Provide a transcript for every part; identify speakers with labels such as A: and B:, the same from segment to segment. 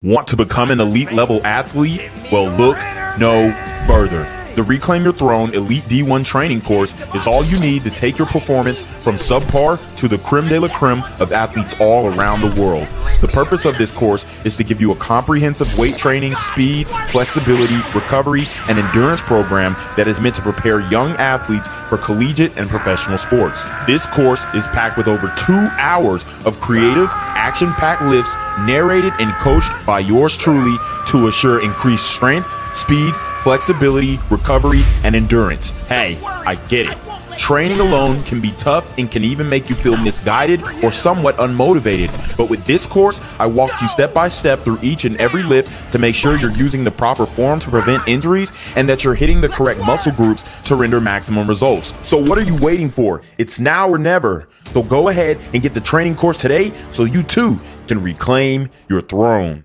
A: Want to become an elite level athlete? Well, look no further. The Reclaim Your Throne Elite D1 training course is all you need to take your performance from subpar to the creme de la creme of athletes all around the world. The purpose of this course is to give you a comprehensive weight training, speed, flexibility, recovery, and endurance program that is meant to prepare young athletes for collegiate and professional sports. This course is packed with over 2 hours of creative, action-packed lifts narrated and coached by yours truly to assure increased strength, speed, flexibility, recovery, and endurance. Hey, I get it. Training alone can be tough and can even make you feel misguided or somewhat unmotivated. But with this course, I walk you step by step through each and every lift to make sure you're using the proper form to prevent injuries and that you're hitting the correct muscle groups to render maximum results. So what are you waiting for? It's now or never. So go ahead and get the training course today so you too can reclaim your throne.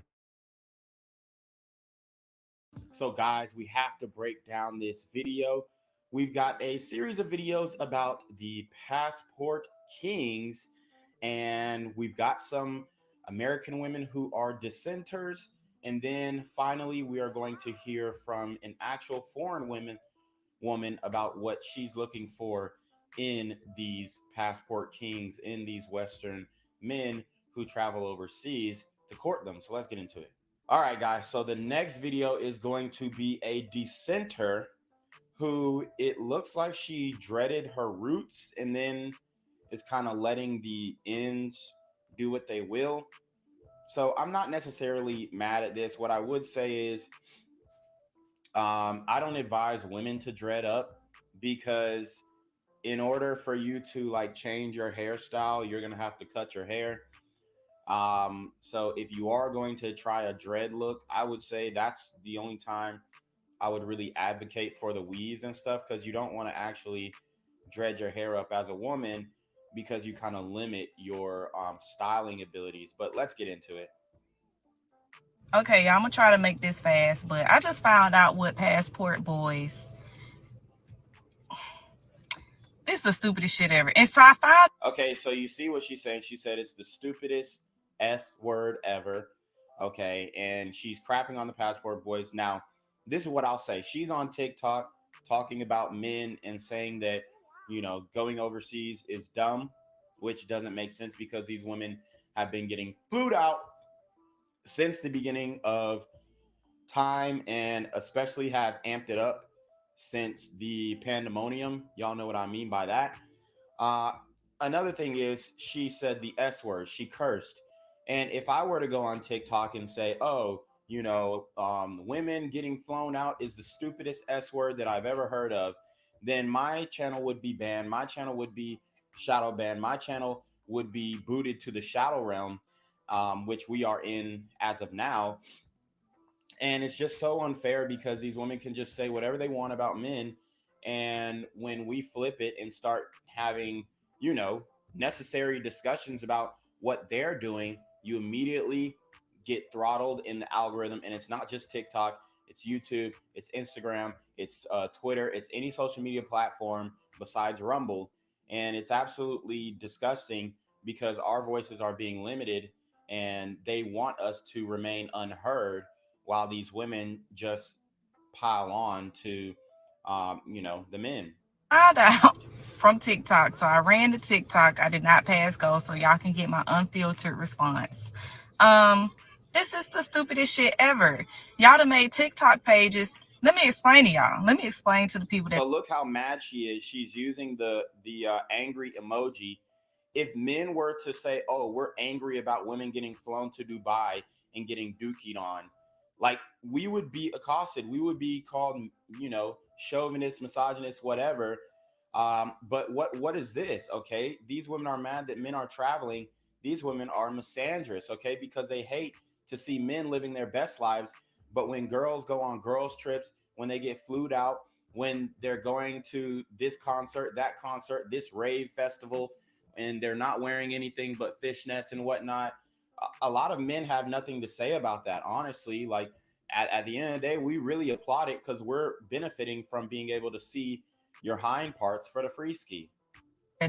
A: So guys, we have to break down this video. We've got a series of videos about the passport kings, and we've got some American women who are dissenters. And then finally, we are going to hear from an actual foreign woman about what she's looking for in these passport kings, in these Western men who travel overseas to court them. So let's get into it. All right, guys. So the next video is going to be a dissenter who it looks like she dreaded her roots and then is kind of letting the ends do what they will. So I'm not necessarily mad at this. What I would say is I don't advise women to dread up, because in order for you to like change your hairstyle, you're going to have to cut your hair. So if you are going to try a dread look, I would say that's the only time I would really advocate for the weaves and stuff, because you don't want to actually dread your hair up as a woman, because you kind of limit your styling abilities. But let's get into it.
B: Okay, y'all, I'm gonna try to make this fast, but I just found out what passport boys. This is the stupidest shit ever. And so I found.
A: Okay, so you see what she's saying. She said it's the stupidest S word ever. Okay, and she's crapping on the passport boys. Now, this is what I'll say. She's on TikTok talking about men and saying that, you know, going overseas is dumb, which doesn't make sense because these women have been getting flued out since the beginning of time, and especially have amped it up since the pandemonium. Y'all know what I mean by that. Uh, Another thing is, she said the S word. She cursed. And if I were to go on TikTok and say, oh, you know, women getting flown out is the stupidest S word that I've ever heard of, then my channel would be banned. My channel would be shadow banned. My channel would be booted to the shadow realm, which we are in as of now. And it's just so unfair because these women can just say whatever they want about men. And when we flip it and start having, you know, necessary discussions about what they're doing, you immediately get throttled in the algorithm. And it's not just TikTok, it's YouTube, it's Instagram, it's Twitter, it's any social media platform besides Rumble. And it's absolutely disgusting because our voices are being limited and they want us to remain unheard, while these women just pile on to, you know, the men.
B: Found out from TikTok. So I ran to TikTok. I did not pass go, so y'all can get my unfiltered response. This is the stupidest shit ever. Y'all done made TikTok pages. Let me explain to y'all. Let me explain to the people that.
A: So look how mad she is. She's using the angry emoji. If men were to say, "Oh, we're angry about women getting flown to Dubai and getting dookied on," like, we would be accosted. We would be called, you know, chauvinist, misogynist, whatever. But what is this? Okay, these women are mad that men are traveling. These women are misandrous, okay, because they hate to see men living their best lives. But when girls go on girls trips, when they get flued out, when they're going to this concert, that concert, this rave festival, and they're not wearing anything but fishnets and whatnot, a lot of men have nothing to say about that, honestly. Like, at the end of the day, we really applaud it because we're benefiting from being able to see your hind parts for the free ski.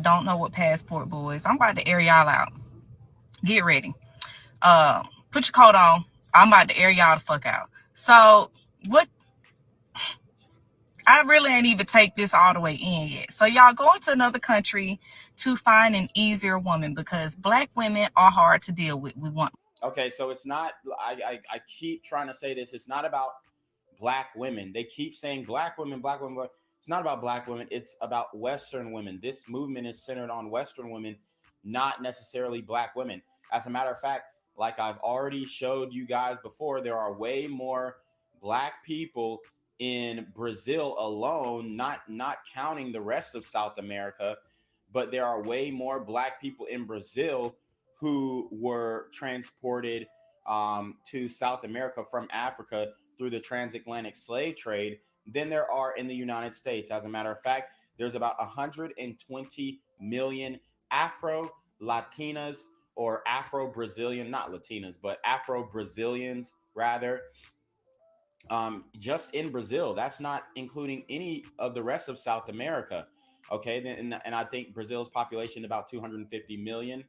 B: Don't know what passport boys. I'm about to air y'all out. Get ready. Put your coat on. I'm about to air y'all the fuck out. So what, I really ain't even take this all the way in yet. So y'all going to another country to find an easier woman because black women are hard to deal with. We want
A: Okay, so it's not. I keep trying to say this. It's not about black women. They keep saying black women, black women. It's not about black women. It's about Western women. This movement is centered on Western women, not necessarily black women. As a matter of fact, like I've already showed you guys before, there are way more black people in Brazil alone, not counting the rest of South America, but there are way more black people in Brazil who were transported to South America from Africa through the transatlantic slave trade than there are in the United States. As a matter of fact, there's about 120 million Afro Latinas or Afro Brazilian, not Latinas, but Afro Brazilians rather, just in Brazil. That's not including any of the rest of South America. Okay, and I think Brazil's population about 250 million.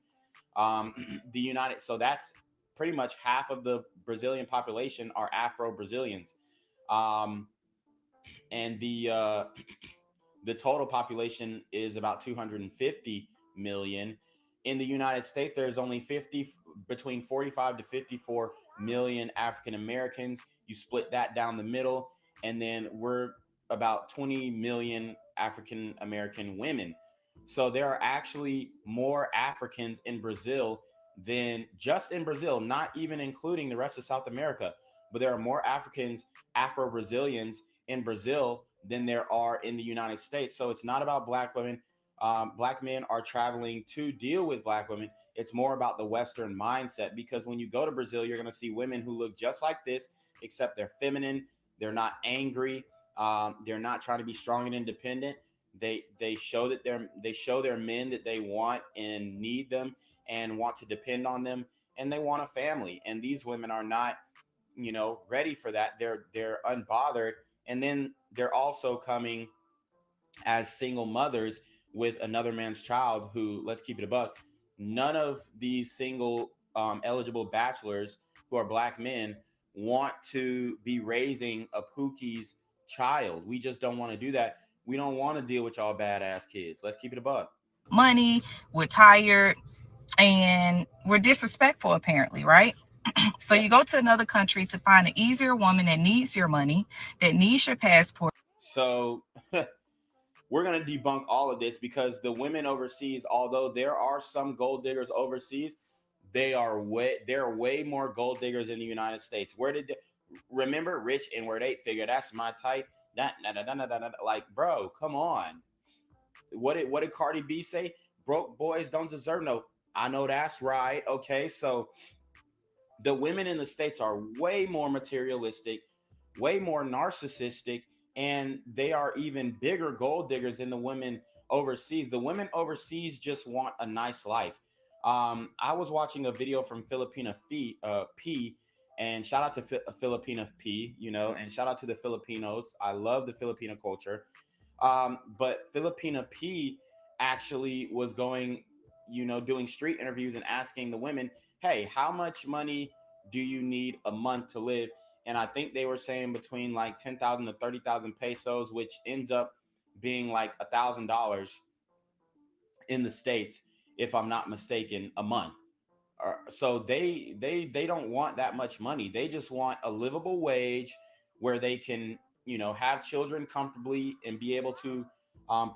A: The United, so that's pretty much half of the Brazilian population are Afro Brazilians, um, and the total population is about 250 million. In the United States, there's only 50 between 45 to 54 million African Americans. You split that down the middle, and then we're about 20 million African American women. So there are actually more Africans in Brazil than just in Brazil, not even including the rest of South America. But there are more Africans, Afro Brazilians in Brazil than there are in the United States. So it's not about black women. Black men are traveling to deal with black women. It's more about the Western mindset because when you go to Brazil, you're going to see women who look just like this, except they're feminine. They're not angry. They're not trying to be strong and independent. They show that they show their men that they want and need them and want to depend on them, and they want a family. And these women are not, ready for that. They're unbothered, and then they're also coming as single mothers with another man's child who, let's keep it a buck, none of these single eligible bachelors who are black men want to be raising a Pookie's child. We just don't want to do that. We don't want to deal with y'all badass kids. Let's keep it a buck.
B: money, we're tired, and we're disrespectful apparently, right? So
A: Yeah.
B: you go to another country to find an easier woman that needs your money, that needs your passport.
A: So we're going to debunk all of this because the women overseas, although there are some gold diggers overseas, they're way more gold diggers in the United States. Where did they, remember rich and word eight figure? That's my type. That like, bro, come on. What did Cardi B say? Broke boys don't deserve no. I know that's right. Okay, so the women in the states are way more materialistic, way more narcissistic, and they are even bigger gold diggers than the women overseas. The women overseas just want a nice life. I was watching a video from Filipina P, and shout out to Filipina P, and shout out to the Filipinos. I love the Filipino culture. But Filipina P actually was going, doing street interviews and asking the women, hey, how much money do you need a month to live? And I think they were saying between like 10,000 to 30,000 pesos, which ends up being like $1,000 in the States, if I'm not mistaken, a month. So they don't want that much money. They just want a livable wage where they can, have children comfortably and be able to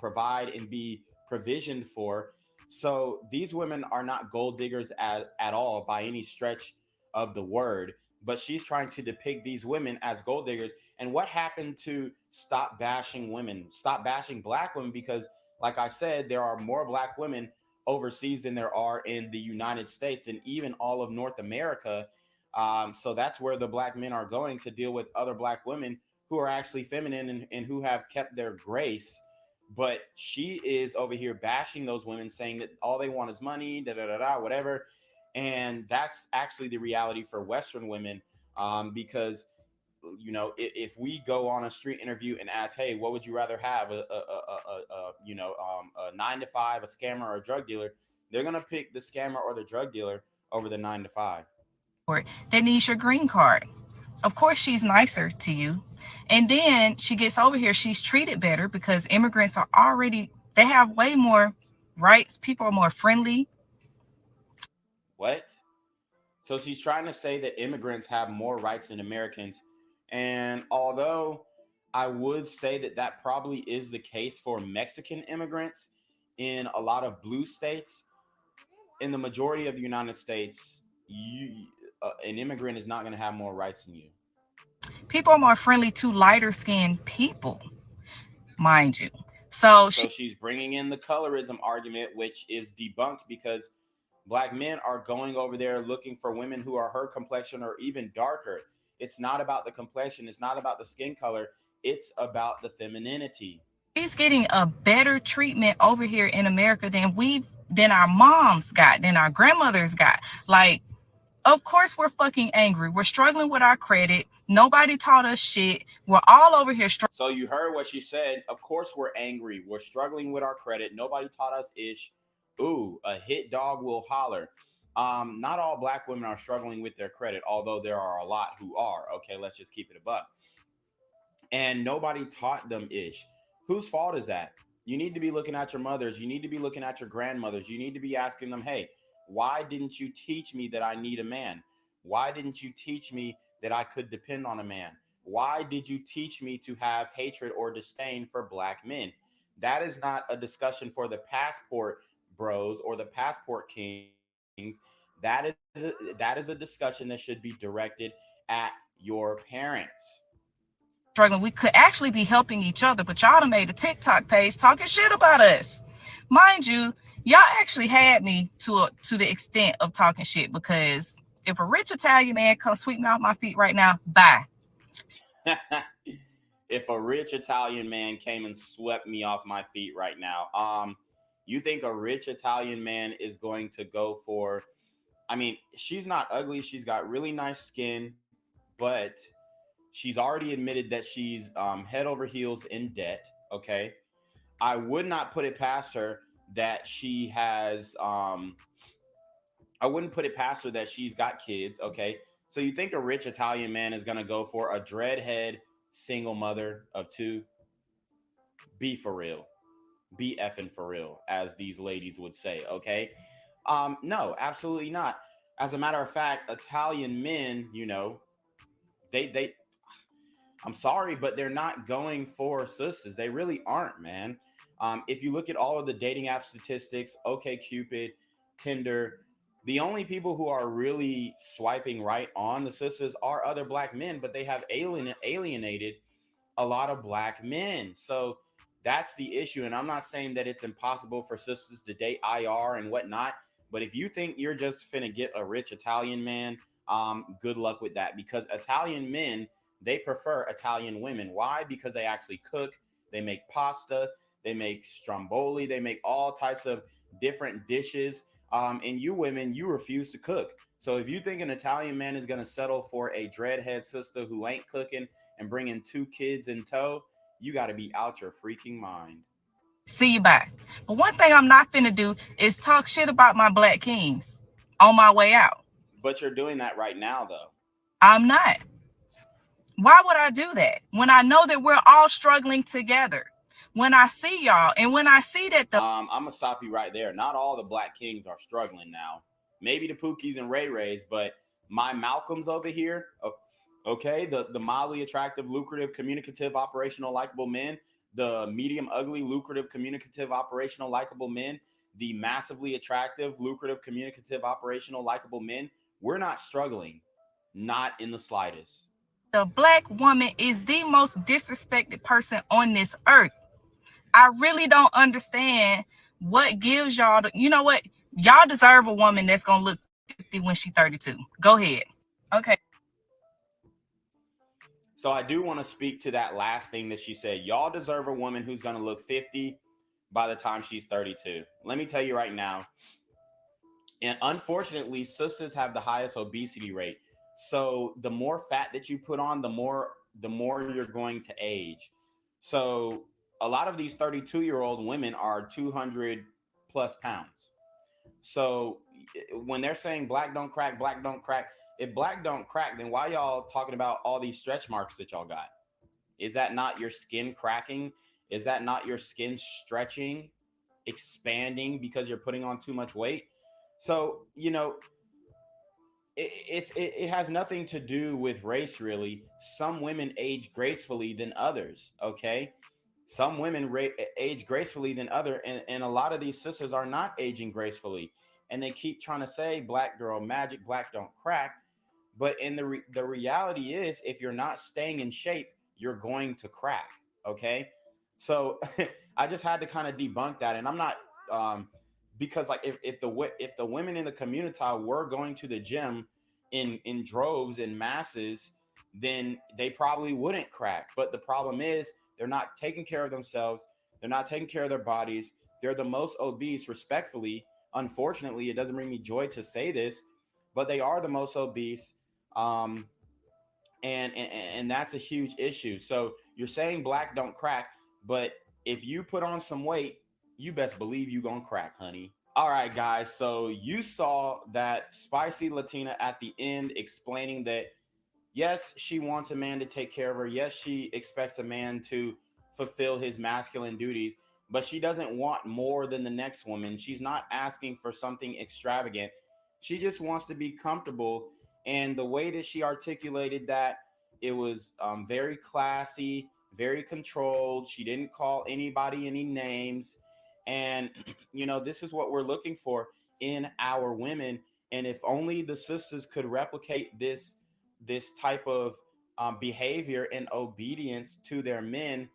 A: provide and be provisioned for. So these women are not gold diggers at all by any stretch of the word. But she's trying to depict these women as gold diggers. And what happened to stop bashing women, stop bashing black women? Because, like I said, there are more black women overseas than there are in the United States and even all of North America. So that's where the black men are going to deal with other black women who are actually feminine and who have kept their grace. But she is over here bashing those women, saying that all they want is money, da da da da, whatever. And that's actually the reality for Western women, because if we go on a street interview and ask, hey, what would you rather have, a 9 to 5, a scammer, or a drug dealer? They're gonna pick the scammer or the drug dealer over the 9 to 5.
B: that needs your green card. Of course, she's nicer to you. And then she gets over here, she's treated better because immigrants are already, they have way more rights. People are more friendly.
A: What? So she's trying to say that immigrants have more rights than Americans. And although I would say that that probably is the case for Mexican immigrants in a lot of blue states, in the majority of the United States, an immigrant is not going to have more rights than you.
B: People are more friendly to lighter skinned people, mind you. So
A: So she's bringing in the colorism argument, which is debunked because black men are going over there looking for women who are her complexion or even darker. It's not about the complexion, it's not about the skin color, it's about the femininity.
B: she's getting a better treatment over here in America than our moms got, than our grandmothers got. Like, of course we're fucking angry. We're struggling with our credit. Nobody taught us shit. We're all over here struggling.
A: So you heard what she said. Of course we're angry. We're struggling with our credit. Nobody taught us ish. Ooh, a hit dog will holler. Not all black women are struggling with their credit, although there are a lot who are. Okay, let's just keep it a buck. And nobody taught them ish. Whose fault is that? You need to be looking at your mothers. You need to be looking at your grandmothers. You need to be asking them, hey, why didn't you teach me that I need a man? Why didn't you teach me that I could depend on a man? Why did you teach me to have hatred or disdain for black men? That is not a discussion for the passport bros or the passport kings. That is a discussion that should be directed at your parents.
B: We could actually be helping each other, but y'all done made a TikTok page talking shit about us. Mind you, y'all actually had me to the extent of talking shit because if a rich Italian man comes sweep me off my feet right now, bye.
A: If a rich Italian man came and swept me off my feet right now, you think a rich Italian man is going to go for? I mean, she's not ugly. She's got really nice skin, but she's already admitted that she's head over heels in debt. Okay, I would not put it past her that she has. I wouldn't put it past her that she's got kids. Okay, so you think a rich Italian man is going to go for a dreadhead single mother of two? Be for real. Be effing for real, as these ladies would say. Okay, no, absolutely not. As a matter of fact, Italian men, they I'm sorry, but they're not going for sisters. They really aren't, man. If you look at all of the dating app statistics, OK Cupid, Tinder, the only people who are really swiping right on the sisters are other black men, but they have alienated a lot of black men. So that's the issue. And I'm not saying that it's impossible for sisters to date IR and whatnot. But if you think you're just finna get a rich Italian man, good luck with that. Because Italian men, they prefer Italian women. Why? Because they actually cook, they make pasta, they make stromboli, they make all types of different dishes. And you women, you refuse to cook. So if you think an Italian man is gonna settle for a dreadhead sister who ain't cooking and bringing two kids in tow, you got to be out your freaking mind.
B: See you back. But one thing I'm not finna do is talk shit about my black kings on my way out.
A: But you're doing that right now, though.
B: I'm not. Why would I do that when I know that we're all struggling together? When I see y'all and when I see that the
A: I'm gonna stop you right there. Not all the Black Kings are struggling now. Maybe the Pookies and Ray Rays, but my Malcolms over here, okay, the mildly attractive, lucrative, communicative, operational, likable men, the medium ugly, lucrative, communicative, operational, likable men, the massively attractive, lucrative, communicative, operational, likable men, we're not struggling, not in the slightest.
B: the black woman is the most disrespected person on this earth. I really don't understand what gives y'all the, you know what? Y'all deserve a woman that's gonna look 50 when she's 32. Go ahead. Okay.
A: So I do want to speak to that last thing that she said. Y'all deserve a woman who's going to look 50 by the time she's 32. Let me tell you right now. And unfortunately, sisters have the highest obesity rate. So the more fat that you put on, the more you're going to age. So a lot of these 32-year-old women are 200 plus pounds. So when they're saying black don't crack, if black don't crack, then why y'all talking about all these stretch marks that y'all got? Is that not your skin cracking? Is that not your skin stretching, expanding because you're putting on too much weight? So, you know, it has nothing to do with race, really. Some women age gracefully than others. Okay, some women age gracefully than other, and a lot of these sisters are not aging gracefully, and they keep trying to say black girl magic, black don't crack. But in the reality is, if you're not staying in shape, you're going to crack. Okay, so I just had to kind of debunk that, and I'm not because like if the women in the community were going to the gym in droves and masses, then they probably wouldn't crack. But the problem is they're not taking care of themselves. They're not taking care of their bodies. They're the most obese, respectfully. Unfortunately, it doesn't bring me joy to say this, but they are the most obese. Um, and that's a huge issue. So you're saying black don't crack, but if you put on some weight, you best believe you gonna crack, honey. All right, guys. So you saw that spicy Latina at the end explaining that yes, she wants a man to take care of her. Yes, she expects a man to fulfill his masculine duties, but she doesn't want more than the next woman. She's not asking for something extravagant. She just wants to be comfortable. And the way that she articulated that, it was very classy, very controlled. She didn't call anybody any names. And, you know, this is what we're looking for in our women. And if only the sisters could replicate this type of behavior and obedience to their men,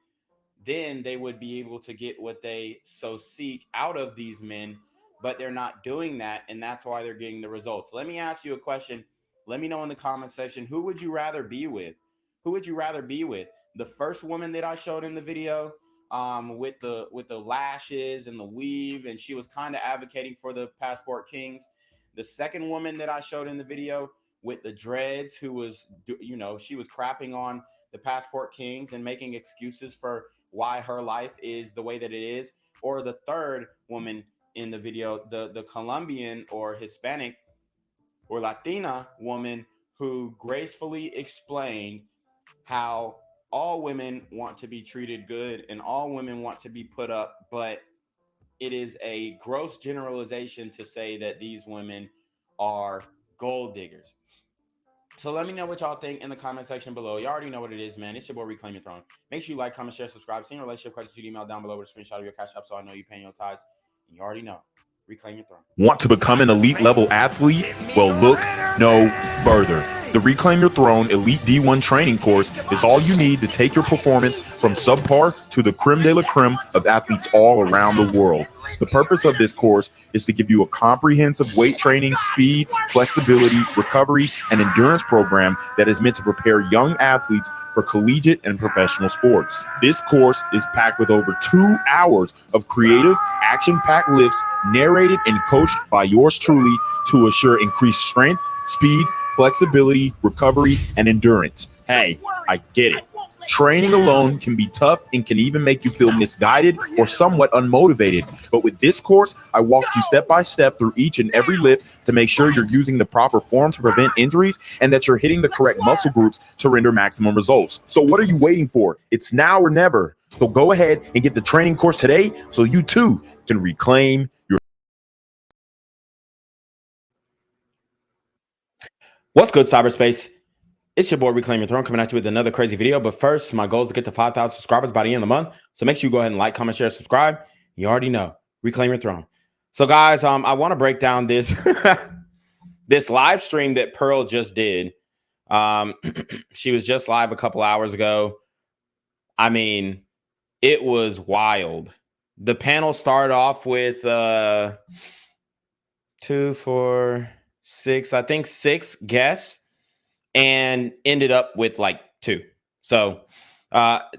A: then they would be able to get what they so seek out of these men. But they're not doing that, and that's why they're getting the results. Let me ask you a question. Let me know in the comment section, who would you rather be with? Who would you rather be with? The first woman that I showed in the video, with the lashes and the weave, and she was kind of advocating for the passport kings. The second woman that I showed in the video with the dreads, who was, you know, she was crapping on the passport kings and making excuses for why her life is the way that it is. Or the third woman in the video, the Colombian or Hispanic or Latina woman, who gracefully explained how all women want to be treated good and all women want to be put up, but it is a gross generalization to say that these women are gold diggers. So let me know what y'all think in the comment section below. You already know what it is, man. It's your boy Reclaim Your Throne. Make sure you like, comment, share, subscribe. Send your relationship questions to the email down below with a screenshot of your cash app so I know you're paying your tithes. And you already know. Reclaim your throne.
C: Want to become an elite level athlete? Well, look no further. The Reclaim Your Throne Elite D1 training course is all you need to take your performance from subpar to the creme de la creme of athletes all around the world. The purpose of this course is to give you a comprehensive weight training, speed, flexibility, recovery, and endurance program that is meant to prepare young athletes for collegiate and professional sports. This course is packed with over 2 hours of creative, action-packed lifts narrated and coached by yours truly to assure increased strength, speed, flexibility, recovery, and endurance. Hey, I get it. Training alone can be tough and can even make you feel misguided or somewhat unmotivated. But with this course, I walk you step by step through each and every lift to make sure you're using the proper form to prevent injuries and that you're hitting the correct muscle groups to render maximum results. So what are you waiting for? It's now or never. So go ahead and get the training course today so you too can reclaim your.
A: What's good, cyberspace? It's your boy Reclaim Your Throne coming at you with another crazy video. But first, my goal is to get to 5,000 subscribers by the end of the month. So make sure you go ahead and like, comment, share, subscribe. You already know. Reclaim Your Throne. So guys, I want to break down this this live stream that Pearl just did. She was just live a couple hours ago. I mean, it was wild. The panel started off with 2, 4, 6, I think 6 guests, and ended up with like 2. So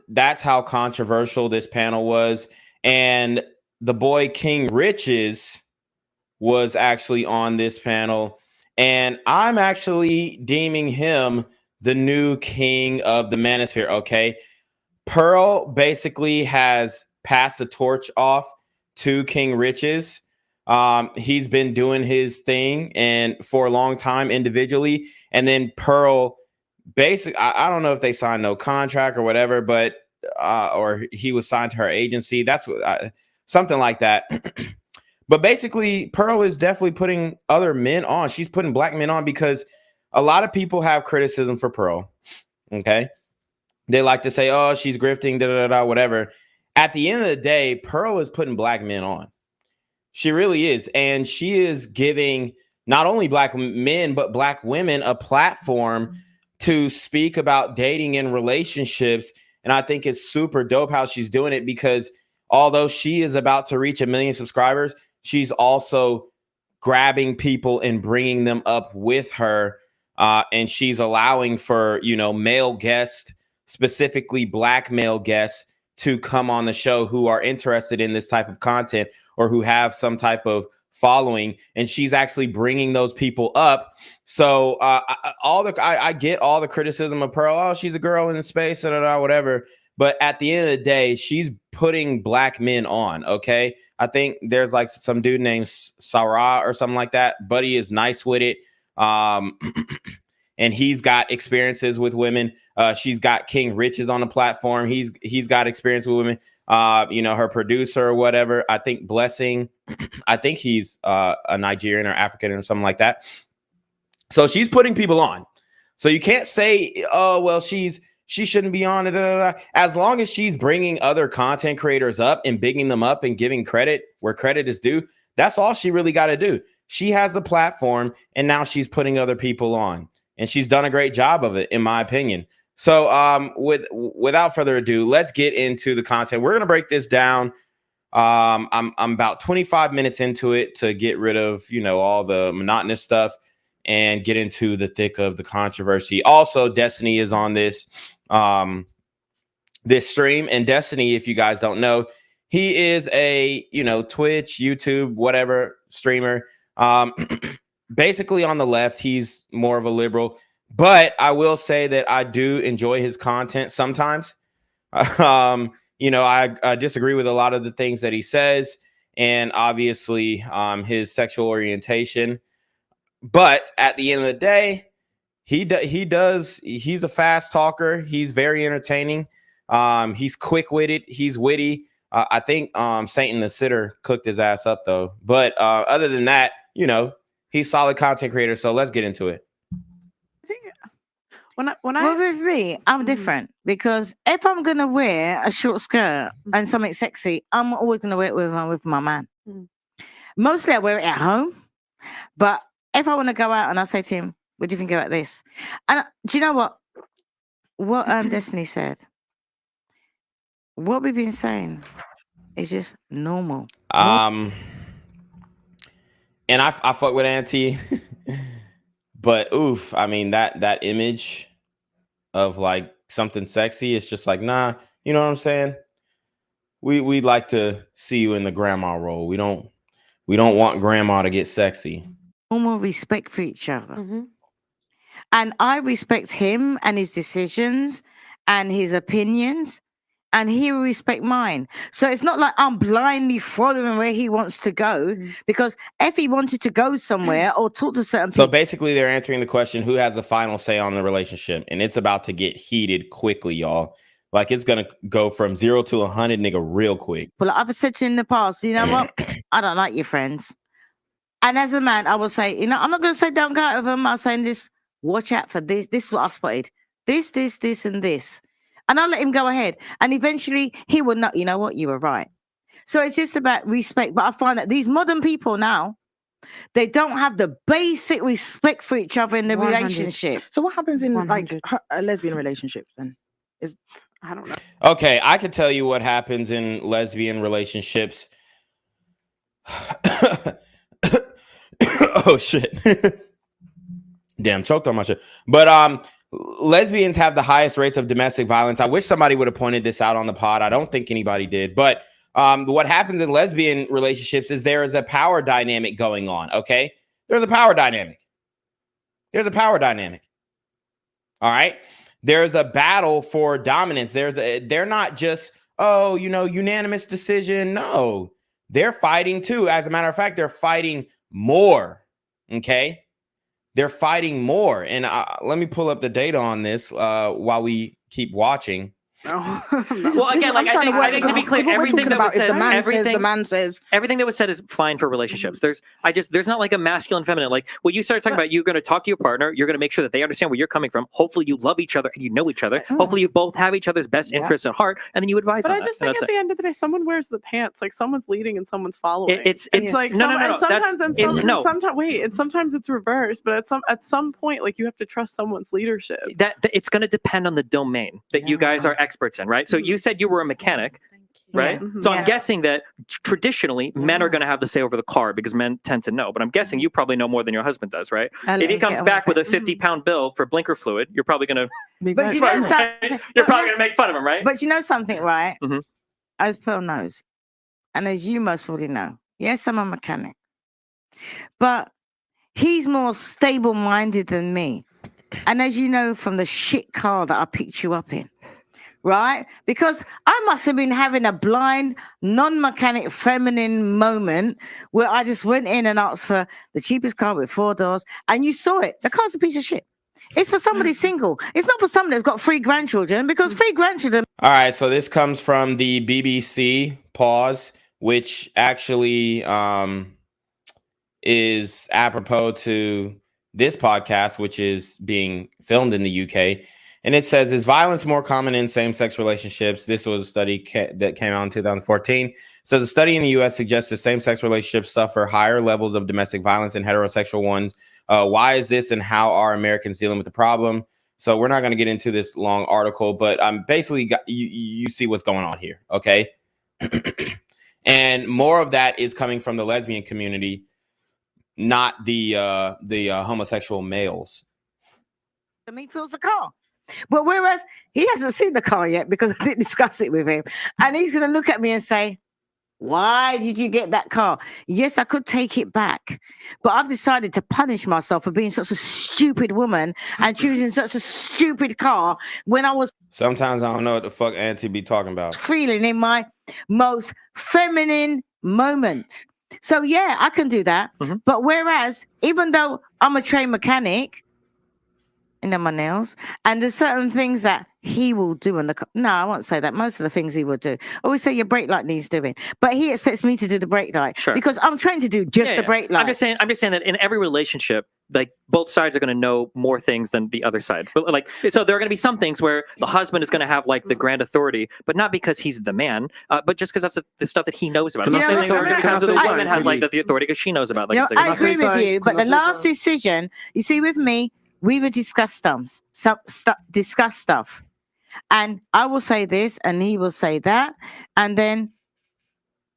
A: that's how controversial this panel was. And the boy King Richez was actually on this panel. And I'm actually deeming him the new king of the Manosphere. Okay. Pearl basically has passed the torch off to King Richez. He's been doing his thing and for a long time individually. And then Pearl, basically, I don't know if they signed no contract or whatever, but or he was signed to her agency. That's what something like that. But basically, Pearl is definitely putting other men on. She's putting black men on because a lot of people have criticism for Pearl. Okay. They like to say, oh, she's grifting, da da da, whatever. At the end of the day, Pearl is putting black men on. She really is. And she is giving not only black men, but black women a platform to speak about dating and relationships. And I think it's super dope how she's doing it because although she is about to reach 1 million subscribers, she's also grabbing people and bringing them up with her. And she's allowing for, male guests, specifically black male guests, to come on the show who are interested in this type of content or who have some type of following. And she's actually bringing those people up. So I get all the criticism of Pearl. Oh, she's a girl in space, whatever. But at the end of the day, she's putting black men on. Okay. I think there's like some dude named Sarah or something like that. Buddy is nice with it. And he's got experiences with women. She's got King Richez on the platform. He's got experience with women. Her producer or whatever. I think Blessing. I think he's a Nigerian or African or something like that. So she's putting people on. So you can't say, oh, well, she shouldn't be on it. As long as she's bringing other content creators up and bigging them up and giving credit where credit is due, that's all she really got to do. She has a platform and now she's putting other people on. And she's done a great job of it, in my opinion. So without further ado, let's get into the content. We're going to break this down. I'm about 25 minutes into it to get rid of, all the monotonous stuff and get into the thick of the controversy. Also, Destiny is on this stream. And Destiny, if you guys don't know, he is a, Twitch, YouTube, whatever streamer. Basically on the left, he's more of a liberal, but I will say that I do enjoy his content sometimes. I disagree with a lot of the things that he says and obviously his sexual orientation. But at the end of the day, he's a fast talker. He's very entertaining. He's quick-witted. He's witty. I think Satan the Sitter cooked his ass up though. But other than that, he's solid content creator. So let's get into it.
D: Well, with me, I'm different because if I'm gonna wear a short skirt and something sexy, I'm always gonna wear it with my man. Mostly I wear it at home, but if I want to go out and I say to him, "What do you think about this?" And do you know what? What Destiny said? What we've been saying is just normal.
A: And I fuck with Auntie, but oof, I mean that image of like something sexy, it's just like, nah, you know what I'm saying? We'd like to see you in the grandma role. We don't want grandma to get sexy.
D: Normal respect for each other. And I respect him and his decisions and his opinions. And he will respect mine. So it's not like I'm blindly following where he wants to go. Because if he wanted to go somewhere or talk to certain people.
A: So basically, they're answering the question, who has the final say on the relationship? And it's about to get heated quickly, y'all. Like, it's going to go from 0 to 100, nigga, real quick.
D: Well, I've said to you in the past, you know what? I don't like your friends. And as a man, I will say, I'm not going to say don't go out with them. I'm saying this, watch out for this. This is what I spotted. This, and this. And I'll let him go ahead. And eventually he will know, you know what, you were right. So it's just about respect. But I find that these modern people now, they don't have the basic respect for each other in the
E: 100.
D: relationship.
E: So what happens in
D: 100.
E: like lesbian relationships then? I don't know.
A: Okay, I can tell you what happens in lesbian relationships. Oh, shit. Damn, choked on my shit. But lesbians have the highest rates of domestic violence. I wish somebody would have pointed this out on the pod. I don't think anybody did. But what happens in lesbian relationships is there is a power dynamic going on, okay? There's a power dynamic. All right? There's a battle for dominance. They're not just, unanimous decision. No. they're fighting too. As a matter of fact, they're fighting more. Okay. They're fighting more. And let me pull up the data on this while we keep watching.
E: No.
F: Well, again, like I think to be clear, everything that was said,
E: the man says,
F: everything that was said is fine for relationships. There's not like a masculine, feminine. Like what you started talking about, you're going to talk to your partner. You're going to make sure that they understand where you're coming from. Hopefully, you love each other and you know each other. Hopefully, you both have each other's best interests at heart, and then you advise.
G: But
F: on
G: I just
F: that.
G: think at the end of the day, someone wears the pants. Like someone's leading and someone's following.
F: It's
G: like
F: no.
G: And sometimes it's reversed. But at some point, like you have to trust someone's leadership.
F: That it's going to depend on the domain that you guys are experts in, right? So you said you were a mechanic, right? So I'm guessing that traditionally men are going to have the say over the car because men tend to know. But I'm guessing you probably know more than your husband does, right? If he comes back with a 50-pound bill for blinker fluid, you're probably going to.
D: But you know
F: you're probably going to make fun of him, right?
D: But you know something, right?
F: Mm-hmm.
D: As Pearl knows, and as you most probably know, yes, I'm a mechanic, but he's more stable-minded than me. And as you know from the shit car that I picked you up in. Right? Because I must have been having a blind, non-mechanic feminine moment where I just went in and asked for the cheapest car with 4 doors, and you saw it. The car's a piece of shit. It's for somebody single. It's not for somebody that's got 3 grandchildren, because 3 grandchildren.
A: All right, so this comes from the BBC, pause, which actually is apropos to this podcast, which is being filmed in the UK. And it says, is violence more common in same-sex relationships? This was a study that came out in 2014. It says a study in the U.S. suggests that same-sex relationships suffer higher levels of domestic violence than heterosexual ones. Why is this, and how are Americans dealing with the problem? So we're not going to get into this long article, but I'm basically you see what's going on here, okay? And more of that is coming from the lesbian community, not the homosexual males.
D: He feels the car. But whereas he hasn't seen the car yet because I didn't discuss it with him. And he's going to look at me and say, why did you get that car? Yes, I could take it back. But I've decided to punish myself for being such a stupid woman and choosing such a stupid car when I was.
A: Sometimes I don't know what the fuck Auntie be talking about.
D: Feeling in my most feminine moment. So, yeah, I can do that. Mm-hmm. But whereas, even though I'm a trained mechanic, my nails, and there's certain things that he will do in the car. No, I won't say that. Most of the things he will do. I always say your brake light needs doing, but he expects me to do the brake light because I'm trained to do just the brake light.
F: I'm just saying that in every relationship, like both sides are going to know more things than the other side. But like, so there are going to be some things where the husband is going to have like the grand authority, but not because he's the man, but just because that's the stuff that he knows about. The woman has like the authority because she knows about. Like,
D: I agree with you, but the last decision, you see, with me. We would discuss stuff, and I will say this, and he will say that, and then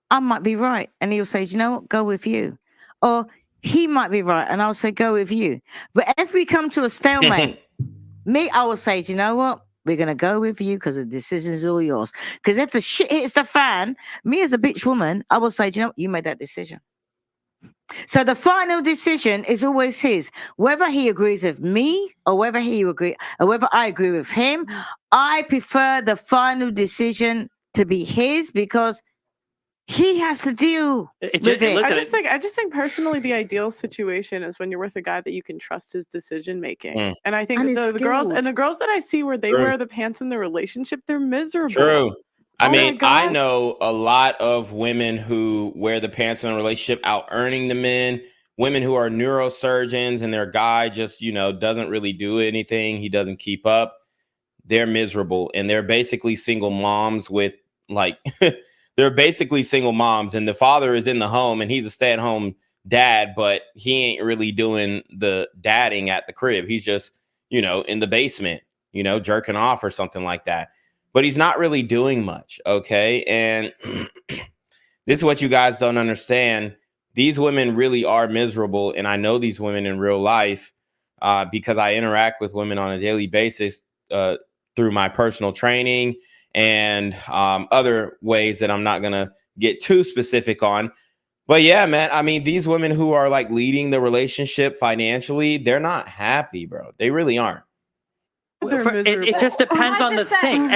D: I might be right, and he'll say, "You know what? Go with you," or he might be right, and I'll say, "Go with you." But if we come to a stalemate, I will say, "You know what? We're gonna go with you because the decision is all yours." Because if the shit hits the fan, me as a bitch woman, I will say, "You know what? You made that decision." So the final decision is always his. Whether he agrees with me or whether I agree with him, I prefer the final decision to be his because he has to deal with it.
G: I just think personally the ideal situation is when you're with a guy that you can trust his decision making. And I think the girls that I see where they wear the pants in the relationship, they're miserable.
A: True. I mean, I know a lot of women who wear the pants in a relationship, out earning the men, women who are neurosurgeons and their guy just, doesn't really do anything. He doesn't keep up. They're miserable. And they're basically single moms with they're basically single moms, and the father is in the home and he's a stay-at-home dad, but he ain't really doing the dadding at the crib. He's just, in the basement, jerking off or something like that. But he's not really doing much, okay? And this is what you guys don't understand. These women really are miserable, and I know these women in real life because I interact with women on a daily basis through my personal training and other ways that I'm not going to get too specific on. But yeah, man, I mean, these women who are leading the relationship financially, they're not happy, bro. They really aren't.
F: It just depends on the thing.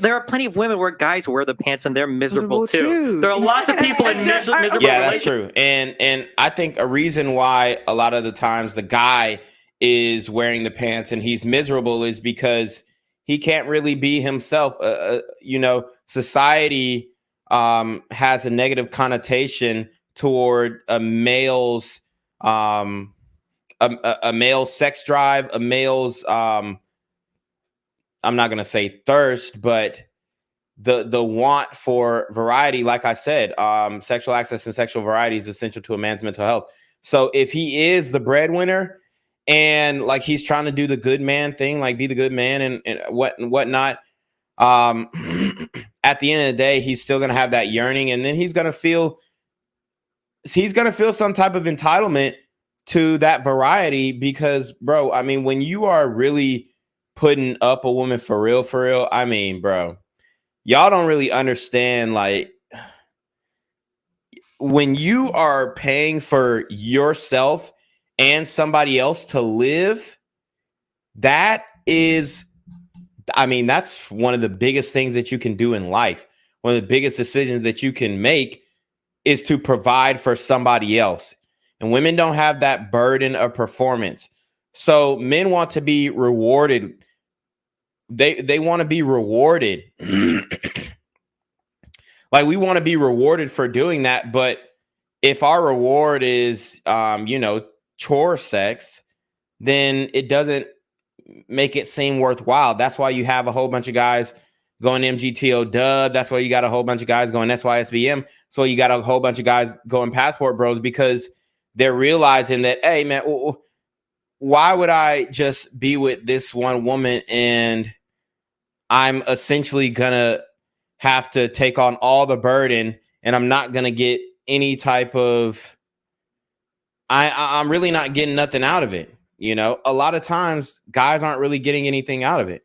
F: There are plenty of women where guys wear the pants and they're miserable too. There are lots of people in miserable
A: that's true. And I think a reason why a lot of the times the guy is wearing the pants and he's miserable is because he can't really be himself. Society has a negative connotation toward a male's a male's sex drive, a male's I'm not going to say thirst, but the want for variety. Like I said, sexual access and sexual variety is essential to a man's mental health. So if he is the breadwinner and like he's trying to do the good man thing, like be the good man and whatnot, at the end of the day, he's still going to have that yearning, and then he's going to feel some type of entitlement to that variety because, bro, I mean, when you are really putting up a woman for real, I mean, bro, y'all don't really understand, like, when you are paying for yourself and somebody else to live, that's one of the biggest things that you can do in life. One of the biggest decisions that you can make is to provide for somebody else. And women don't have that burden of performance. So men want to be rewarded. They want to be rewarded. Like, we want to be rewarded for doing that. But if our reward is, chore sex, then it doesn't make it seem worthwhile. That's why you have a whole bunch of guys going MGTO dub. That's why you got a whole bunch of guys going SYSBM. So you got a whole bunch of guys going passport bros, because they're realizing that, hey, man, why would I just be with this one woman and I'm essentially going to have to take on all the burden and I'm not going to get any type of, I'm really not getting nothing out of it. A lot of times guys aren't really getting anything out of it.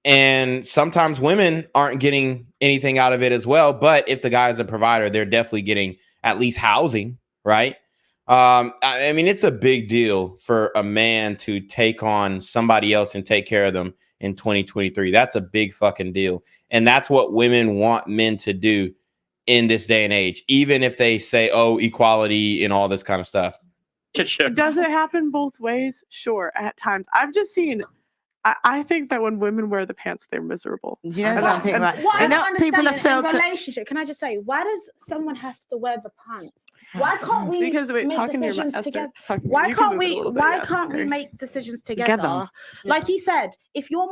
A: And sometimes women aren't getting anything out of it as well. But if the guy is a provider, they're definitely getting at least housing, right? I mean, it's a big deal for a man to take on somebody else and take care of them in 2023. That's a big fucking deal. And that's what women want men to do in this day and age, even if they say, oh, equality and all this kind of stuff.
G: Does it happen both ways? Sure, at times. I've just seen, I think that when women wear the pants, they're miserable.
D: You know something, right?
H: What I don't
D: people have
H: understand
D: felt
H: in a relationship, can I just say, why does someone have to wear the pants? Why can't we
G: because
H: make decisions together? Why can't we make decisions together? Like he said, if you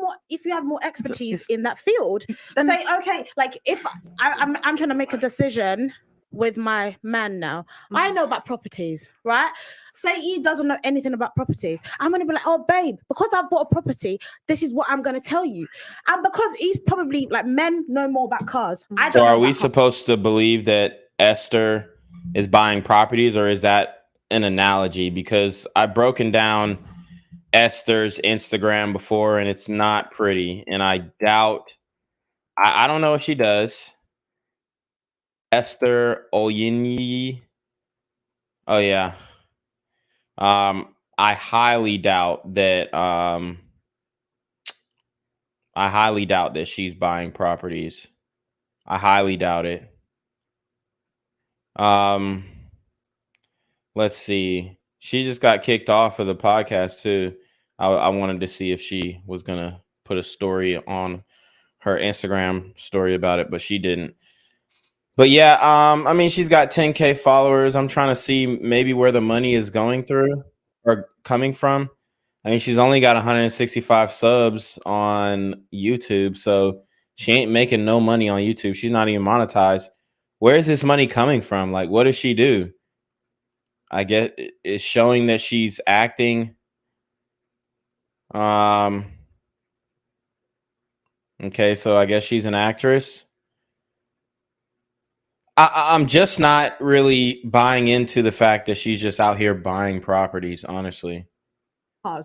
H: have more expertise in that field, say, okay, like if I'm trying to make a decision with my man now, I know about properties, right? Say he doesn't know anything about properties. I'm gonna be like, oh babe, because I've bought a property, this is what I'm gonna tell you. And because he's probably like, men know more about cars.
A: So are we supposed to believe that Esther is buying properties, or is that an analogy? Because I've broken down Esther's Instagram before and it's not pretty. And I doubt, I don't know if she does. Esther Oyinyi. Oh yeah. I highly doubt that she's buying properties. I highly doubt it. Let's see. She just got kicked off of the podcast too. I wanted to see if she was gonna put a story on her Instagram story about it, but she didn't. But yeah, I mean, she's got 10K followers. I'm trying to see maybe where the money is going through or coming from. I mean, she's only got 165 subs on YouTube, so she ain't making no money on YouTube. She's not even monetized. Where is this money coming from? Like, what does she do? I guess it's showing that she's acting. Okay, so I guess she's an actress. I'm just not really buying into the fact that she's just out here buying properties, honestly.
H: I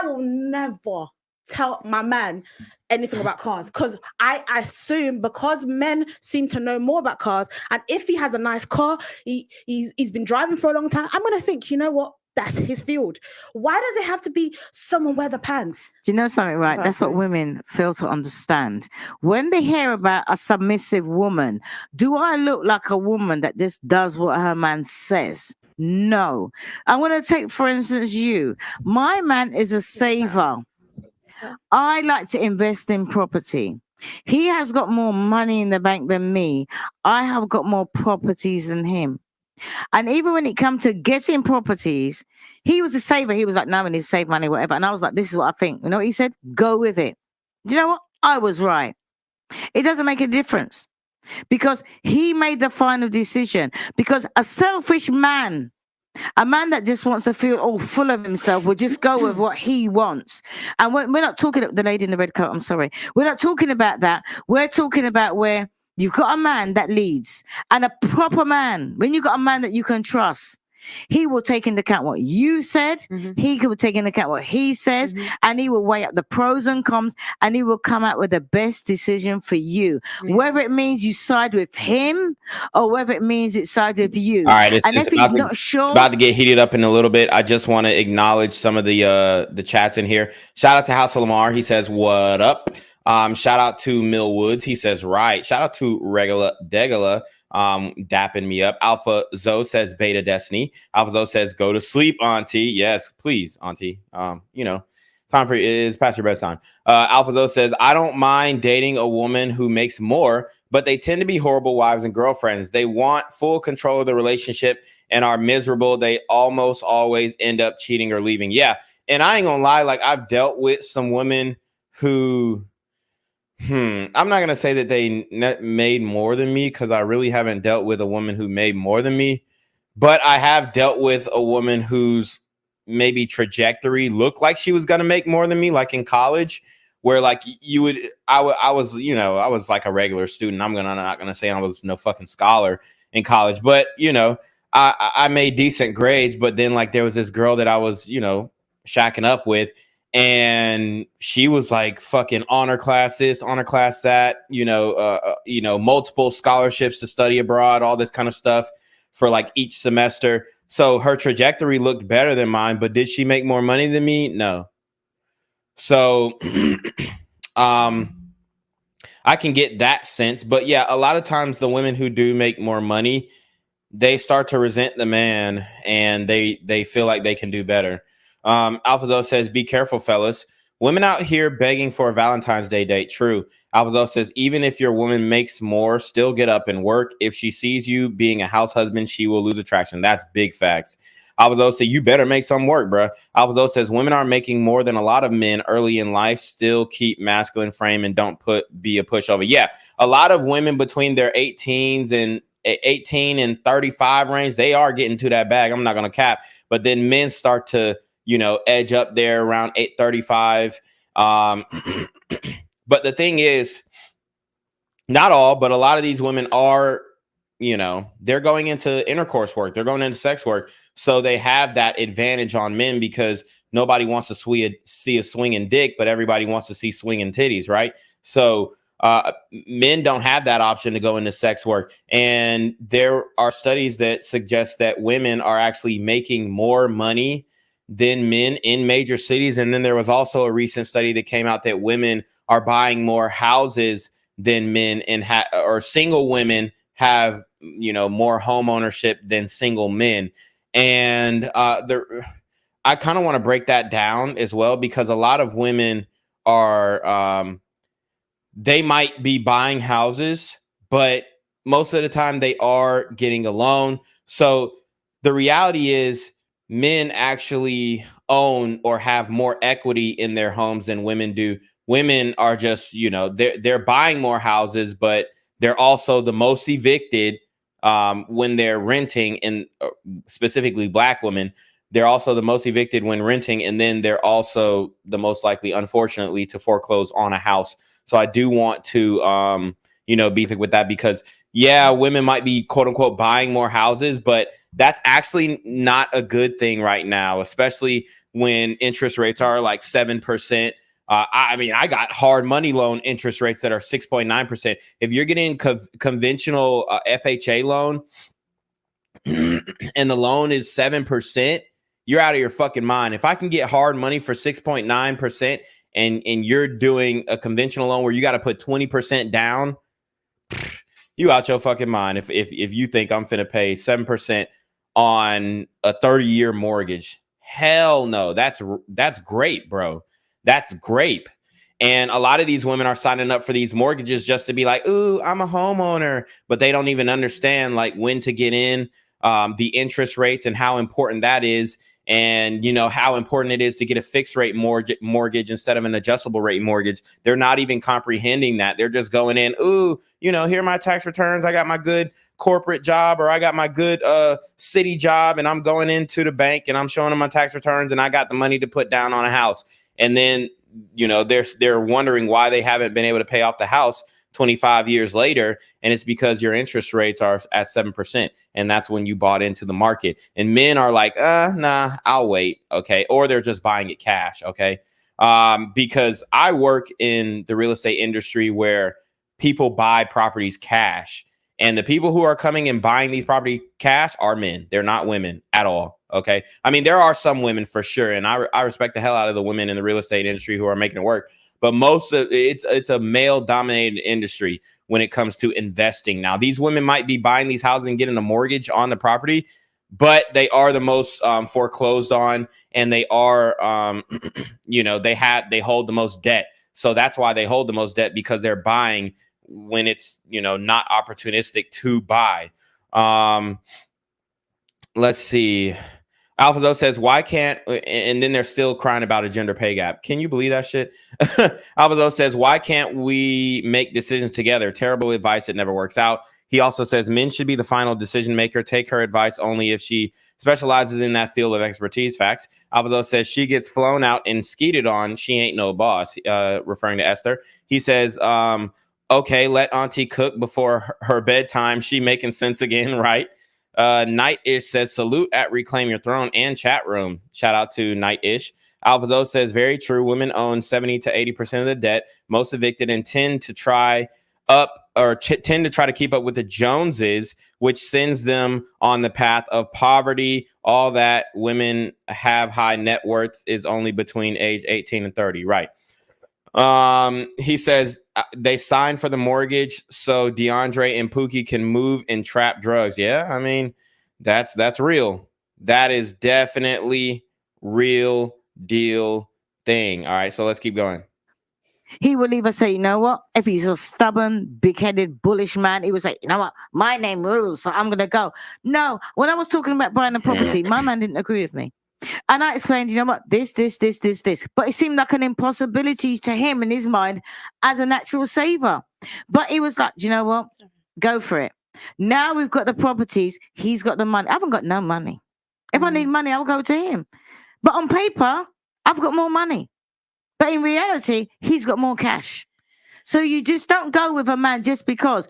H: will never tell my man anything about cars, because I assume, because men seem to know more about cars, and if he has a nice car, he's been driving for a long time, I'm gonna think, you know what, that's his field. Why does it have to be someone wear the pants?
D: Do you know something, right? That's what women fail to understand. When they hear about a submissive woman, do I look like a woman that just does what her man says? No. I want to take, for instance, you. My man is a saver. I like to invest in property. He has got more money in the bank than me. I have got more properties than him. And even when it comes to getting properties, he was a saver. He was like, no, we need to save money, whatever. And I was like, this is what I think. You know what he said? Go with it. Do you know what? I was right. It doesn't make a difference because he made the final decision. Because a selfish man, a man that just wants to feel all full of himself will just go with what he wants. And we're not talking about the lady in the red coat. I'm sorry. We're not talking about that. We're talking about where you've got a man that leads and a proper man. When you've got a man that you can trust, he will take into account what you said. He will take into account what he says, and he will weigh up the pros and cons, and he will come out with the best decision for you. Whether it means you side with him or whether it means it sides with you.
A: All right,
D: and if he's not sure,
A: it's about to get heated up in a little bit. I just want to acknowledge some of the chats in here. Shout out to House of Lamar. He says, "What up?" Shout out to Mill Woods. He says, "Right." Shout out to Regula Degula. Dapping me up. Alpha Zoe says Beta Destiny. Alpha Zoe says go to sleep, Auntie. Yes, please, Auntie. You know, time for it is past your bedtime. Alpha Zoe says I don't mind dating a woman who makes more, but they tend to be horrible wives and girlfriends. They want full control of the relationship and are miserable. They almost always end up cheating or leaving. Yeah, and I ain't gonna lie, like I've dealt with some women who I'm not going to say that they made more than me because I really haven't dealt with a woman who made more than me. But I have dealt with a woman whose maybe trajectory looked like she was going to make more than me, like in college, where like you would, I was, you know, I was like a regular student. I'm not going to say I was no fucking scholar in college, but, you know, I made decent grades. But then like there was this girl that I was, you know, shacking up with. And she was like fucking honor class this, honor class that, you know, multiple scholarships to study abroad, all this kind of stuff for like each semester. So her trajectory looked better than mine, but did she make more money than me? No. So I can get that sense. But yeah, a lot of times the women who do make more money, they start to resent the man and they feel like they can do better. Alphazo says, be careful, fellas. Women out here begging for a Valentine's Day date. True. Alphazo says, even if your woman makes more, still get up and work. If she sees you being a house husband, she will lose attraction. That's big facts. Alphazo says, you better make some work, bro. Alphazo says, women are making more than a lot of men early in life, still keep masculine frame and don't be a pushover. Yeah, a lot of women between their 18 and 35 range, they are getting to that bag. I'm not going to cap. But then men start to, you know, edge up there around 835. But the thing is, not all, but a lot of these women are, you know, they're going into intercourse work. They're going into sex work. So they have that advantage on men because nobody wants to see a swinging dick, but everybody wants to see swinging titties, right? So men don't have that option to go into sex work. And there are studies that suggest that women are actually making more money than men in major cities. And then there was also a recent study that came out that women are buying more houses than men and or single women have, you know, more home ownership than single men. And I kind of want to break that down as well, because a lot of women are, they might be buying houses, but most of the time they are getting a loan. So the reality is men actually own or have more equity in their homes than women do. Women are just, you know, they're buying more houses, but they're also the most evicted when they're renting, and specifically Black women. They're also the most evicted when renting, and then they're also the most likely, unfortunately, to foreclose on a house. So I do want to, you know, beef it with that, because yeah, women might be quote unquote buying more houses, but that's actually not a good thing right now, especially when interest rates are like 7%. I mean, I got hard money loan interest rates that are 6.9%. If you're getting conventional FHA loan and the loan is 7%, you're out of your fucking mind. If I can get hard money for 6.9% and you're doing a conventional loan where you got to put 20% down, you out your fucking mind. If you think I'm finna pay 7% on a 30-year mortgage, hell no. That's great, bro. That's great. And a lot of these women are signing up for these mortgages just to be like, ooh, I'm a homeowner, but they don't even understand like when to get in, the interest rates and how important that is. And, you know, how important it is to get a fixed rate mortgage instead of an adjustable rate mortgage. They're not even comprehending that. They're just going in, ooh, you know, here are my tax returns. I got my good corporate job, or I got my good city job, and I'm going into the bank and I'm showing them my tax returns and I got the money to put down on a house. And then, you know, they're wondering why they haven't been able to pay off the house 25 years later. And it's because your interest rates are at 7%. And that's when you bought into the market. And men are like, nah, I'll wait. Okay. Or they're just buying it cash. Okay. Because I work in the real estate industry where people buy properties cash. And the people who are coming and buying these property cash are men. They're not women at all. Okay. I mean, there are some women for sure. And I respect the hell out of the women in the real estate industry who are making it work. But most of it's a male dominated industry when it comes to investing. Now, these women might be buying these houses and getting a mortgage on the property, but they are the most foreclosed on, and they are, you know, they hold the most debt. So that's why they hold the most debt, because they're buying when it's, you know, not opportunistic to buy. Let's see. Alphazo says, why can't, and then they're still crying about a gender pay gap. Can you believe that shit? Alphazo says, why can't we make decisions together? Terrible advice. It never works out. He also says men should be the final decision maker. Take her advice only if she specializes in that field of expertise. Facts. Alphazo says she gets flown out and skeeted on. She ain't no boss, referring to Esther. He says, okay, let auntie cook before her bedtime. She making sense again, right? Night-ish says, salute at Reclaim Your Throne and chat room. Shout out to Night-ish. Alphazo says, very true. Women own 70 to 80% of the debt. Most evicted and tend to try to keep up with the Joneses, which sends them on the path of poverty. All that women have high net worth is only between age 18 and 30. Right. He says they signed for the mortgage so DeAndre and Pookie can move and trap drugs. Yeah, I mean, that's real. That is definitely real deal thing. All right, so let's keep going.
D: He will either say, you know what? If he's a stubborn, big-headed, bullish man, he would say, you know what? My name rules, so I'm going to go. No, when I was talking about buying a property, my man didn't agree with me. And I explained, you know what, this. But it seemed like an impossibility to him in his mind as a natural saver. But he was like, you know what, go for it. Now we've got the properties. He's got the money. I haven't got no money. If I need money, I'll go to him. But on paper, I've got more money. But in reality, he's got more cash. So you just don't go with a man just because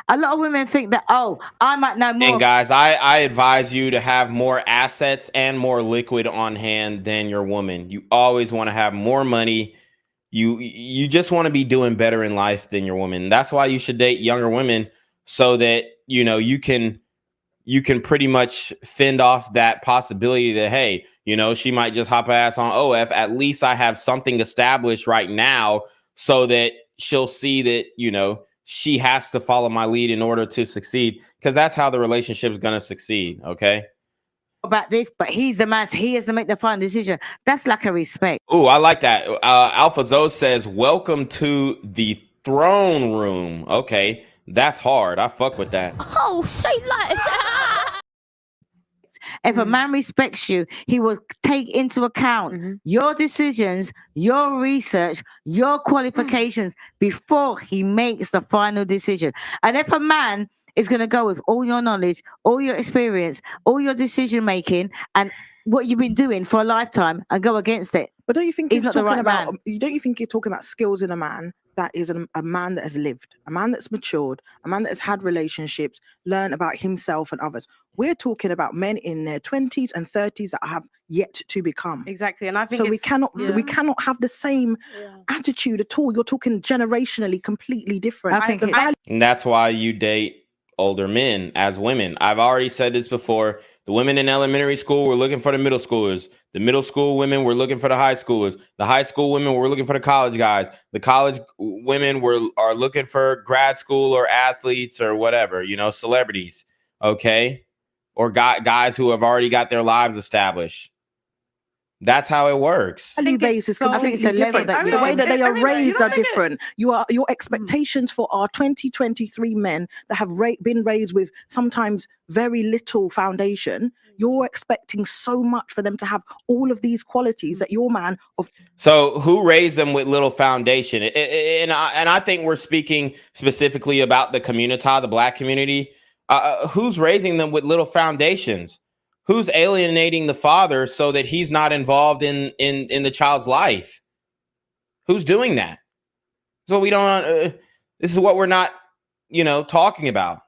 D: a lot of women think that, oh, I might know more.
A: And guys, I advise you to have more assets and more liquid on hand than your woman. You always want to have more money. You just want to be doing better in life than your woman. That's why you should date younger women, so that, you know, you can pretty much fend off that possibility that, hey, you know, she might just hop her ass on OF. At least I have something established right now, so that she'll see that, you know, she has to follow my lead in order to succeed, because that's how the relationship is going to succeed. Okay.
D: About this, but he's the man. He has to make the final decision. That's lack of respect.
A: Oh, I like that. Alpha Zo says, welcome to the throne room. Okay. That's hard. I fuck with that.
H: Oh, say like
D: If a man respects you, he will take into account your decisions, your research, your qualifications before he makes the final decision. And if a man is going to go with all your knowledge, all your experience, all your decision making, and what you've been doing for a lifetime, and go against it,
E: but don't you think
D: he's not the right man?
E: Don't you think you're talking about skills in a man that is a man that has lived, a man that's matured, a man that has had relationships, learned about himself and others? We're talking about men in their 20s and 30s that have yet to become.
H: Exactly. And I think
E: so we cannot have the same attitude at all. You're talking generationally completely different.
A: And that's why you date older men as women. I've already said this before. The women in elementary school were looking for the middle schoolers. The middle school women were looking for the high schoolers. The high school women were looking for the college guys. The college women are looking for grad school or athletes or whatever, you know, celebrities, okay? Or guys who have already got their lives established. That's how it works.
E: Value base is completely different. The way that they are raised are different. Your expectations for our 2023 men that have been raised with sometimes very little foundation, you're expecting so much for them to have all of these qualities that your man of.
A: So who raised them with little foundation? And I think we're speaking specifically about the community, the Black community. Who's raising them with little foundations? Who's alienating the father so that he's not involved in the child's life? Who's doing that? So we don't. This is what we're not, you know, talking about.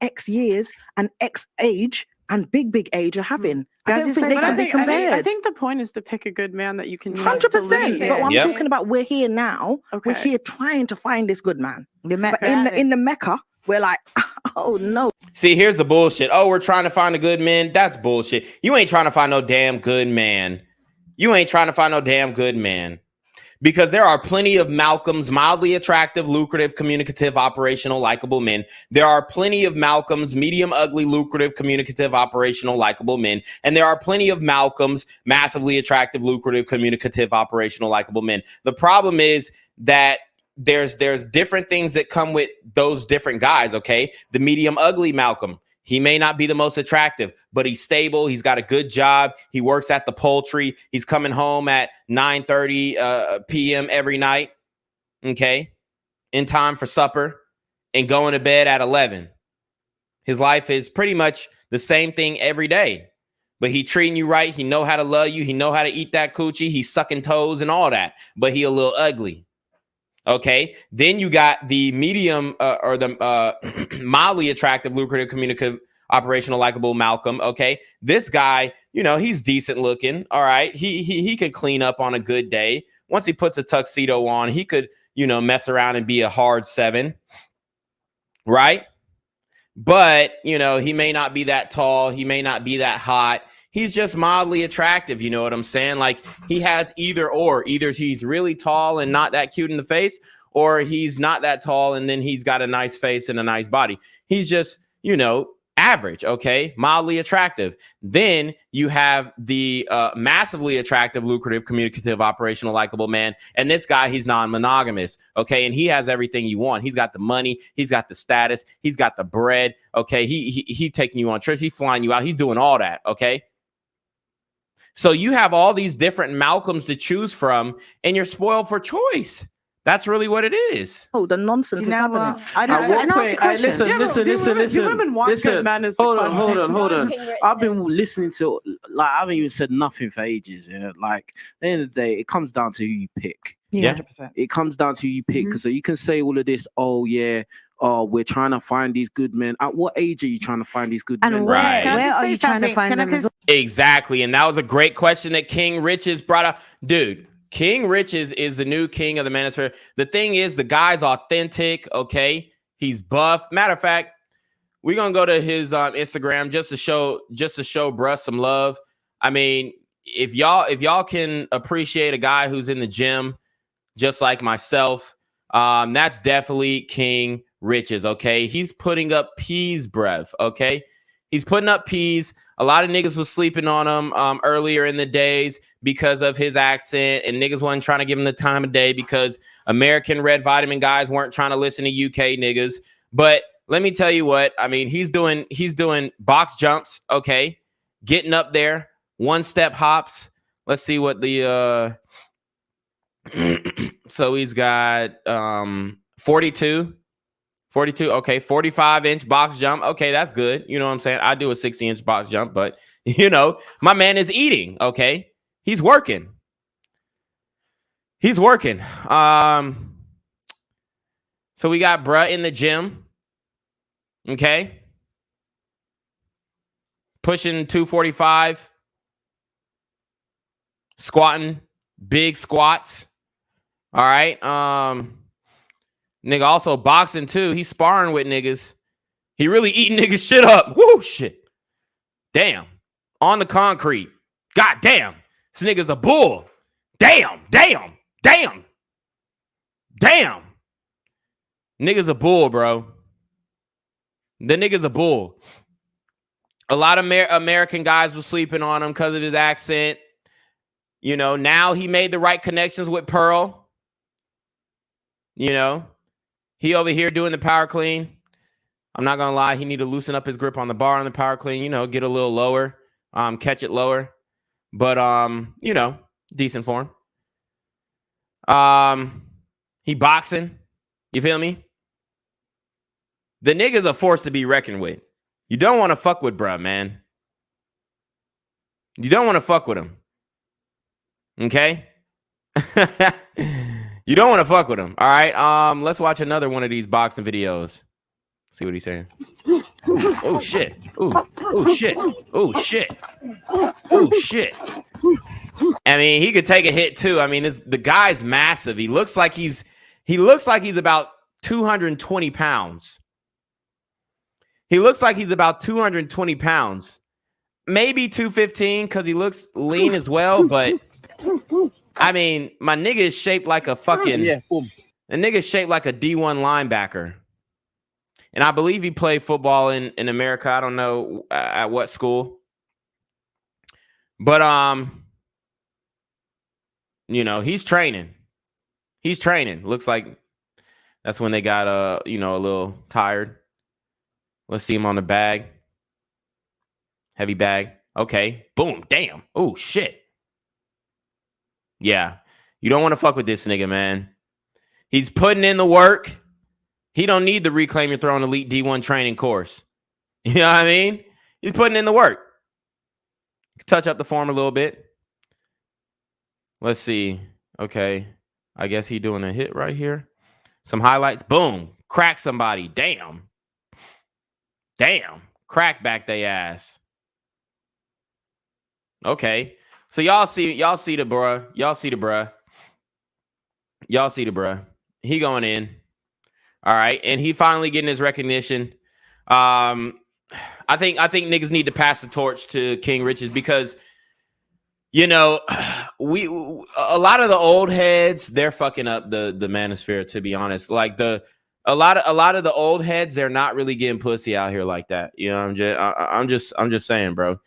E: X years and X age and big age are having. I don't think they can be compared.
G: I think the point is to pick a good man that you can
E: 100%. But I'm talking about, we're here now. Okay. We're here trying to find this good man. But in the Mecca, we're like, oh no.
A: See, here's the bullshit. Oh, we're trying to find a good man. That's bullshit. You ain't trying to find no damn good man. You ain't trying to find no damn good man. Because there are plenty of Malcolms, mildly attractive, lucrative, communicative, operational, likable men. There are plenty of Malcolms, medium, ugly, lucrative, communicative, operational, likable men. And there are plenty of Malcolms, massively attractive, lucrative, communicative, operational, likable men. The problem is that there's different things that come with those different guys, okay? The medium ugly Malcolm, he may not be the most attractive, but he's stable. He's got a good job. He works at the poultry. He's coming home at 9:30 p.m. every night, okay, in time for supper, and going to bed at 11. His life is pretty much the same thing every day, but he treating you right. He know how to love you. He know how to eat that coochie. He's sucking toes and all that, but he a little ugly. Okay, then you got the medium or the mildly attractive, lucrative, communicative, operational, likable Malcolm. Okay, this guy, you know, he's decent looking. All right, he could clean up on a good day. Once he puts a tuxedo on, he could, you know, mess around and be a hard 7, right? But you know, he may not be that tall. He may not be that hot. He's just mildly attractive. You know what I'm saying? Like, he has either or. Either he's really tall and not that cute in the face, or he's not that tall and then he's got a nice face and a nice body. He's just, you know, average, okay? Mildly attractive. Then you have the massively attractive, lucrative, communicative, operational, likable man. And this guy, he's non-monogamous, okay? And he has everything you want. He's got the money. He's got the status. He's got the bread, okay? He taking you on trips. He's flying you out. He's doing all that, okay? So you have all these different Malcolms to choose from, and you're spoiled for choice. That's really what it is.
E: Oh, the nonsense is happening.
I: Listen. Hold on. I've been listening to, like, I haven't even said nothing for ages. You know? Like, at the end of the day, it comes down to who you pick.
A: Yeah,
E: 100%.
I: It comes down to who you pick. So you can say all of this, oh, yeah, we're trying to find these good men. At what age are you trying to find these good men?
D: And where are you trying to find them?
A: Exactly. And that was a great question that King Richez brought up. Dude, King Richez is the new king of the Manosphere. The thing is, the guy's authentic, okay? He's buff. Matter of fact, we're going to go to his Instagram just to show bruh some love. I mean, if y'all can appreciate a guy who's in the gym just like myself, that's definitely King Richez, okay? He's putting up peas, bruv, okay? He's putting up peas. A lot of niggas was sleeping on him earlier in the days because of his accent, and niggas wasn't trying to give him the time of day because American red vitamin guys weren't trying to listen to UK niggas. But let me tell you what, I mean, he's doing box jumps, okay? Getting up there, 1-step hops. Let's see what the so he's got 42, okay, 45-inch box jump. Okay, that's good. You know what I'm saying? I do a 60-inch box jump, but you know, my man is eating, okay? He's working. So we got bruh in the gym, okay? Pushing 245, squatting, big squats. All right. Nigga also boxing too. He's sparring with niggas. He really eating niggas shit up. Woo, shit. Damn. on the concrete. God damn. This nigga's a bull. Damn. Nigga's a bull, bro. The nigga's a bull. A lot of American guys were sleeping on him because of his accent. You know, now he made the right connections with Pearl. You know, he over here doing the power clean. I'm not going to lie. He need to loosen up his grip on the bar on the power clean, you know, get a little lower, catch it lower. But, you know, decent form. He boxing. You feel me? The nigga's a force to be reckoned with. You don't want to fuck with bruh, man. You don't want to fuck with him. Okay? You don't want to fuck with him. All right. Let's watch another one of these boxing videos. See what he's saying. Oh shit. Oh shit. Oh shit. Oh shit. I mean, he could take a hit too. I mean, the guy's massive. He looks like he's about 220 pounds. He looks like he's about 220 pounds. Maybe 215 because he looks lean as well, but I mean, my nigga is shaped like a fucking a nigga shaped like a D1 linebacker. And I believe he played football in America. I don't know at what school. But you know, he's training. He's training. Looks like that's when they got you know, a little tired. Let's see him on the bag. Heavy bag. Okay. Boom. Damn. Oh shit. Yeah. You don't want to fuck with this nigga, man. He's putting in the work. He don't need the Reclaim Your Throne Elite D1 training course. You know what I mean? He's putting in the work. Touch up the form a little bit. Let's see. Okay. I guess he doing a hit right here. Some highlights. Boom. Crack somebody. Damn. Damn. Crack back they ass. Okay. So y'all see the bruh. Y'all see the bruh. Y'all see the bruh. He going in. All right. And he finally getting his recognition. I think niggas need to pass the torch to King Richez because, you know, a lot of the old heads, they're fucking up the Manosphere, to be honest. Like a lot of the old heads, they're not really getting pussy out here like that. You know, I'm just saying, bro.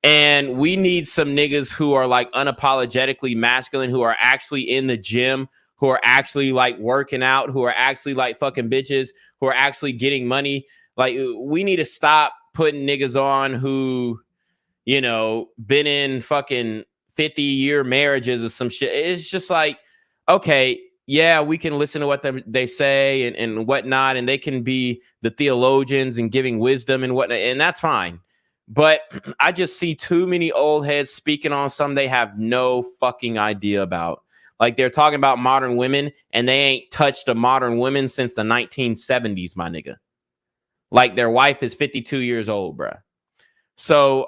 A: And we need some niggas who are like unapologetically masculine, who are actually in the gym, who are actually like working out, who are actually like fucking bitches, who are actually getting money. Like, we need to stop putting niggas on who, you know, been in fucking 50-year marriages or some shit. It's just like, okay, yeah, we can listen to what they say and whatnot, and they can be the theologians and giving wisdom and whatnot, and that's fine. But I just see too many old heads speaking on something they have no fucking idea about. Like, they're talking about modern women, and they ain't touched a modern woman since the 1970s, my nigga. Like, their wife is 52 years old, bruh. So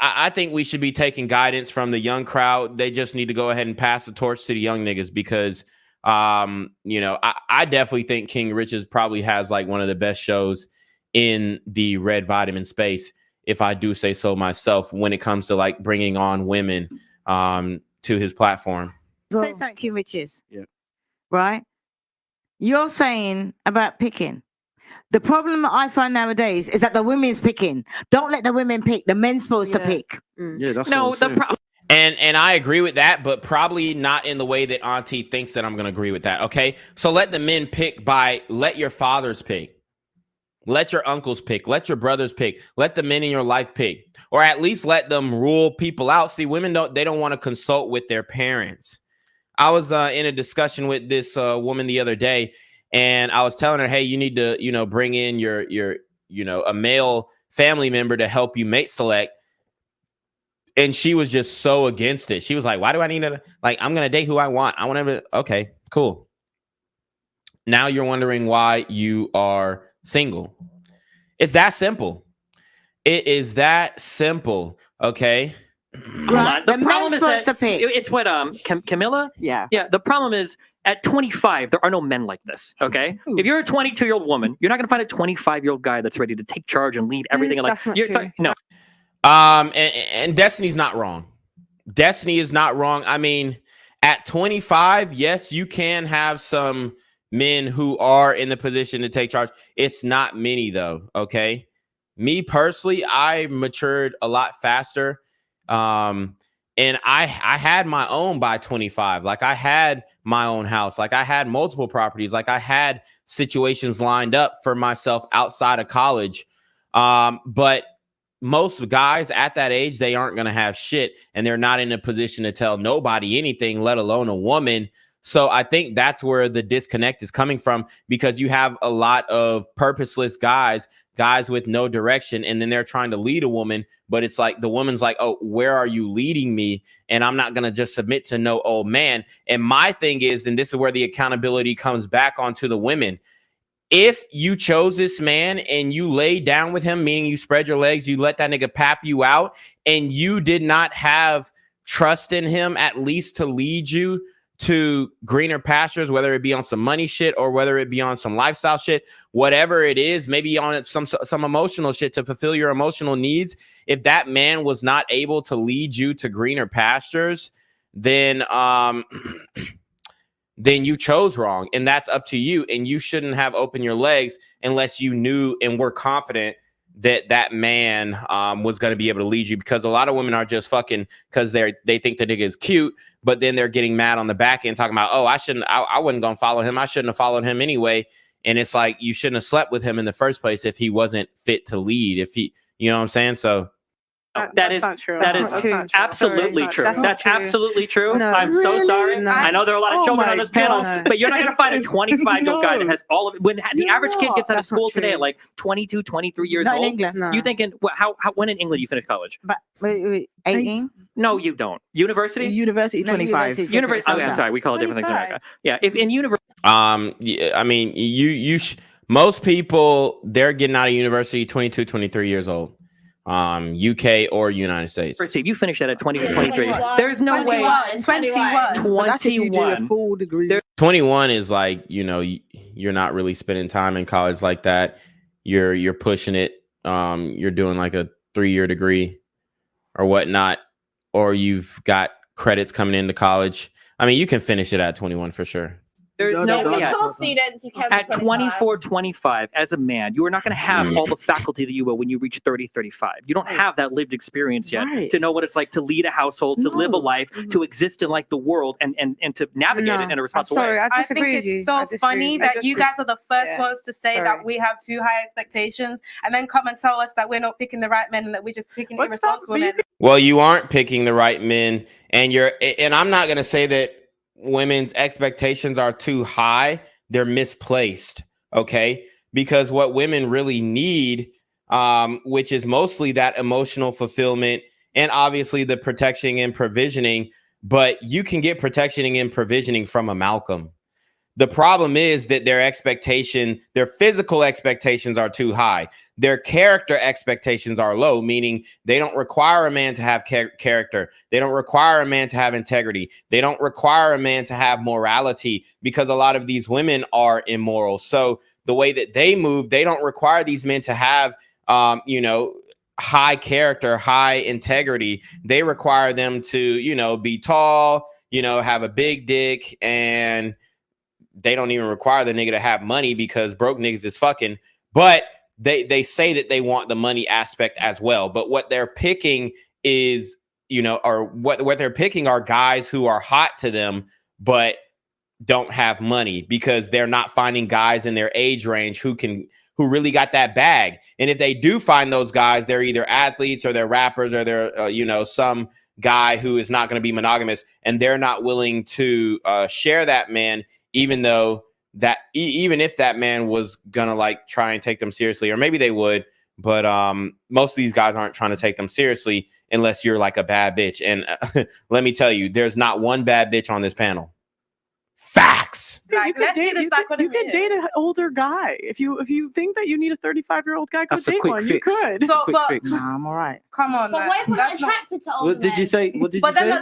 A: I think we should be taking guidance from the young crowd. They just need to go ahead and pass the torch to the young niggas because, you know, I definitely think King Richez probably has like one of the best shows in the red vitamin space, if I do say so myself, when it comes to like bringing on women to his platform.
D: Say something, King Richez. Yeah. Right? You're saying about picking. The problem I find nowadays is that the women's picking. Don't let the women pick. The men's supposed to pick.
I: Yeah, that's
F: no.
I: what I'm saying.
A: And I agree with that, but probably not in the way that Auntie thinks that I'm going to agree with that. Okay, so let the men pick by let your fathers pick. Let your uncles pick. Let your brothers pick. Let the men in your life pick. Or at least let them rule people out. See, women don't want to consult with their parents. I was in a discussion with this woman the other day, and I was telling her, hey, you need to, you know, bring in your you know, a male family member to help you mate select. And she was just so against it. She was like, why do I need to, like, I'm going to date who I want. I want to, okay, cool. Now you're wondering why you are single. It's that simple. It is that simple. Okay.
D: Right.
F: The problem is that it's what Camilla.
E: Yeah.
F: The problem is at 25 there are no men like this. Okay, if you're a 22-year-old woman, you're not going to find a 25-year-old guy that's ready to take charge and lead everything.
G: That's not true.
F: No.
A: And Destiny's not wrong. Destiny is not wrong. I mean, at 25, yes, you can have some men who are in the position to take charge. It's not many though. Okay. Me personally, I matured a lot faster. And I had my own by 25. Like I had my own house. Like I had multiple properties. Like I had situations lined up for myself outside of college. But most guys at that age, they aren't going to have shit, and they're not in a position to tell nobody anything, let alone a woman. So I think that's where the disconnect is coming from, because you have a lot of purposeless guys with no direction, and then they're trying to lead a woman, but it's like the woman's like, oh, where are you leading me? And I'm not going to just submit to no old man. And my thing is, and this is where the accountability comes back onto the women. If you chose this man and you laid down with him, meaning you spread your legs, you let that nigga pap you out, and you did not have trust in him at least to lead you to greener pastures, whether it be on some money shit or whether it be on some lifestyle shit, whatever it is, maybe on some emotional shit to fulfill your emotional needs. If that man was not able to lead you to greener pastures, then then you chose wrong, and that's up to you. And you shouldn't have opened your legs unless you knew and were confident that that man was going to be able to lead you, because a lot of women are just fucking because they think the nigga is cute, but then they're getting mad on the back end talking about, oh, I wasn't going to follow him. I shouldn't have followed him anyway. And it's like, you shouldn't have slept with him in the first place if he wasn't fit to lead, if he, you know what I'm saying? So
F: that is absolutely true. That's absolutely true.
G: No,
F: I'm so sorry.
G: No.
F: I know there are a lot of children on this panel, but you're not going to find a 25-year-old guy that has all of it. When the average kid gets out of school today at like 22, 23 years
D: Not
F: old,
D: in England.
G: No.
F: you thinking, how when in England you finish college?
D: But wait, 18?
F: No, you don't. University?
E: University,
D: No,
E: 25.
F: University. Oh, I'm sorry. We call it different things in America. Yeah. If in university.
A: Yeah, I mean, most people, they're getting out of university 22, 23 years old. UK or United States.
F: If you finish that at 20 to 23, there's no way.
H: 21.
E: That's if you do a
F: 21.
E: full degree.
A: 21 is like, you know, you're not really spending time in college like that. You're pushing it. You're doing like a 3-year degree or whatnot, or you've got credits coming into college. I mean, you can finish it at 21 for sure.
F: There's no way.
H: Students, you can
F: At 24, 25, as a man, you are not going to have all the faculty that you will when you reach 30, 35. You don't have that lived experience yet to know what it's like to lead a household, to live a life, to exist in like the world and to navigate it in a responsible way.
G: I think it's so funny that you guys are the first ones to say that we have too high expectations and then come and tell us that we're not picking the right men and that we're just picking irresponsible men.
A: Well, you aren't picking the right men, and I'm not going to say that women's expectations are too high. They're misplaced. Okay. Because what women really need, which is mostly that emotional fulfillment and obviously the protection and provisioning, but you can get protection and provisioning from a Malcolm. The problem is that their physical expectations are too high. Their character expectations are low, meaning they don't require a man to have character. They don't require a man to have integrity. They don't require a man to have morality, because a lot of these women are immoral. So the way that they move, they don't require these men to have, high character, high integrity. They require them to, be tall, have a big dick, and they don't even require the nigga to have money because broke niggas is fucking. But they say that they want the money aspect as well. But what they're picking is, or what they're picking are guys who are hot to them, but don't have money, because they're not finding guys in their age range who really got that bag. And if they do find those guys, they're either athletes or they're rappers or they're, some guy who is not going to be monogamous, and they're not willing to share that man, even though even if that man was gonna like try and take them seriously, or maybe they would, but most of these guys aren't trying to take them seriously unless you're like a bad bitch. And let me tell you, there's not one bad bitch on this panel. Facts.
G: You could date an older guy. If you think that you need a 35-year-old guy, go date one. You could.
H: So, but
E: Nah, I'm all right.
H: come on. But what if we're not attracted to older
I: What did you say? What did you say?
H: I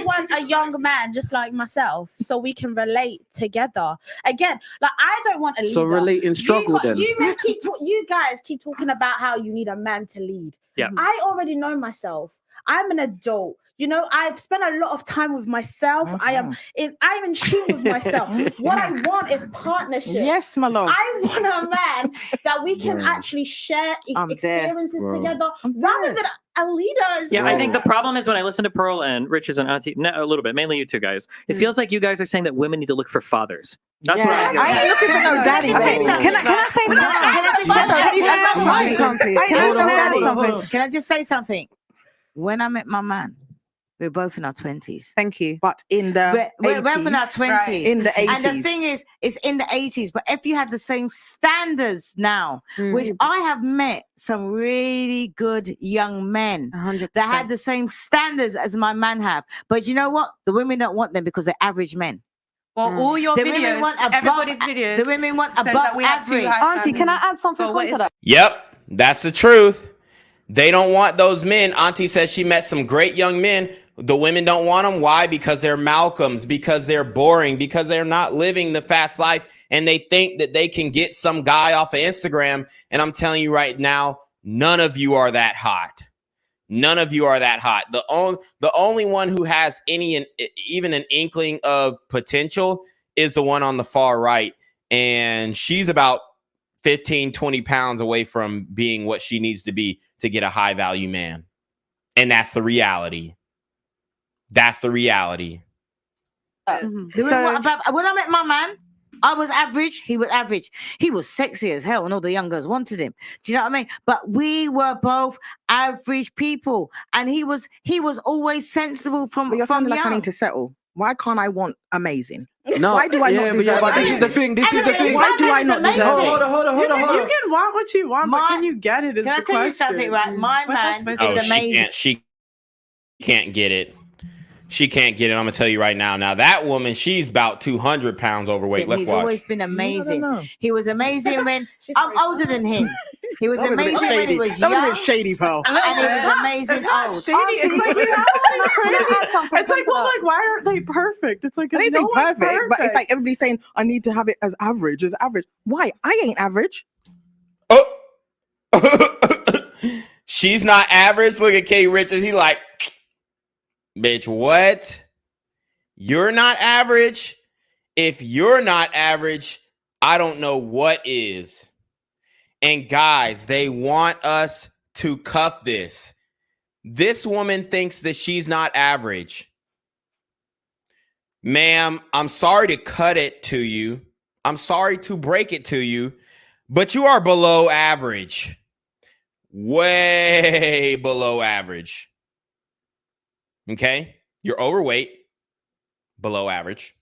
H: want a young man just like myself, so we can relate together. Again, like I don't want a leader.
I: So relate in struggle then.
H: You guys keep talking about how you need a man to lead.
F: Yeah.
H: I already know myself. I'm an adult. You know, I've spent a lot of time with myself. I'm in tune with myself. What I want is partnership.
E: Yes, my love.
H: I want a man that we can actually share experiences together, rather than a leader.
F: Yeah, I think the problem is when I listen to Pearl and Richez and Auntie, a little bit, mainly you two guys, it feels like you guys are saying that women need to look for fathers. That's what I
E: ain't looking for no daddy.
D: Can I just say something? When I met my man, we're both in our 20s.
E: Thank you. But in the
D: we're both in our 20s.
E: Right. In the 80s.
D: And the thing is, it's in the 80s. But if you had the same standards now, which I have met some really good young men
E: 100%.
D: that had the same standards as my man have. But you know what? The women don't want them because they're average men.
J: Well, all your videos, everybody's videos.
D: The women want above average.
J: Auntie, can I add something to that?
A: Yep, that's the truth. They don't want those men. Auntie says she met some great young men. The women don't want them. Why? Because they're Malcolms, because they're boring, because they're not living the fast life, and they think that they can get some guy off of Instagram. And I'm telling you right now, none of you are that hot. None of you are that hot. The only one who has even an inkling of potential is the one on the far right. And she's about 15, 20 pounds away from being what she needs to be to get a high value man. And that's the reality. That's the reality.
D: When I met my man, I was average. He was average. He was sexy as hell, and all the young girls wanted him. Do you know what I mean? But we were both average people, and he was always sensible from.
E: But you're
D: from
E: sounding like
D: young.
E: I need to settle. Why can't I want amazing?
I: No,
E: why do I not deserve
I: but this is the thing. This is the thing.
E: Why do I not deserve it?
I: Hold on.
G: You can want what you want, but can you get it? Is
D: Can I
G: the
D: tell you
G: question.
D: something, right? My man is amazing.
A: She can't get it. She can't get it. I'm gonna tell you right now. Now that woman, she's about 200 pounds overweight. Let's
D: He's
A: watch.
D: always been amazing. He was amazing when I'm older than him. He was amazing when he was young.
E: That was a bit shady, pal.
D: And he was amazing old.
G: Shady. It's like, you know, crazy. It's like, well, like, why aren't they perfect? It's like,
E: I didn't say perfect, but it's like everybody's saying I need to have it as average. As average. Why? I ain't average.
A: Oh, she's not average. Look at K. Richez. He like, bitch, what? You're not average? If you're not average, I don't know what is. And guys, they want us to cuff this. This woman thinks that she's not average. Ma'am, I'm sorry to cut it to you. I'm sorry to break it to you, but you are below average. Way below average. Okay? You're overweight, below average.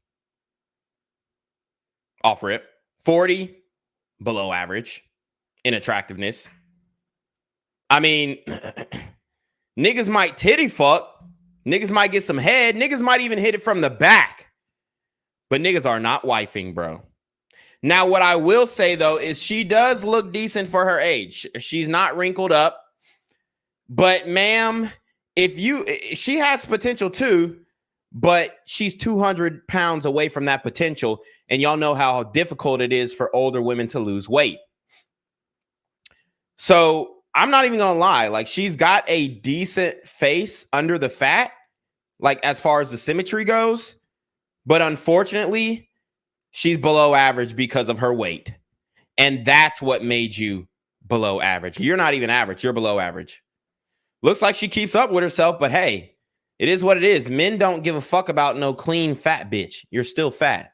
A: Off rip. 40, below average in attractiveness. I mean, niggas might titty fuck. Niggas might get some head. Niggas might even hit it from the back. But niggas are not wifing, bro. Now, what I will say, though, is she does look decent for her age. She's not wrinkled up. But, ma'am, she has potential too, but she's 200 pounds away from that potential. And y'all know how difficult it is for older women to lose weight. So I'm not even gonna lie. Like, she's got a decent face under the fat, like as far as the symmetry goes. But unfortunately, she's below average because of her weight. And that's what made you below average. You're not even average. You're below average. Looks like she keeps up with herself, but hey, it is what it is. Men don't give a fuck about no clean fat bitch. You're still fat.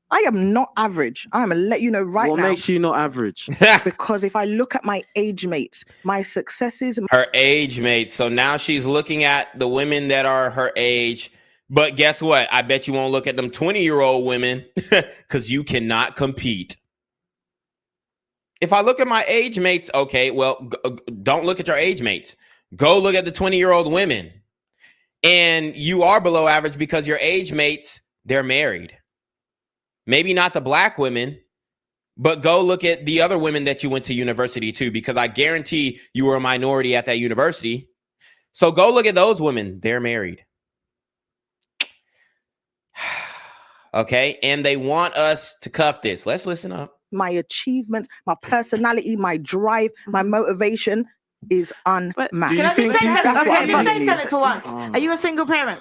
E: I am not average. I'm going to let you know right now.
I: What makes you not average?
E: Because if I look at my age mates, my successes...
A: Her age mates. So now she's looking at the women that are her age. But guess what? I bet you won't look at them 20-year-old women because you cannot compete. If I look at my age mates, okay, well, don't look at your age mates. Go look at the 20-year-old women. And you are below average because your age mates, they're married. Maybe not the black women, but go look at the other women that you went to university to, because I guarantee you were a minority at that university. So go look at those women. They're married. Okay. And they want us to cuff this. Let's listen up.
E: My achievements, my personality, my drive, my motivation is unmatched.
D: Can I just say something for once? Are you a single parent?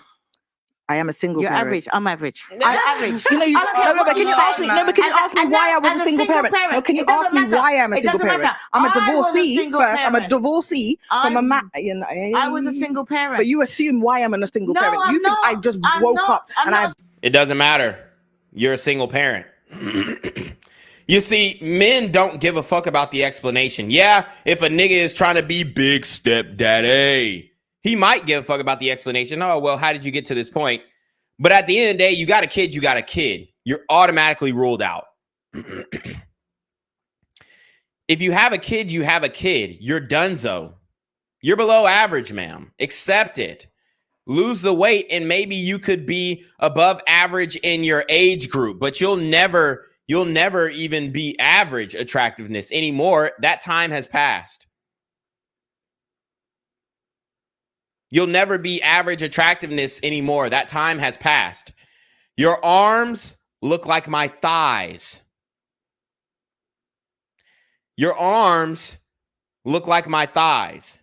E: I am a single
D: You're
E: parent.
D: average. I'm average. I'm average.
E: You know, but can you ask me? No, but can you ask me why I was a single parent? No, can you ask me why I'm a single parent? I'm a divorcee first. I'm a divorcee from a man. You know,
D: I was a single parent.
E: But you assume why I'm a single parent. You think I just woke up and I.
A: It doesn't matter. You're a single parent. You see, men don't give a fuck about the explanation. Yeah, if a nigga is trying to be big stepdaddy, he might give a fuck about the explanation. Oh, well, how did you get to this point? But at the end of the day, you got a kid, you got a kid. You're automatically ruled out. If you have a kid, you have a kid. You're donezo. You're below average, ma'am. Accept it. Lose the weight, and maybe you could be above average in your age group, but you'll never even be average attractiveness anymore. That time has passed. You'll never be average attractiveness anymore. That time has passed. Your arms look like my thighs. Your arms look like my thighs.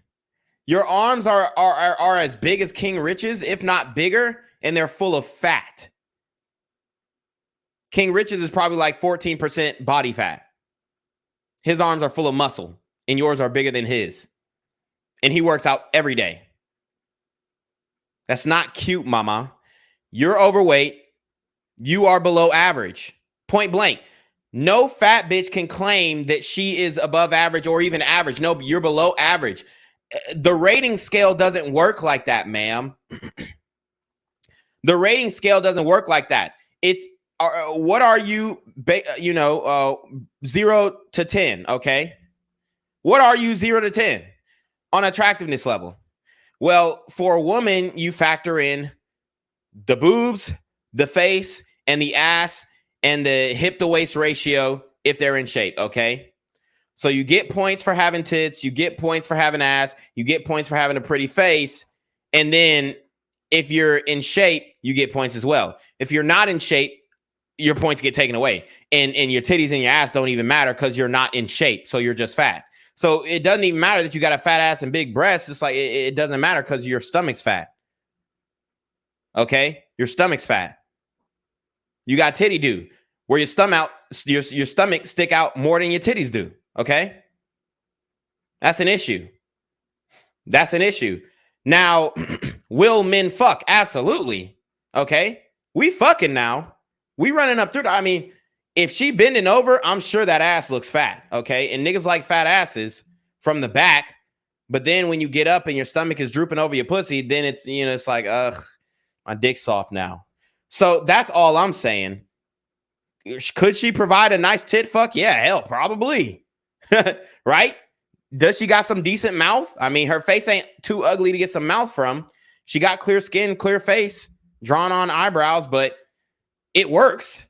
A: Your arms are as big as King Richez, if not bigger, and they're full of fat. King Richez is probably like 14% body fat. His arms are full of muscle, and yours are bigger than his. And he works out every day. That's not cute, mama. You're overweight. You are below average. Point blank. No fat bitch can claim that she is above average or even average. No, you're below average. The rating scale doesn't work like that, ma'am. The rating scale doesn't work like that. It's what are you, 0 to 10, okay? What are you 0 to 10 on attractiveness level? Well, for a woman, you factor in the boobs, the face, and the ass, and the hip to waist ratio if they're in shape, okay? So you get points for having tits, you get points for having ass, you get points for having a pretty face, and then if you're in shape, you get points as well. If you're not in shape, your points get taken away, and your titties and your ass don't even matter because you're not in shape, so you're just fat. So it doesn't even matter that you got a fat ass and big breasts. It's like it doesn't matter because your stomach's fat. Okay, your stomach's fat. You got titty do where your stomach stick out more than your titties do. Okay, that's an issue. That's an issue. Now, will men fuck? Absolutely. Okay, we fucking now. We running up through. I mean, if she bending over, I'm sure that ass looks fat. Okay, and niggas like fat asses from the back. But then when you get up and your stomach is drooping over your pussy, then it's it's like, ugh, my dick's soft now. So that's all I'm saying. Could she provide a nice tit fuck? Yeah, hell, probably. Right? Does she got some decent mouth? I mean, her face ain't too ugly to get some mouth from. She got clear skin, clear face, drawn on eyebrows, but it works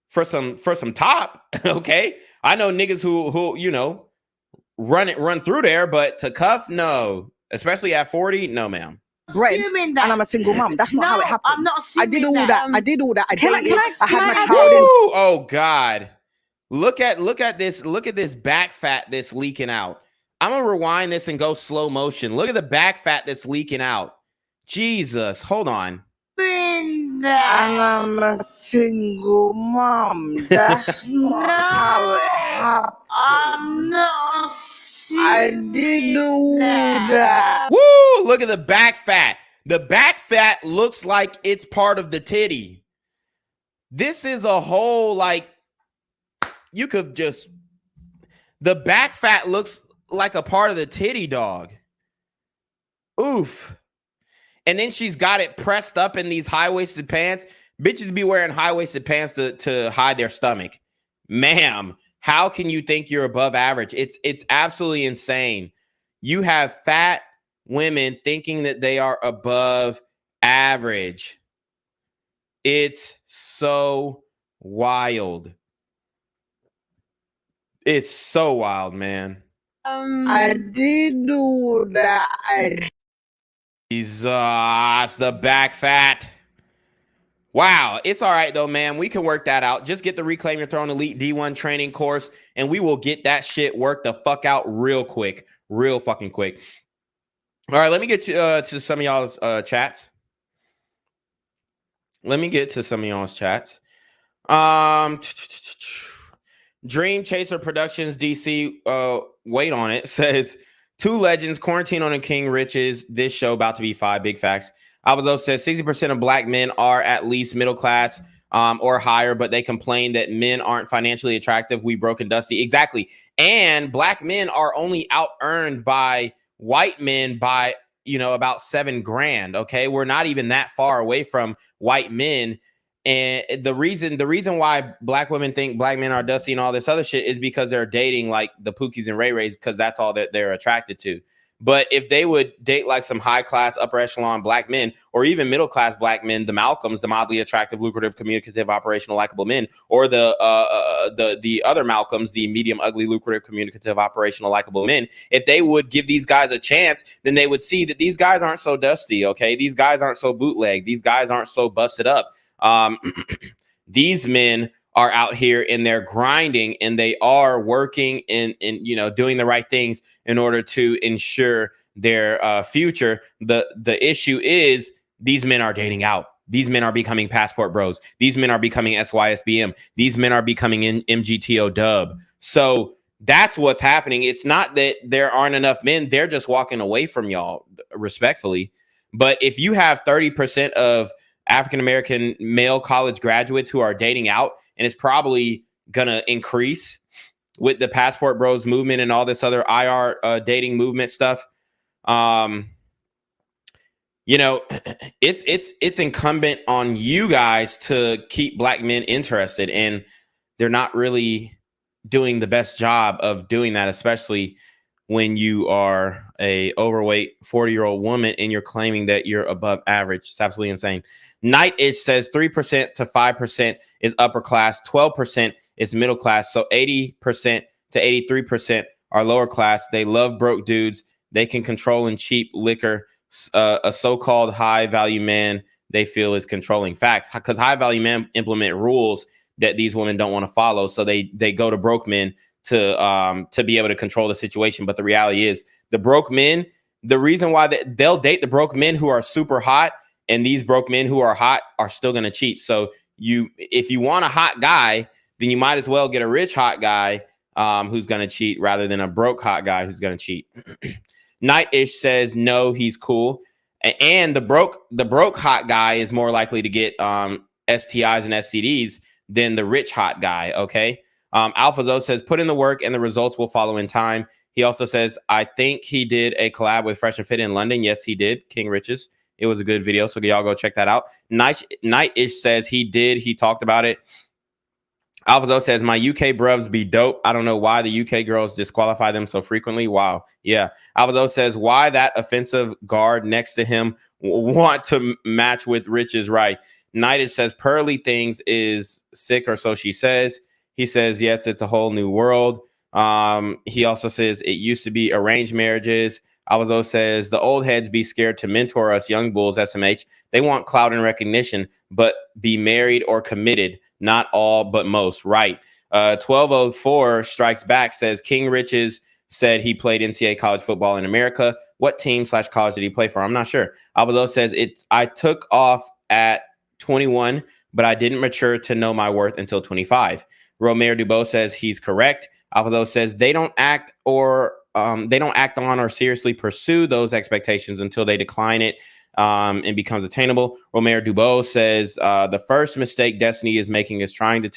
A: for some top. Okay. I know niggas who run through there, but to cuff, no. Especially at 40, no, ma'am.
E: Bread, and I'm a single mom. That's not how it happened.
D: I'm not assuming
E: I did all that. I did all that. I had my child
A: in. Oh God. Look at this. Look at this back fat that's leaking out. I'm gonna rewind this and go slow motion. Look at the back fat that's leaking out. Jesus, hold on.
D: And
E: I'm a single mom. That's not how it happened.
D: I'm not.
E: I did all that.
A: Woo! Look at the back fat. The back fat looks like it's part of the titty. This is a whole you could just. The back fat looks like a part of the titty, dog. Oof. And then she's got it pressed up in these high-waisted pants. Bitches be wearing high-waisted pants to hide their stomach. Ma'am, how can you think you're above average? It's absolutely insane. You have fat women thinking that they are above average. It's so wild. It's so wild, man.
I: I did know that.
A: Jesus, the back fat. Wow, it's all right though, man. We can work that out. Just get the Reclaim Your Throne Elite D1 training course, and we will get that shit worked the fuck out real quick, real fucking quick. All right, let me get to some of y'all's chats. Let me get to some of y'all's chats. Dream Chaser Productions DC, wait on it, says, two legends, quarantine on a king, Richez, this show about to be 5 big facts. Alvazo says 60% of black men are at least middle class or higher, but they complain that men aren't financially attractive. We broke and dusty. Exactly. And black men are only out earned by white men by, about $7,000. Okay. We're not even that far away from white men. And the reason why black women think black men are dusty and all this other shit is because they're dating like the Pookies and Ray Rays because that's all that they're attracted to. But if they would date like some high class, upper echelon black men, or even middle class black men, the Malcolms, the mildly attractive, lucrative, communicative, operational, likable men, or the other Malcolms, the medium, ugly, lucrative, communicative, operational, likable men, if they would give these guys a chance, then they would see that these guys aren't so dusty. Okay, these guys aren't so bootleg. These guys aren't so busted up. These men are out here and they're grinding and they are working and doing the right things in order to ensure their future. The issue is these men are dating out. These men are becoming passport bros. These men are becoming SYSBM. These men are becoming MGTO dub. So that's what's happening. It's not that there aren't enough men. They're just walking away from y'all respectfully. But if you have 30% of African-American male college graduates who are dating out, and it's probably going to increase with the passport bros movement and all this other IR dating movement stuff. It's incumbent on you guys to keep black men interested, and they're not really doing the best job of doing that, especially when you are a overweight 40-year-old woman and you're claiming that you're above average. It's absolutely insane. Nightish says 3% to 5% is upper class, 12% is middle class, so 80% to 83% are lower class. They love broke dudes. They can control and cheap liquor. A so-called high-value man they feel is controlling facts because high-value men implement rules that these women don't want to follow, so they go to broke men to be able to control the situation. But the reality is the broke men, the reason why they'll date the broke men who are super hot, and these broke men who are hot are still going to cheat. So if you want a hot guy, then you might as well get a rich hot guy who's going to cheat rather than a broke hot guy who's going to cheat. Nightish says no, he's cool. And the broke hot guy is more likely to get STIs and STDs than the rich hot guy. Okay. AlphaZo says put in the work and the results will follow in time. He also says, I think he did a collab with Fresh and Fit in London. Yes, he did. King Richez. It was a good video, so y'all go check that out. Nightish says he did. He talked about it. AlphaZo says, my UK bruvs be dope. I don't know why the UK girls disqualify them so frequently. Wow. Yeah. AlphaZo says, why that offensive guard next to him want to match with Richez, right? Nightish says, Pearly Things is sick, or so she says. He says, yes, it's a whole new world. He also says, it used to be arranged marriages. Alvazo says the old heads be scared to mentor us young bulls, SMH. They want clout and recognition, but be married or committed. Not all, but most. Right. 1204 strikes back, says King Richez said he played NCAA college football in America. What team/college did he play for? I'm not sure. Alvazo says I took off at 21, but I didn't mature to know my worth until 25. Romare Dubois says he's correct. Alvazo says they don't act on or seriously pursue those expectations until they decline it and becomes attainable. Romare Dubois says the first mistake Destiny is making is trying to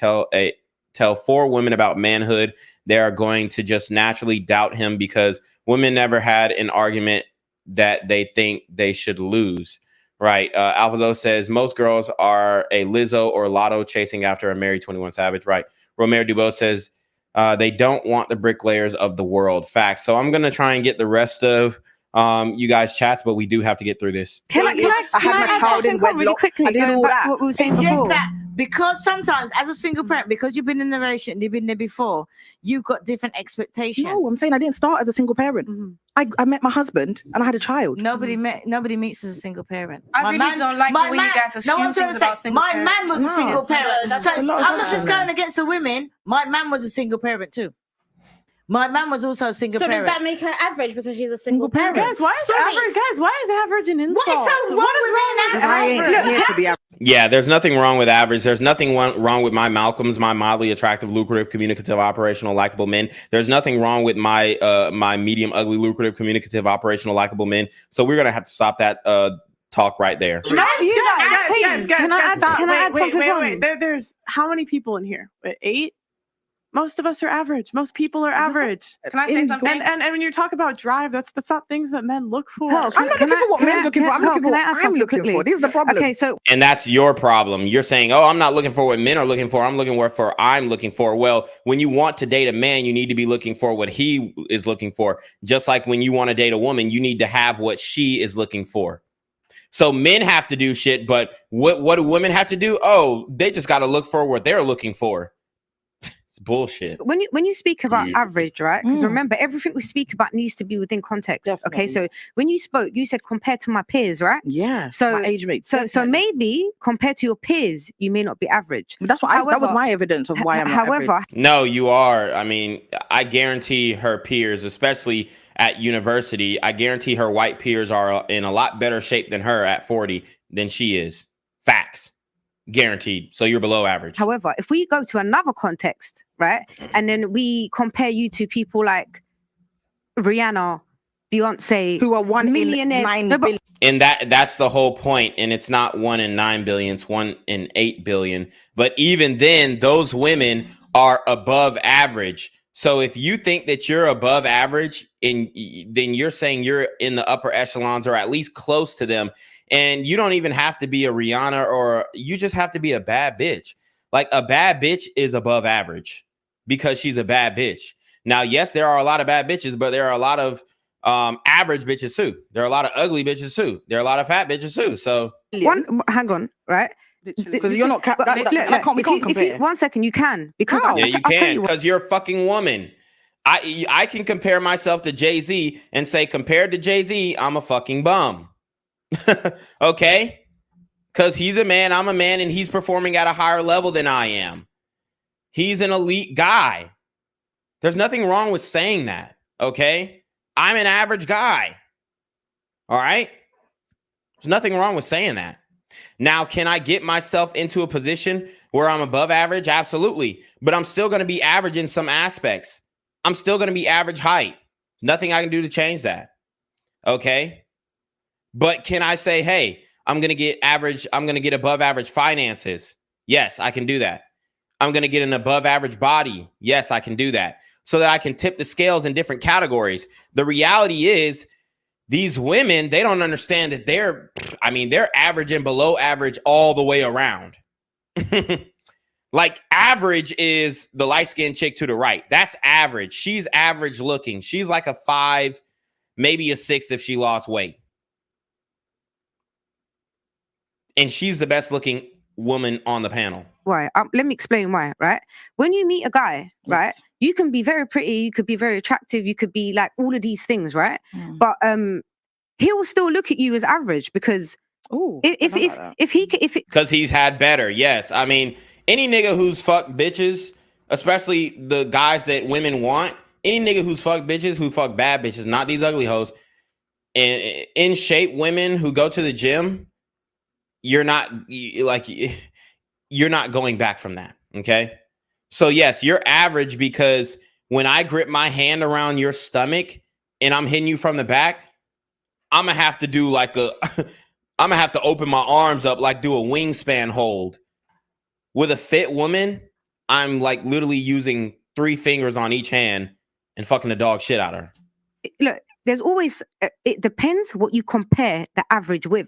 A: tell 4 women about manhood. They are going to just naturally doubt him because women never had an argument that they think they should lose. Right. Alvazo says most girls are a Lizzo or Lotto chasing after a married 21 Savage. Right. Romare Dubois says they don't want the bricklayers of the world. Facts. So I'm going to try and get the rest of you guys chats, but we do have to get through this.
J: Can I
E: had my child in
J: really
E: wedlock.
J: quickly?
E: I did
J: Going
E: all
J: back
E: that.
J: to what we were saying
D: It's just
J: before.
D: that because sometimes as a single parent, because you've been in the relationship, you've been there before, you've got different expectations.
E: No, I'm saying I didn't start as a single parent. I met my husband and I had a child.
D: Nobody meets as a single parent.
J: I really don't like the way you guys assume
D: I'm trying
J: things
D: to
J: about
D: say,
J: single
D: my
J: parents.
D: man was a single parent. So I'm not just
E: assumption
D: going against the women. My man was a single parent too. My man was also a single parent.
H: So does that make her average because she's a single parent?
G: Guys, why is average an insult?
H: What is so wrong with being
E: I ain't here to be average.
A: Yeah, there's nothing wrong with average. There's nothing wrong with my Malcolms, my mildly attractive, lucrative, communicative, operational, likable men. There's nothing wrong with my my medium, ugly, lucrative, communicative, operational, likable men. So we're gonna have to stop that talk right there.
G: Guys,
J: Can I add something?
G: Wait. There's how many people in here? 8? Most of us are average. Most people are average.
J: Can I say something?
G: And when you talk about drive, that's not things that men look for.
E: I'm not looking for what men's looking for. I'm looking for what I'm looking for. This is the problem.
J: Okay, so
A: And that's your problem. You're saying, oh, I'm not looking for what men are looking for. I'm looking for I'm looking for. Well, when you want to date a man, you need to be looking for what he is looking for. Just like when you want to date a woman, you need to have what she is looking for. So men have to do shit, but what do women have to do? Oh, they just got to look for what they're looking for. It's bullshit.
J: when you speak about average, right? Because remember, everything we speak about needs to be within context.
E: Definitely.
J: Okay, so when you spoke, you said compared to my peers, right?
E: Yeah.
J: So
E: my age mates.
J: So maybe compared to your peers, you may not be average.
E: But that's what that was my evidence of why I'm not
J: however,
E: average.
A: No, you are. I mean, I guarantee her peers, especially at university, I guarantee her white peers are in a lot better shape than her at 40 than she is. Facts. Guaranteed. So you're below average.
J: However, if we go to another context, right, and then we compare you to people like Rihanna, Beyonce,
E: who are 1 in 9 billion.
A: And that's the whole point. And it's not 1 in 9 billion, it's 1 in 8 billion. But even then, those women are above average. So if you think that you're above average, then you're saying you're in the upper echelons or at least close to them. And you don't even have to be a Rihanna, or you just have to be a bad bitch. Like a bad bitch is above average because she's a bad bitch. Now, yes, there are a lot of bad bitches, but there are a lot of average bitches too. There are a lot of ugly bitches too. There are a lot of fat bitches too. So
J: hang on, right?
E: Because you're not. We can't compare.
J: 1 second, you can because
A: yeah, you can because you're a fucking woman. I can compare myself to Jay-Z and say compared to Jay-Z, I'm a fucking bum. Okay, because he's a man, I'm a man, and he's performing at a higher level than I am. He's an elite guy. There's nothing wrong with saying that. Okay, I'm an average guy. All right, there's nothing wrong with saying that. Now, can I get myself into a position where I'm above average? Absolutely, but I'm still going to be average in some aspects. I'm still going to be average height. Nothing I can do to change that. Okay. But can I say, hey, I'm going to get above average finances? Yes, I can do that. I'm going to get an above average body. Yes, I can do that. So that I can tip the scales in different categories. The reality is these women, they don't understand that they're average and below average all the way around. Like average is the light-skinned chick to the right. That's average. She's average looking. She's like a 5, maybe a 6 if she lost weight. And she's the best looking woman on the panel.
J: Why? Let me explain why, right? When you meet a guy, right, you can be very pretty, you could be very attractive, you could be like all of these things, right? But he will still look at you as average because
A: because he's had better. Yes. I mean, any nigga who's fucked bitches, especially the guys that women want, any nigga who's fucked bitches, who fuck bad bitches, not these ugly hoes, and in shape women who go to the gym, you're not going back from that. Okay. So yes, you're average because when I grip my hand around your stomach and I'm hitting you from the back, I'm gonna have to do I'm gonna have to open my arms up, like do a wingspan hold. With a fit woman, I'm like literally using 3 fingers on each hand and fucking the dog shit out of her.
J: Look, there's always, it depends what you compare the average with.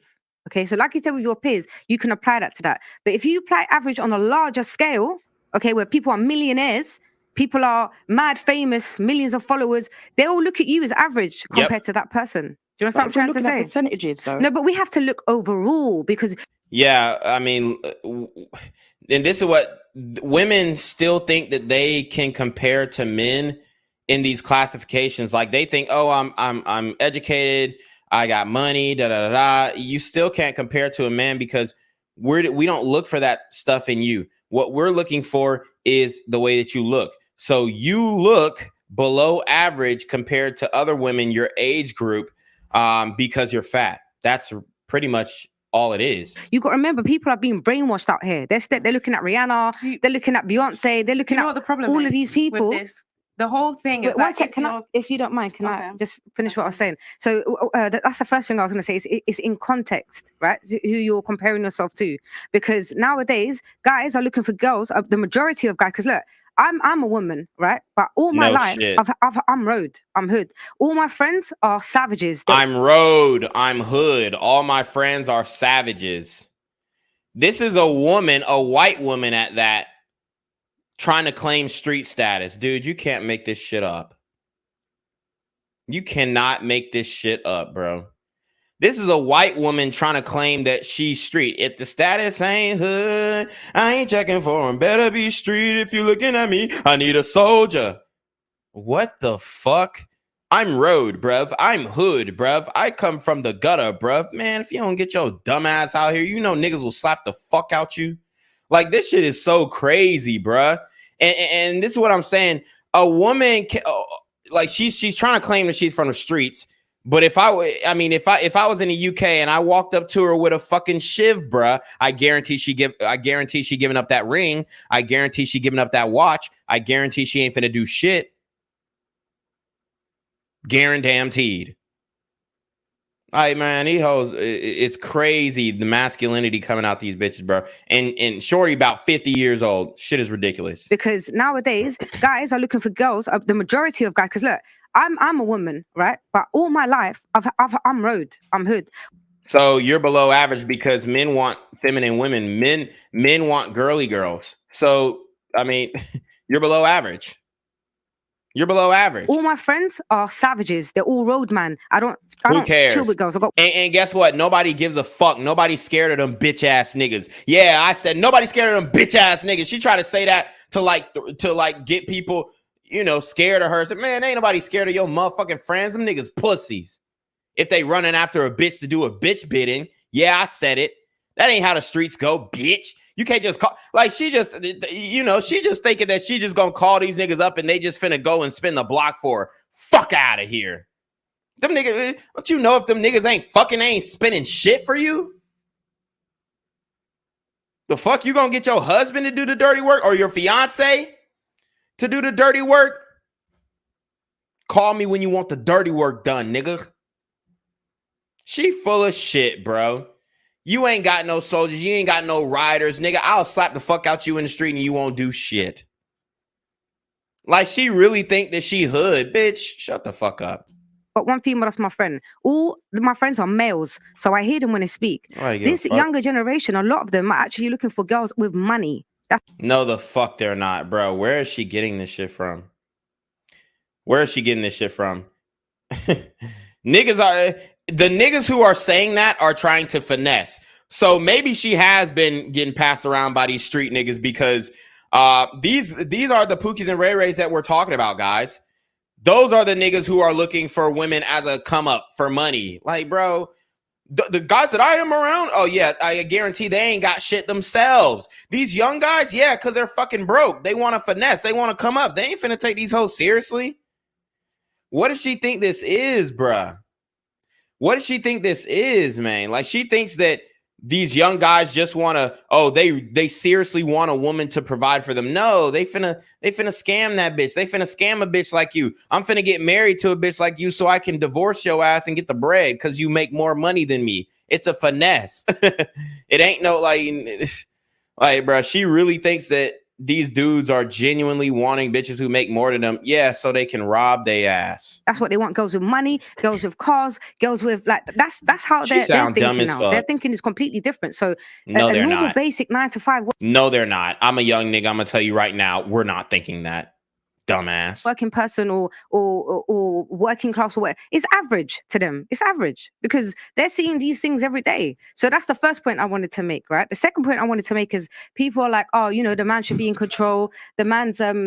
J: Okay, so like you said with your peers, you can apply that to that. But if you apply average on a larger scale, okay, where people are millionaires, people are mad famous, millions of followers, they all look at you as average compared to that person. Do you know what I'm trying to say?
E: Percentages, though.
J: No, but we have to look overall because.
A: Yeah, I mean, and this is what women still think that they can compare to men in these classifications. Like they think, oh, I'm educated, I got money, da da da da. You still can't compare to a man because we don't look for that stuff in you. What we're looking for is the way that you look. So you look below average compared to other women your age group because you're fat. That's pretty much all it is.
J: You got to remember, people are being brainwashed out here. They're looking at Rihanna, they're looking at Beyonce, they're looking at what the problem all of these people.
G: With this? The whole thing is
J: one sec, if you don't mind, can I just finish what I was saying? So that's the first thing I was going to say. It's in context, right? Who you're comparing yourself to, because nowadays guys are looking for girls. The majority of guys, because look, I'm a woman, right? But all my life, I'm road, I'm hood. All my friends are savages.
A: I'm road, I'm hood. All my friends are savages. This is a woman, a white woman at that, trying to claim street status. Dude, you can't make this shit up. You cannot make this shit up, bro. This is a white woman trying to claim that she's street. If the status ain't hood, I ain't checking for him. Better be street if you're looking at me. I need a soldier. What the fuck? I'm road, bruv. I'm hood, bruv. I come from the gutter, bruv. Man, if you don't get your dumb ass out here, you know niggas will slap the fuck out you. Like, this shit is so crazy, bruh. And this is what I'm saying. A woman, like, she's trying to claim that she's from the streets. But if I was in the UK and I walked up to her with a fucking shiv, bruh, I guarantee she giving up that ring. I guarantee she giving up that watch. I guarantee she ain't finna do shit. Guaranteed. All right, man, these hoes, it's crazy the masculinity coming out these bitches, bro. And shorty about 50 years old. Shit is ridiculous.
J: Because nowadays guys are looking for girls. The majority of guys, because look, I'm a woman, right? But all my life, I'm road, I'm hood.
A: So you're below average because men want feminine women. Men want girly girls. So I mean, you're below average. You're below average.
J: All my friends are savages. They're all roadman. I don't
A: cares?
J: Chill with girls.
A: And guess what? Nobody gives a fuck. Nobody's scared of them bitch ass niggas. Yeah, I said nobody's scared of them bitch ass niggas. She tried to say that to get people, you know, scared of her. I said, man, ain't nobody scared of your motherfucking friends. Them niggas pussies. If they running after a bitch to do a bitch bidding, yeah, I said it. That ain't how the streets go, bitch. You can't just call, like, she just thinking that she just gonna call these niggas up and they just finna go and spin the block for her. Fuck out of here. Them niggas, don't you know if them niggas ain't spinning shit for you? The fuck, you gonna get your husband to do the dirty work or your fiance to do the dirty work? Call me when you want the dirty work done, nigga. She full of shit, bro. You ain't got no soldiers. You ain't got no riders. Nigga, I'll slap the fuck out you in the street and you won't do shit. Like, she really think that she hood. Bitch, shut the fuck up.
J: But one female, that's my friend. All my friends are males, so I hear them when they speak. This younger generation, a lot of them are actually looking for girls with money.
A: No, the fuck they're not, bro. Where is she getting this shit from? Where is she getting this shit from? The niggas who are saying that are trying to finesse. So maybe she has been getting passed around by these street niggas because these are the Pookies and Ray Rays that we're talking about, guys. Those are the niggas who are looking for women as a come up for money. Like, bro, the guys that I am around, oh yeah, I guarantee they ain't got shit themselves. These young guys, yeah, because they're fucking broke. They want to finesse. They want to come up. They ain't finna take these hoes seriously. What does she think this is, bruh? What does she think this is, man? Like, she thinks that these young guys just want to, they seriously want a woman to provide for them. No, they finna scam that bitch. They finna scam a bitch like you. I'm finna get married to a bitch like you so I can divorce your ass and get the bread because you make more money than me. It's a finesse. It ain't no like, bro, she really thinks that these dudes are genuinely wanting bitches who make more than them. Yeah, so they can rob their ass.
J: That's what they want. Girls with money, girls with cars, girls with that's how they're thinking now. Their thinking is completely different. So
A: no,
J: a
A: they're
J: normal
A: not.
J: Basic 9 to 5.
A: No, they're not. I'm a young nigga. I'm gonna tell you right now, we're not thinking that. Dumbass.
J: Working person or working class or whatever. It's average to them. It's average because they're seeing these things every day. So that's the first point I wanted to make, right? The second point I wanted to make is people are like, oh, you know, the man should be in control. The man's
A: Shout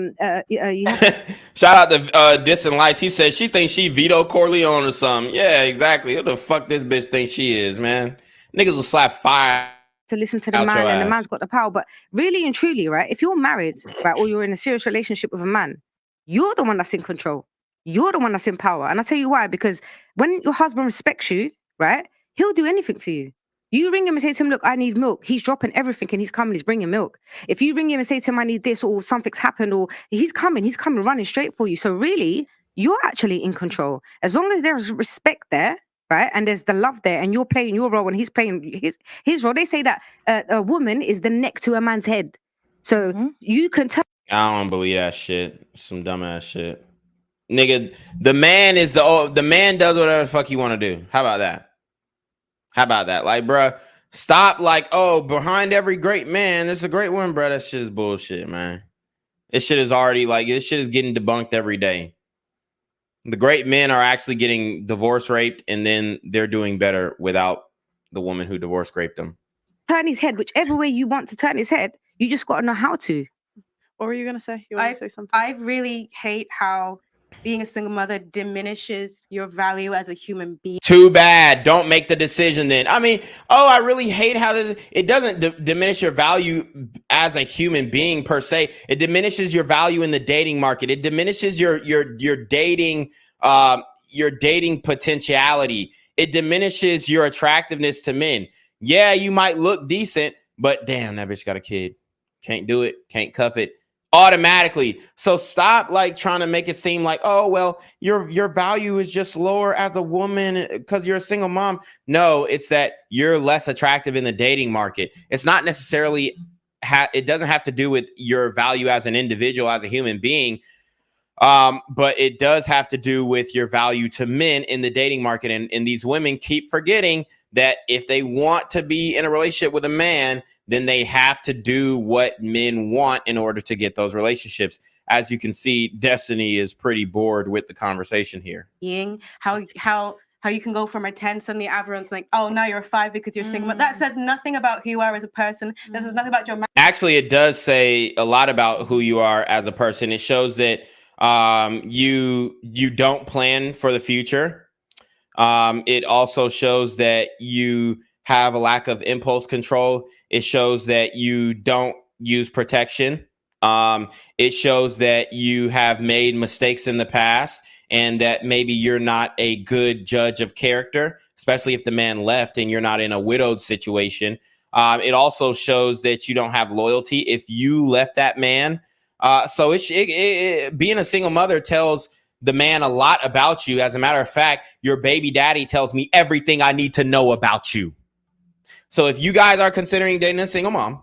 A: out to Distant Lights. He said she thinks she Vito Corleone or something. Yeah, exactly. Who the fuck this bitch thinks she is, man? Niggas will slap fire
J: to listen to the man and the man's got the power. But really and truly, right, if you're married, right, or you're in a serious relationship with a man, you're the one that's in control. You're the one that's in power. And I'll tell you why, because when your husband respects you, right, he'll do anything for you. You ring him and say to him, look, I need milk. He's dropping everything and he's coming, he's bringing milk. If you ring him and say to him, I need this, or something's happened, or he's coming running straight for you. So really, you're actually in control. As long as there's respect there, right, and there's the love there, and you're playing your role and he's playing his role. They say that a woman is the neck to a man's head. So you can tell.
A: I don't believe that shit. Some dumbass shit. Nigga, the man does whatever the fuck he want to do. How about that? Like, bruh, stop like, oh, behind every great man, there's a great woman, bruh. That shit is bullshit, man. This shit is getting debunked every day. The great men are actually getting divorce raped, and then they're doing better without the woman who divorce raped them.
J: Turn his head, whichever way you want to turn his head. You just got to know how to.
G: What were you going to say? You want to say something?
K: I really hate how being a single mother diminishes your value as a human being.
A: Too bad. Don't make the decision then. I mean, I really hate how it doesn't diminish your value as a human being per se. It diminishes your value in the dating market. It diminishes your dating potentiality. It diminishes your attractiveness to men. Yeah, you might look decent, but damn, that bitch got a kid. Can't do it. Can't cuff it. Automatically. So stop like trying to make it seem like, oh, well, your value is just lower as a woman because you're a single mom. No, it's that you're less attractive in the dating market. It's not necessarily, it doesn't have to do with your value as an individual, as a human being. But it does have to do with your value to men in the dating market. And these women keep forgetting that if they want to be in a relationship with a man, then they have to do what men want in order to get those relationships. As you can see, Destiny is pretty bored with the conversation here.
K: How you can go from a 10, suddenly everyone's like, oh, now you're a 5 because you're single. But that says nothing about who you are as a person. That says nothing about your marriage.
A: Actually, it does say a lot about who you are as a person. It shows that you don't plan for the future. It also shows that you have a lack of impulse control. It shows that you don't use protection. It shows that you have made mistakes in the past and that maybe you're not a good judge of character, especially if the man left and you're not in a widowed situation. It also shows that you don't have loyalty if you left that man. So being a single mother tells the man a lot about you. As a matter of fact, your baby daddy tells me everything I need to know about you. So if you guys are considering dating a single mom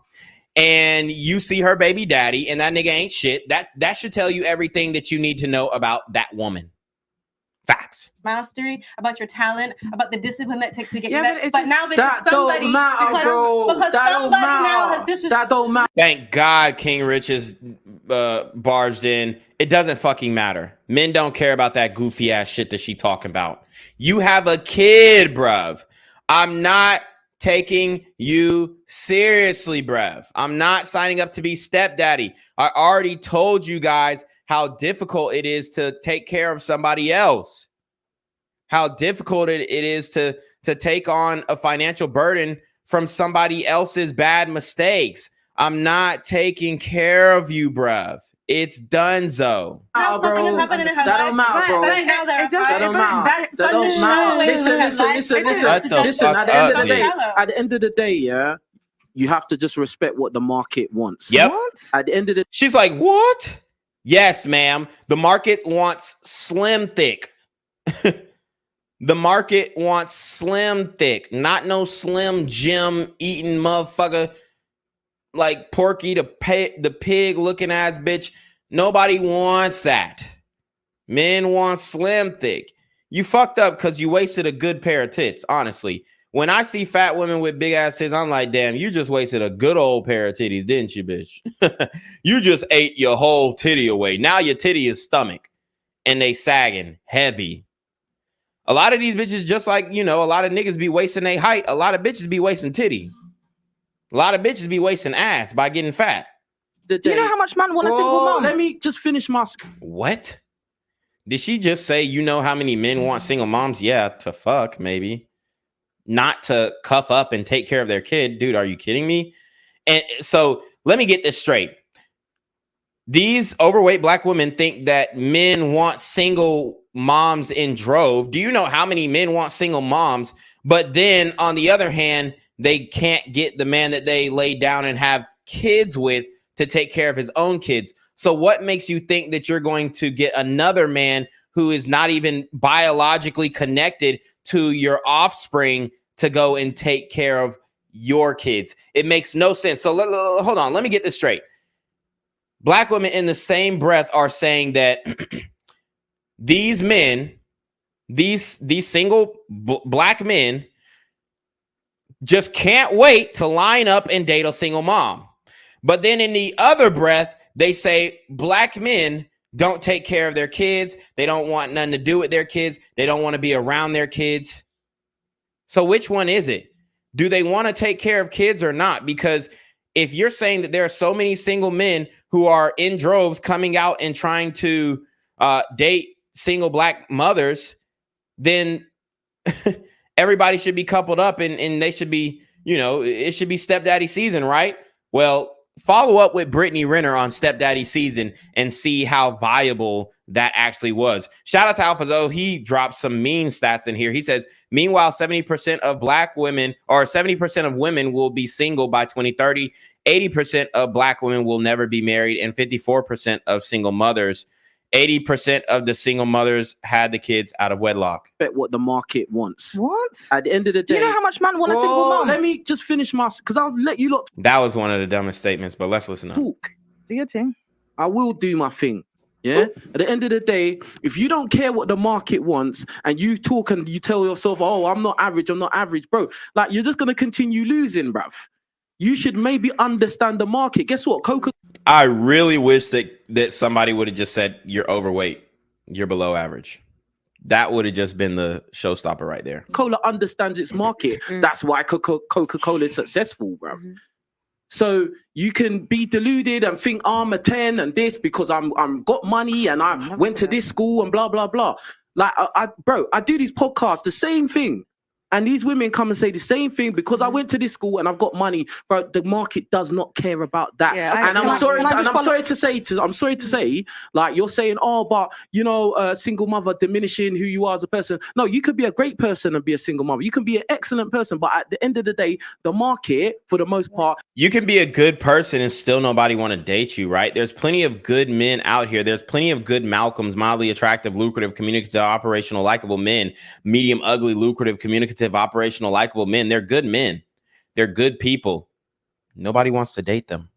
A: and you see her baby daddy and that nigga ain't shit, that should tell you everything that you need to know about that woman. Facts.
K: Mastery, about your talent, about the discipline that takes to get you
I: that.
K: But now because somebody, now has disrespected.
I: That don't matter.
A: Thank God King Richez barged in. It doesn't fucking matter. Men don't care about that goofy ass shit that she talking about. You have a kid, bruv. I'm not taking you seriously, bruv. I'm not signing up to be stepdaddy. I already told you guys how difficult it is to take care of somebody else. How difficult it is to take on a financial burden from somebody else's bad mistakes. I'm not taking care of you, bruv. It's donezo.
K: Something is happening in her life.
I: Don't matter, bro. That don't matter. That don't matter. Listen. At the end of the day, yeah, you have to just respect what the market wants.
A: Yep.
I: What? At the end of the
A: She's like, what? Yes, ma'am. The market wants slim thick. The market wants slim thick, not no slim Jim eating motherfucker like Porky the pig looking ass bitch. Nobody wants that. Men want slim thick. You fucked up because you wasted a good pair of tits, honestly. When I see fat women with big ass titties, I'm like, damn, you just wasted a good old pair of titties, didn't you, bitch? You just ate your whole titty away. Now your titty is stomach and they sagging heavy. A lot of these bitches, just like, you know, a lot of niggas be wasting their height. A lot of bitches be wasting titty. A lot of bitches be wasting ass by getting fat.
E: Do you know how much man want a single mom?
I: Let me just finish my...
A: What? Did she just say, you know how many men want single moms? Yeah, to fuck, maybe. Not to cuff up and take care of their kid. Dude, are you kidding me? And so let me get this straight. These overweight black women think that men want single moms in drove. Do you know how many men want single moms? But then on the other hand, they can't get the man that they lay down and have kids with to take care of his own kids. So what makes you think that you're going to get another man who is not even biologically connected to your offspring to go and take care of your kids? It makes no sense. So hold on, let me get this straight. Black women in the same breath are saying that these men, these single black men just can't wait to line up and date a single mom. But then in the other breath, they say black men don't take care of their kids. They don't want nothing to do with their kids. They don't want to be around their kids. So which one is it? Do they want to take care of kids or not? Because if you're saying that there are so many single men who are in droves coming out and trying to date single black mothers, then everybody should be coupled up and they should be, you know, it should be stepdaddy season, right? Well, follow up with Brittany Renner on stepdaddy season and see how viable that actually was. Shout out to AlphaZo. He dropped some mean stats in here. He says, meanwhile, 70% of black women or 70% of women will be single by 2030. 80% of black women will never be married, and 54% of single mothers. 80% of the single mothers had the kids out of wedlock.
I: What the market wants.
E: What?
I: At the end of the day.
E: Do you know how much man want a single mom?
I: Let me just finish my... Because I'll let you lot...
A: That was one of the dumbest statements, but let's listen up.
I: Talk.
E: Do your thing.
I: I will do my thing. Yeah. At the end of the day, if you don't care what the market wants and you talk and you tell yourself, oh, I'm not average, bro. Like, you're just going to continue losing, bruv. You should maybe understand the market. Guess what?
A: I really wish that somebody would have just said, you're overweight, you're below average. That would have just been the showstopper right there.
I: Cola understands its market. That's why Coca-Cola is successful, bro. So you can be deluded and think I'm a 10 and this because I'm got money and I went to this school and blah, blah, blah. Like, bro, I do these podcasts, the same thing. And these women come and say the same thing because I went to this school and I've got money, but the market does not care about that. Yeah, and I'm sorry to say, like, you're saying, oh, but you know, single mother diminishing who you are as a person. No, you could be a great person and be a single mother. You can be an excellent person, but at the end of the day, the market, for the most part,
A: you can be a good person and still nobody want to date you, right? There's plenty of good men out here. There's plenty of good Malcolms, mildly attractive, lucrative, communicative, operational, likable men, medium, ugly, lucrative, communicative, operational, likable men. They're good men. They're good people. Nobody wants to date them.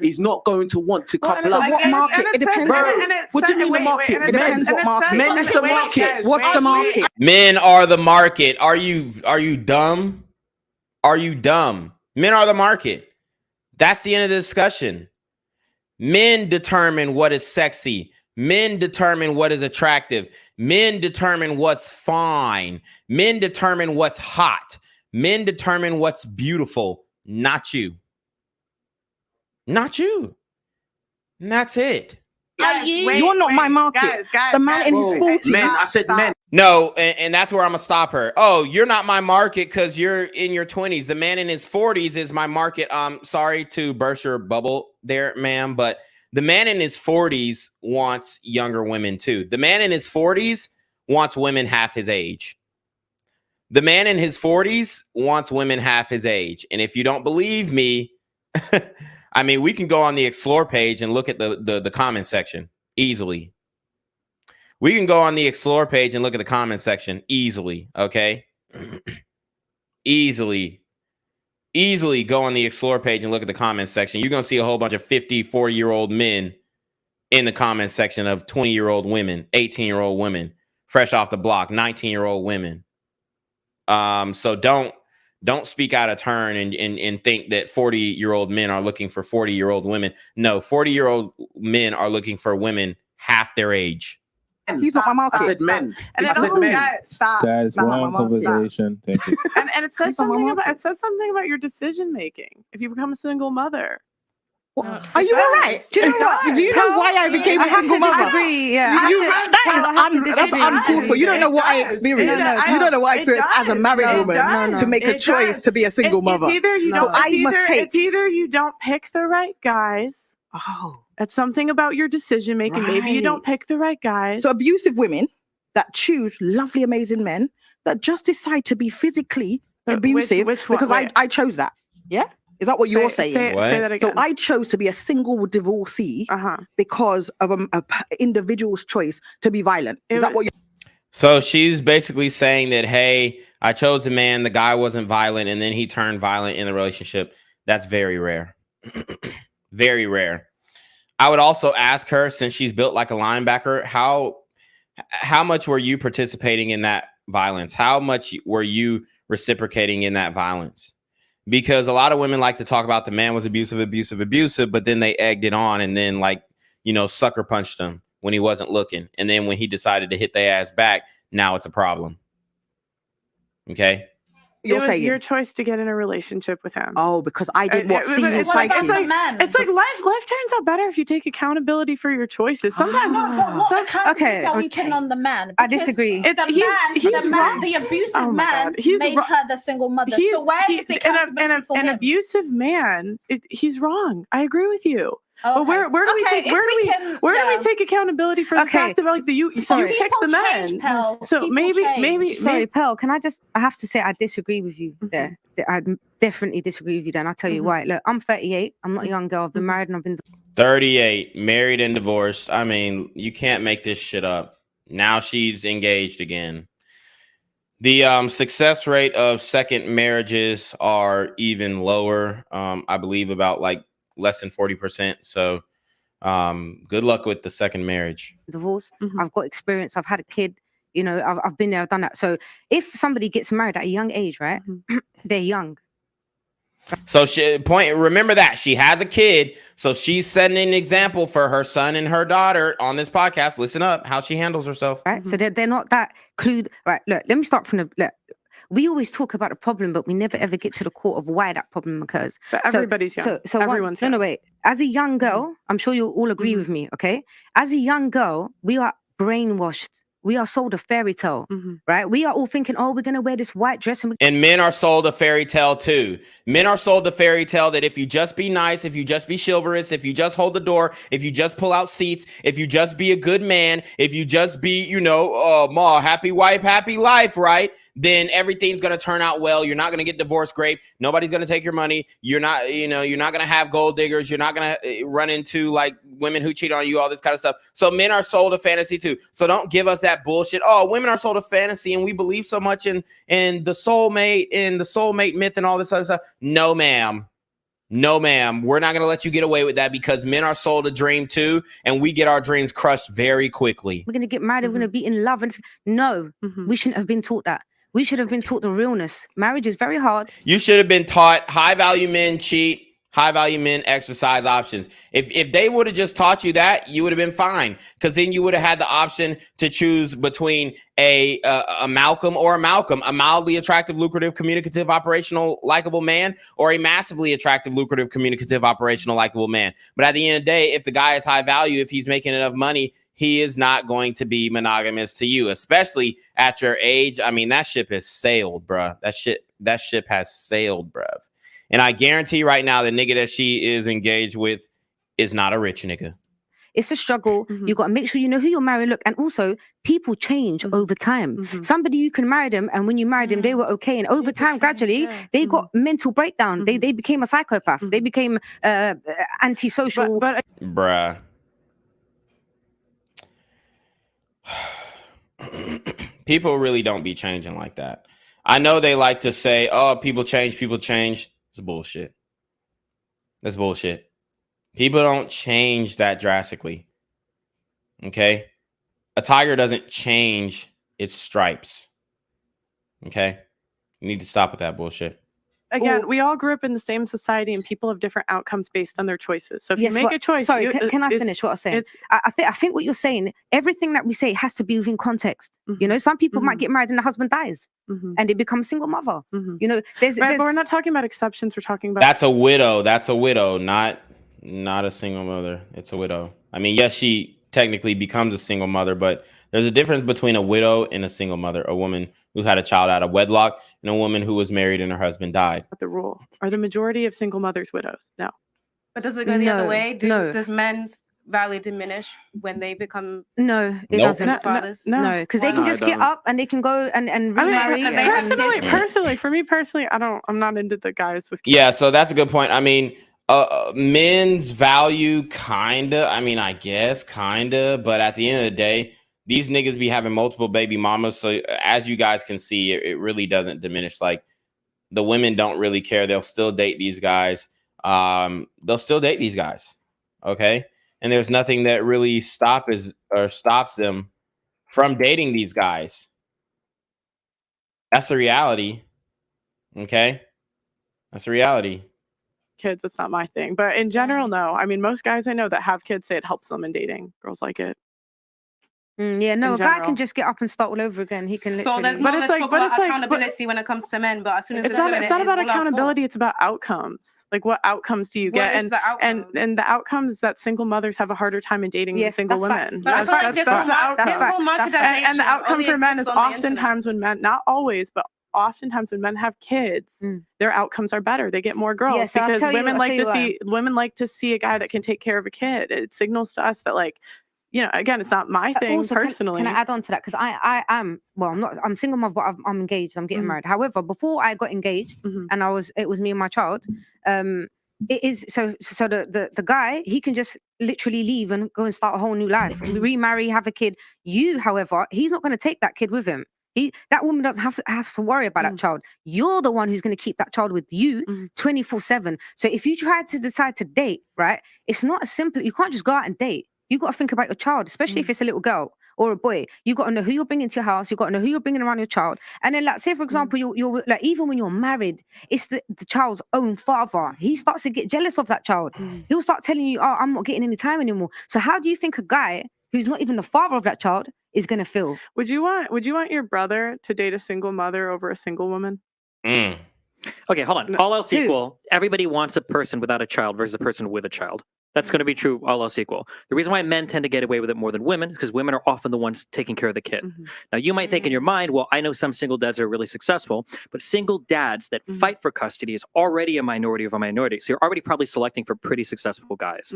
I: He's not going to want to couple up.
E: What market? It depends.
I: What do you mean the market?
E: It depends what market.
I: Men is the market.
E: What's the market?
A: Men are the market. Are you dumb? Are you dumb? Men are the market. That's the end of the discussion. Men determine what is sexy. Men determine what is attractive. Men determine what's fine. Men determine what's hot. Men determine what's beautiful. Not you. Not you. And that's it.
E: You're not my market. The man in his 40s.
I: Men, I said men.
A: No, and that's where I'm gonna stop her. Oh, you're not my market because you're in your 20s. The man in his 40s is my market. Sorry to burst your bubble there, ma'am, but the man in his 40s wants younger women too. The man in his 40s wants women half his age. The man in his 40s wants women half his age. And if you don't believe me, I mean, we can go on the Explore page and look at the comment section easily. We can go on the Explore page and look at the comment section easily, okay? Easily go on the Explore page and look at the comment section. You're going to see a whole bunch of 50, 40-year-old men in the comment section of 20-year-old women, 18-year-old women, fresh off the block, 19-year-old women. So don't don't speak out of turn and think that 40-year-old men are looking for 40-year-old women. No, 40-year-old men are looking for women half their age.
E: He's not my market.
I: I said men.
G: And
I: I said men.
E: Stop.
L: Guys, we're on conversation. Thank you.
G: And it says something about your decision making if you become a single mother.
E: Are you all right? Do you know why I became a single mother?
J: Disagree, yeah.
E: That's uncalled for. You don't know what I experienced. You don't know what I experienced as a married woman to make a choice to be a single mother.
G: It's either you don't. It's either you don't pick the right guys.
E: Oh,
G: it's something about your decision making. Right. Maybe you don't pick the right guys.
E: So abusive women that choose lovely, amazing men that just decide to be physically abusive because I chose that. Yeah. Is that what you're saying?
G: Say that again.
E: So I chose to be a single divorcee because of an individual's choice to be violent. Is that what you're...
A: So she's basically saying that, hey, I chose a man, the guy wasn't violent, and then he turned violent in the relationship. That's very rare. Very rare. I would also ask her, since she's built like a linebacker, how much were you participating in that violence? How much were you reciprocating in that violence? Because a lot of women like to talk about the man was abusive, but then they egged it on and then sucker punched him when he wasn't looking. And then when he decided to hit their ass back, now it's a problem. Okay.
G: It was your choice to get in a relationship with him.
E: Oh, because I didn't see his psyche.
G: It's like life turns out better if you take accountability for your choices. Sometimes,
H: what accountability are we putting on the man?
J: I disagree.
H: The abusive man made her the single mother. So where is the accountability for him?
G: An abusive man, he's wrong. I agree with you. But where do we take accountability for the fact that you pick the men? So maybe
J: sorry, Pearl, I have to say I disagree with you there. I definitely disagree with you there, and I'll tell you why. Look, I'm 38. I'm not a young girl. I've been married and I've been
A: 38, married and divorced. I mean, you can't make this shit up. Now she's engaged again. The success rate of second marriages are even lower. I believe about less than 40%. So good luck with the second marriage.
J: Divorce. I've got experience. I've had a kid. I've been there, I've done that. So if somebody gets married at a young age, right? They're young.
A: So remember that she has a kid. So she's setting an example for her son and her daughter on this podcast. Listen up, how she handles herself.
J: Right. So they're not that clued. Right. Look, let me start from we always talk about the problem, but we never ever get to the core of why that problem occurs.
G: But everybody's young.
J: So
G: everyone's young.
J: No, wait. As a young girl, I'm sure you'll all agree with me, okay? As a young girl, we are brainwashed. We are sold a fairy tale, right? We are all thinking, oh, we're going to wear this white dress.
A: And men are sold a fairy tale too. Men are sold the fairy tale that if you just be nice, if you just be chivalrous, if you just hold the door, if you just pull out seats, if you just be a good man, if you just be, happy wife, happy life, right? Then everything's going to turn out well. You're not going to get divorced great. Nobody's going to take your money. You're not going to have gold diggers. You're not going to run into women who cheat on you, all this kind of stuff. So men are sold a fantasy too. So don't give us that bullshit. Oh, women are sold a fantasy and we believe so much in the soulmate myth and all this other stuff. No, ma'am. No, ma'am. We're not going to let you get away with that because men are sold a dream too. And we get our dreams crushed very quickly.
J: We're going to get married. We're going to be in love. No, we shouldn't have been taught that. We should have been taught the realness. Marriage is very hard.
A: You should have been taught high value men cheat, high value men exercise options. If they would have just taught you that, you would have been fine. Because then you would have had the option to choose between a Malcolm or a Malcolm, a mildly attractive, lucrative, communicative, operational, likable man, or a massively attractive, lucrative, communicative, operational, likable man. But at the end of the day, if the guy is high value, if he's making enough money, he is not going to be monogamous to you, especially at your age. I mean, that ship has sailed, bruh. That ship has sailed, bruv. And I guarantee right now, the nigga that she is engaged with is not a rich nigga.
J: It's a struggle. You got to make sure you know who you're marrying. Look, and also people change over time. Somebody, you can marry them, and when you married them, they were okay. And over time, gradually, they got mental breakdown. They became a psychopath. They became antisocial.
A: Bruh. People really don't be changing like that. I know they like to say, oh, people change. It's bullshit. That's bullshit. People don't change that drastically. Okay? A tiger doesn't change its stripes. Okay? You need to stop with that bullshit.
G: again, we all grew up in the same society, and people have different outcomes based on their choices. So if you make a choice,
J: sorry, can I finish what I'm saying? I think what you're saying, everything that we say has to be within context. You know, some people might get married and the husband dies, and they become a single mother. You know, there's
G: but we're not talking about exceptions. We're talking about
A: that's a widow. That's a widow, not a single mother. It's a widow. I mean, yes, she technically becomes a single mother, but there's a difference between a widow and a single mother, a woman who had a child out of wedlock and a woman who was married and her husband died.
G: The rule. Are the majority of single mothers widows? No.
K: But does it go the other way? Does men's value diminish when they become
J: No, it doesn't.
K: fathers?
J: No, because they can just get up and they can go and remarry.
G: Personally, for me personally, I'm not into the guys with kids.
A: Yeah, so that's a good point. I mean, men's value, kinda. I mean, I guess kinda, but at the end of the day, these niggas be having multiple baby mamas. So as you guys can see, it really doesn't diminish. Like, the women don't really care. They'll still date these guys. They'll still date these guys. Okay. And there's nothing that really stops them from dating these guys. That's the reality. Okay. That's the reality.
G: Kids, it's not my thing. But in general, no. I mean, most guys I know that have kids say it helps them in dating. Girls like it.
J: Yeah, no, a guy can just get up and start all over again. He can literally.
K: So there's no accountability when it comes to men, but as soon as
G: it's not about accountability, it's about outcomes. Like, what outcomes do you get? And the outcomes that single mothers have a harder time in dating than single women. That's the outcome. And the outcome for men is oftentimes when men, not always, but oftentimes when men have kids, their outcomes are better. They get more girls because women like to see a guy that can take care of a kid. It signals to us that, like, you know, again, it's not my thing also, personally.
J: Can I add on to that? Because I am, well, I'm single mother, but I'm engaged. I'm getting married. However, before I got engaged, and it was me and my child. It is so the guy, he can just literally leave and go and start a whole new life, remarry, have a kid. You, however, he's not going to take that kid with him. That woman doesn't have to worry about that child. You're the one who's going to keep that child with you 24/7. So if you try to decide to date, right, it's not as simple. You can't just go out and date. You got to think about your child, especially if it's a little girl or a boy. You got to know who you're bringing to your house. You got to know who you're bringing around your child. And then, like, say for example, you're like, even when you're married, it's the child's own father. He starts to get jealous of that child. He'll start telling you, "Oh, I'm not getting any time anymore." So how do you think a guy who's not even the father of that child is going to feel?
G: Would you want your brother to date a single mother over a single woman?
F: Okay, hold on. All else equal, everybody wants a person without a child versus a person with a child. That's going to be true, all else equal. The reason why men tend to get away with it more than women is because women are often the ones taking care of the kid. Now, you might think in your mind, well, I know some single dads that are really successful, but single dads that fight for custody is already a minority of a minority. So you're already probably selecting for pretty successful guys.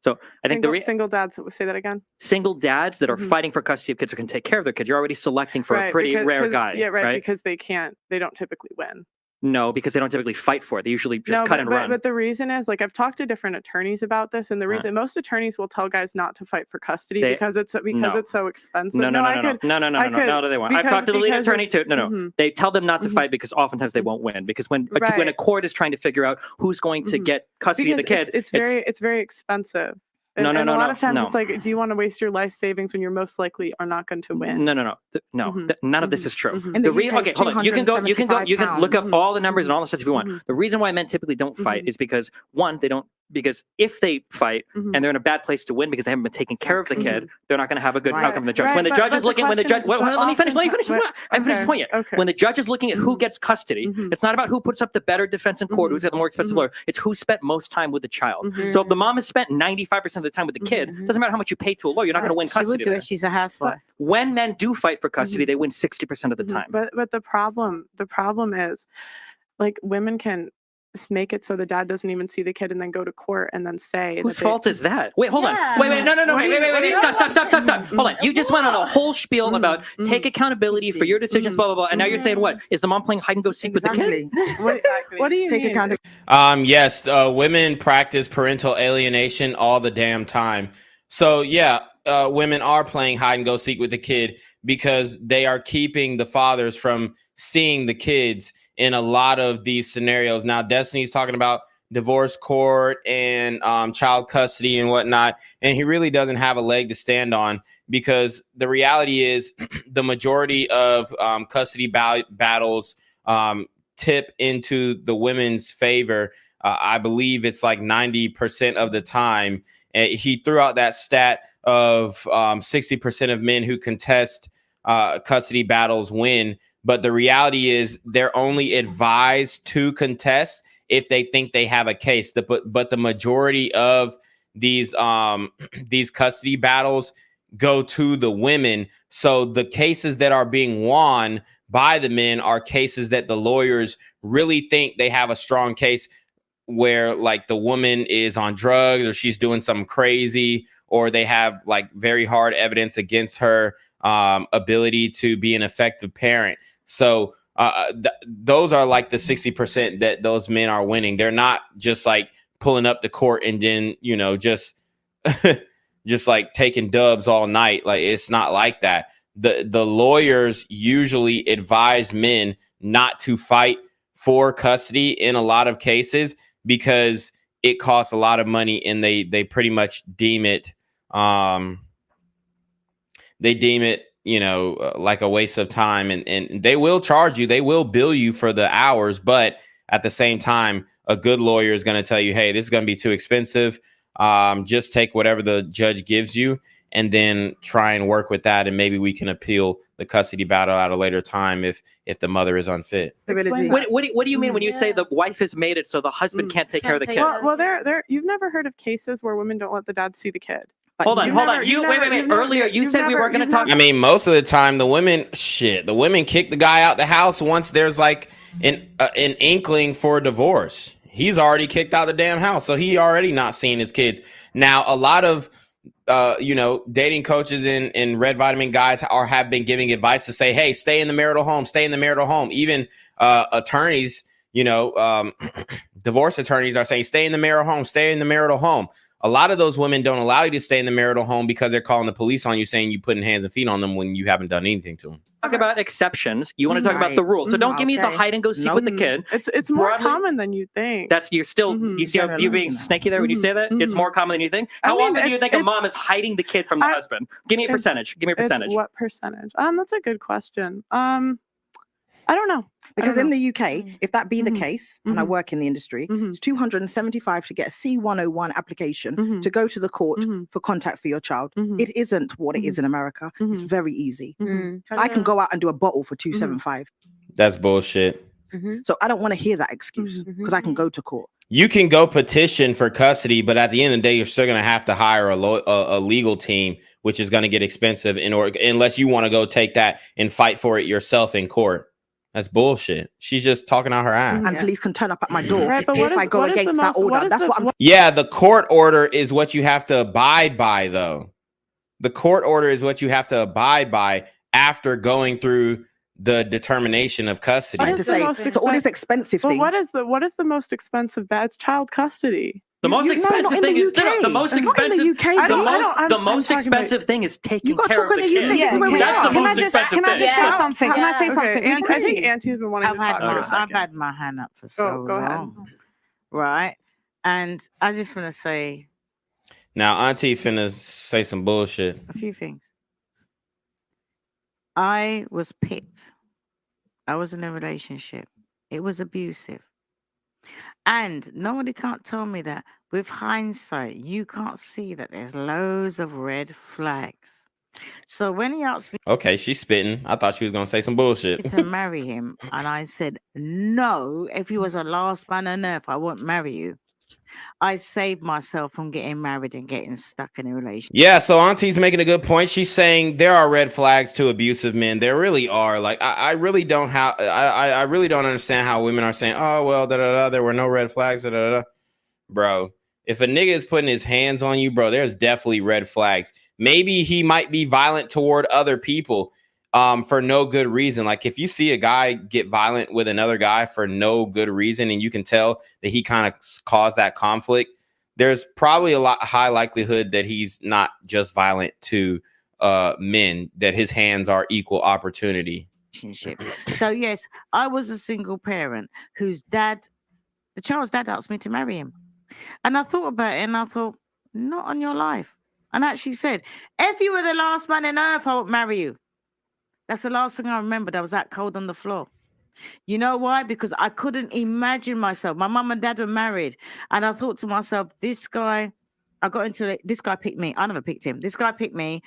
F: So I think
G: single dads, say that again.
F: Single dads that are fighting for custody of kids or can take care of their kids, you're already selecting for a pretty rare guy.
G: Yeah, right, because they don't typically win.
F: No, because they don't typically fight for it. They usually just cut and run.
G: But the reason is, like, I've talked to different attorneys about this, and the reason most attorneys will tell guys not to fight for custody because it's so expensive.
F: No, they won't. I've talked to the lead attorney too. No. They tell them not to fight because oftentimes they won't win. Because when a court is trying to figure out who's going to get custody of the kid,
G: it's very expensive. And a lot of times it's like, do you want to waste your life savings when you're most likely are not going to win?
F: No. None of this is true. Okay, hold on. You can look up all the numbers and all the stuff if you want. The reason why men typically don't fight is because, one, they don't. Because if they fight and they're in a bad place to win because they haven't been taking care of the kid, they're not going to have a good outcome from the judge. When the judge is looking, let me finish this point yet. When the judge is looking at who gets custody, it's not about who puts up the better defense in court, who's got the more expensive lawyer. It's who spent most time with the child. So if the mom has spent 95% of the time with the kid, doesn't matter how much you pay to a lawyer, you're not going to win custody.
D: She would do it. She's a housewife.
F: When men do fight for custody, they win 60% of the time.
G: But the problem is, like, women can make it so the dad doesn't even see the kid and then go to court and then say
F: whose fault is that? Wait, hold on. Wait, no. Wait. Stop. Hold on. You just went on a whole spiel about take accountability for your decisions, blah, blah, blah. And now you're saying what? Is the mom playing hide and go seek with the kid?
G: What do you mean?
A: Yes, women practice parental alienation all the damn time. So yeah, women are playing hide and go seek with the kid because they are keeping the fathers from seeing the kids in a lot of these scenarios. Now, Destiny's talking about divorce court and child custody and whatnot, and he really doesn't have a leg to stand on because the reality is the majority of custody battles tip into the women's favor. I believe it's like 90% of the time. He threw out that stat of 60% of men who contest custody battles win. But the reality is they're only advised to contest if they think they have a case. But the majority of these custody battles go to the women. So the cases that are being won by the men are cases that the lawyers really think they have a strong case, where like the woman is on drugs or she's doing something crazy, or they have like very hard evidence against her ability to be an effective parent. So those are like the 60% that those men are winning. They're not just like pulling up to court and then, you know, just just like taking dubs all night. Like, it's not like that. The lawyers usually advise men not to fight for custody in a lot of cases because it costs a lot of money, and they pretty much deem it you know, like a waste of time, and they will charge you, they will bill you for the hours, but at the same time, a good lawyer is going to tell you, hey, this is going to be too expensive. Just take whatever the judge gives you and then try and work with that, and maybe we can appeal the custody battle at a later time if the mother is unfit.
F: What do you mean when you say the wife has made it so the husband can't take care of the kid?
G: Well, you've never heard of cases where women don't let the dad see the kid.
F: Hold on. Wait. Earlier, you said we weren't going to talk.
A: I mean, most of the time, the women kick the guy out the house once there's like an inkling for a divorce. He's already kicked out the damn house, so he already not seeing his kids. Now, a lot of dating coaches and red vitamin guys have been giving advice to say, hey, stay in the marital home. Even attorneys, divorce attorneys are saying, stay in the marital home. A lot of those women don't allow you to stay in the marital home because they're calling the police on you, saying you putting hands and feet on them when you haven't done anything to them.
F: Talk about exceptions. You want to talk about the rules. So don't give me the hide and go seek with the kid.
G: It's more common than you think.
F: You're still, you see how you're being snaky there when you say that? It's more common than you think. How often do you think a mom is hiding the kid from the husband? Give me a percentage.
G: What percentage? That's a good question. I don't know.
E: Because in the UK, if that be the case, and I work in the industry, it's $275 to get a C101 application to go to the court for contact for your child. It isn't what it is in America. It's very easy. I can go out and do a bottle for $275.
A: That's bullshit.
E: So I don't want to hear that excuse because I can go to court.
A: You can go petition for custody, but at the end of the day, you're still going to have to hire a legal team, which is going to get expensive unless you want to go take that and fight for it yourself in court. That's bullshit. She's just talking out her ass.
E: And police can turn up at my door if I go against that order. That's what I'm.
A: Yeah, the court order is what you have to abide by, though. The court order is what you have to abide by after going through the determination of custody.
E: I have to say, so all this expensive thing.
G: What is the most expensive dad's child custody?
F: The most expensive thing is the most expensive. The most expensive thing is taking care of the kid. That's the most expensive thing.
J: Can I just say something? Can I say something?
G: I think Auntie's been wanting to talk.
D: I've had my hand up for so long.
G: Go ahead.
D: Right, and I just want to say.
A: Now, Auntie finna say some bullshit.
D: A few things. I was picked. I was in a relationship. It was abusive. And nobody can't tell me that with hindsight, you can't see that there's loads of red flags. So when he asked me...
A: Okay, she's spitting. I thought she was going to say some bullshit.
D: ...to marry him, and I said, no, if he was a last man on earth, I won't marry you. I saved myself from getting married and getting stuck in a relationship.
A: Yeah, so Auntie's making a good point. She's saying there are red flags to abusive men. There really are. Like, I really don't I really don't understand how women are saying, oh, well, there were no red flags, Bro, if a nigga is putting his hands on you, bro, there's definitely red flags. Maybe he might be violent toward other people for no good reason. Like, if you see a guy get violent with another guy for no good reason, and you can tell that he kind of caused that conflict, there's probably high likelihood that he's not just violent to men, that his hands are equal opportunity.
D: So yes, I was a single parent whose the child's dad asked me to marry him. And I thought about it and I thought, not on your life. And I actually said, if you were the last man on earth, I would marry you. That's the last thing I remembered. I was that cold on the floor. You know why? Because I couldn't imagine myself. My mum and dad were married, and I thought to myself, this guy, I got into it. This guy picked me. I never picked him. This guy picked me.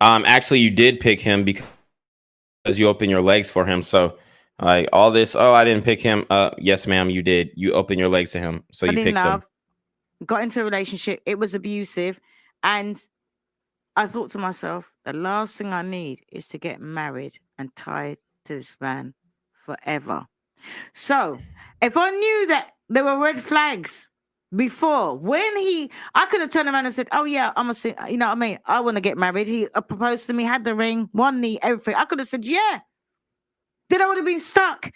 A: Actually, you did pick him because you opened your legs for him. So, like all this, oh, I didn't pick him. Yes, ma'am, you did. You opened your legs to him, so you picked him.
D: Got into a relationship. It was abusive, and I thought to myself, the last thing I need is to get married and tied to this man forever. So if I knew that there were red flags before, I could have turned around and said, oh yeah, you know what I mean? I want to get married. He proposed to me, had the ring, one knee, everything. I could have said, yeah. Then I would have been stuck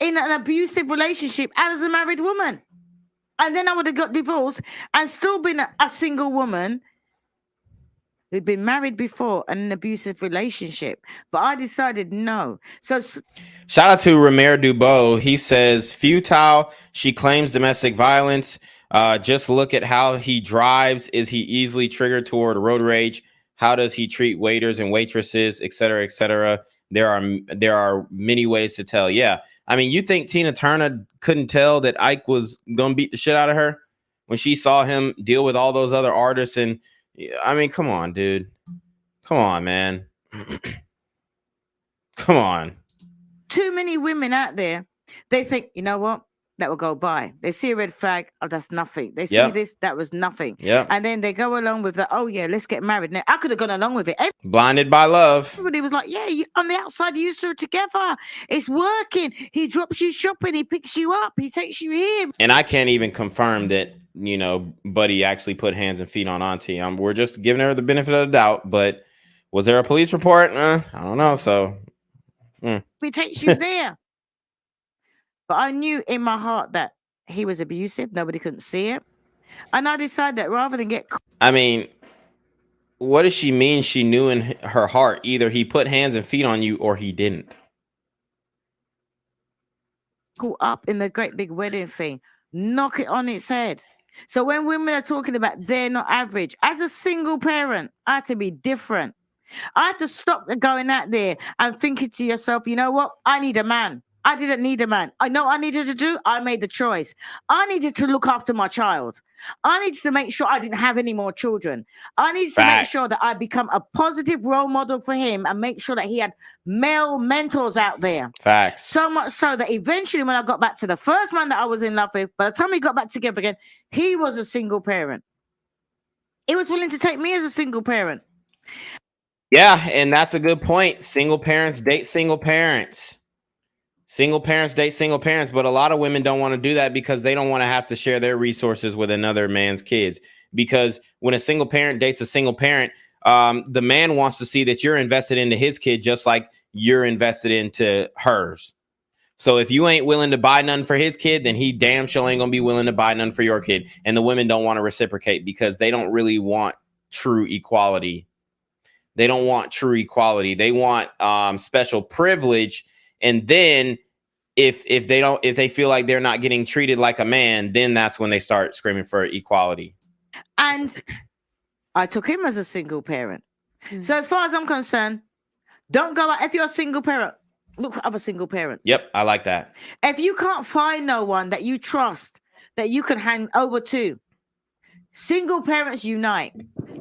D: in an abusive relationship as a married woman. And then I would have got divorced and still been a single woman who'd been married before and an abusive relationship. But I decided no. So
A: shout out to Ramir Dubois. He says, futile. She claims domestic violence. Just look at how he drives. Is he easily triggered toward road rage? How does he treat waiters and waitresses, et cetera, et cetera? There are many ways to tell. Yeah. I mean, you think Tina Turner couldn't tell that Ike was going to beat the shit out of her when she saw him deal with all those other artists? And I mean, come on, dude. Come on, man. Come on.
D: Too many women out there, they think, you know what? That will go by. They see a red flag. Oh, that's nothing. They see this. That was nothing.
A: Yeah.
D: And then they go along with the, oh yeah, let's get married. Now, I could have gone along with it.
A: Blinded by love.
D: Everybody was like, yeah, on the outside, you two are together. It's working. He drops you shopping. He picks you up. He takes you here.
A: And I can't even confirm that, you know, Buddy actually put hands and feet on Auntie. We're just giving her the benefit of the doubt. But was there a police report? I don't know. So
D: he takes you there. But I knew in my heart that he was abusive. Nobody couldn't see it. And I decided that rather than get...
A: I mean, what does she mean she knew in her heart? Either he put hands and feet on you or he didn't.
D: Caught up in the great big wedding thing. Knock it on its head. So when women are talking about they're not average, as a single parent, I had to be different. I had to stop going out there and thinking to yourself, you know what? I need a man. I didn't need a man. I know what I needed to do. I made the choice. I needed to look after my child. I needed to make sure I didn't have any more children. I needed to make sure that I become a positive role model for him and make sure that he had male mentors out there.
A: Facts.
D: So much so that eventually when I got back to the first man that I was in love with, by the time we got back together again, he was a single parent. He was willing to take me as a single parent.
A: Yeah, and that's a good point. Single parents date single parents. Single parents date single parents, but a lot of women don't want to do that because they don't want to have to share their resources with another man's kids. Because when a single parent dates a single parent, the man wants to see that you're invested into his kid just like you're invested into hers. So if you ain't willing to buy none for his kid, then he damn sure ain't gonna be willing to buy none for your kid. And the women don't want to reciprocate because they don't really want true equality. They don't want true equality. They want special privilege. And then if they feel like they're not getting treated like a man, then that's when they start screaming for equality.
D: And I took him as a single parent. So as far as I'm concerned, don't go out. If you're a single parent, look for other single parents.
A: Yep, I like that.
D: If you can't find no one that you trust, that you can hand over to, single parents unite.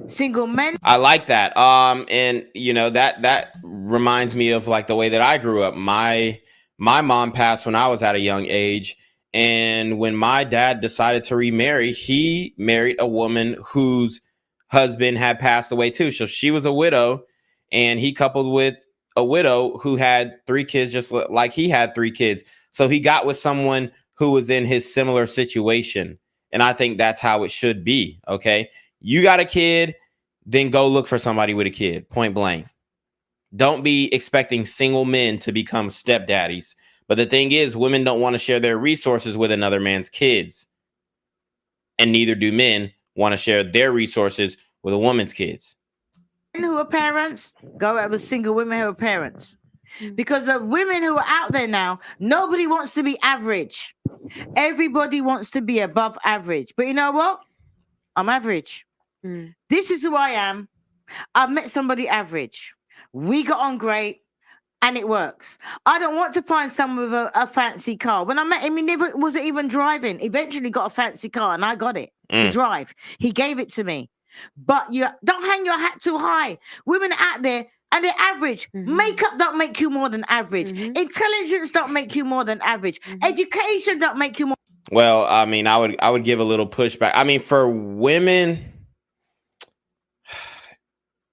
D: Single men.
A: I like that. And you know, that reminds me of like the way that I grew up. My mom passed when I was at a young age. And when my dad decided to remarry, he married a woman whose husband had passed away too. So she was a widow, and he coupled with a widow who had 3 kids, just like he had 3 kids. So he got with someone who was in his similar situation. And I think that's how it should be. Okay. You got a kid, then go look for somebody with a kid, point blank. Don't be expecting single men to become stepdaddies. But the thing is, women don't want to share their resources with another man's kids. And neither do men want to share their resources with a woman's kids.
D: Who are parents, go out with single women who are parents. Because the women who are out there now, nobody wants to be average. Everybody wants to be above average. But you know what? I'm average. This is who I am. I've met somebody average. We got on great. and it works. I don't want to find someone with a fancy car. When I met him, he never wasn't even driving. Eventually got a fancy car, and I got it to drive. He gave it to me. But you don't hang your hat too high. Women out there, and they're average. Makeup don't make you more than average. Intelligence don't make you more than average. Education don't make you more.
A: Well, I mean, I would give a little pushback. I mean, for women,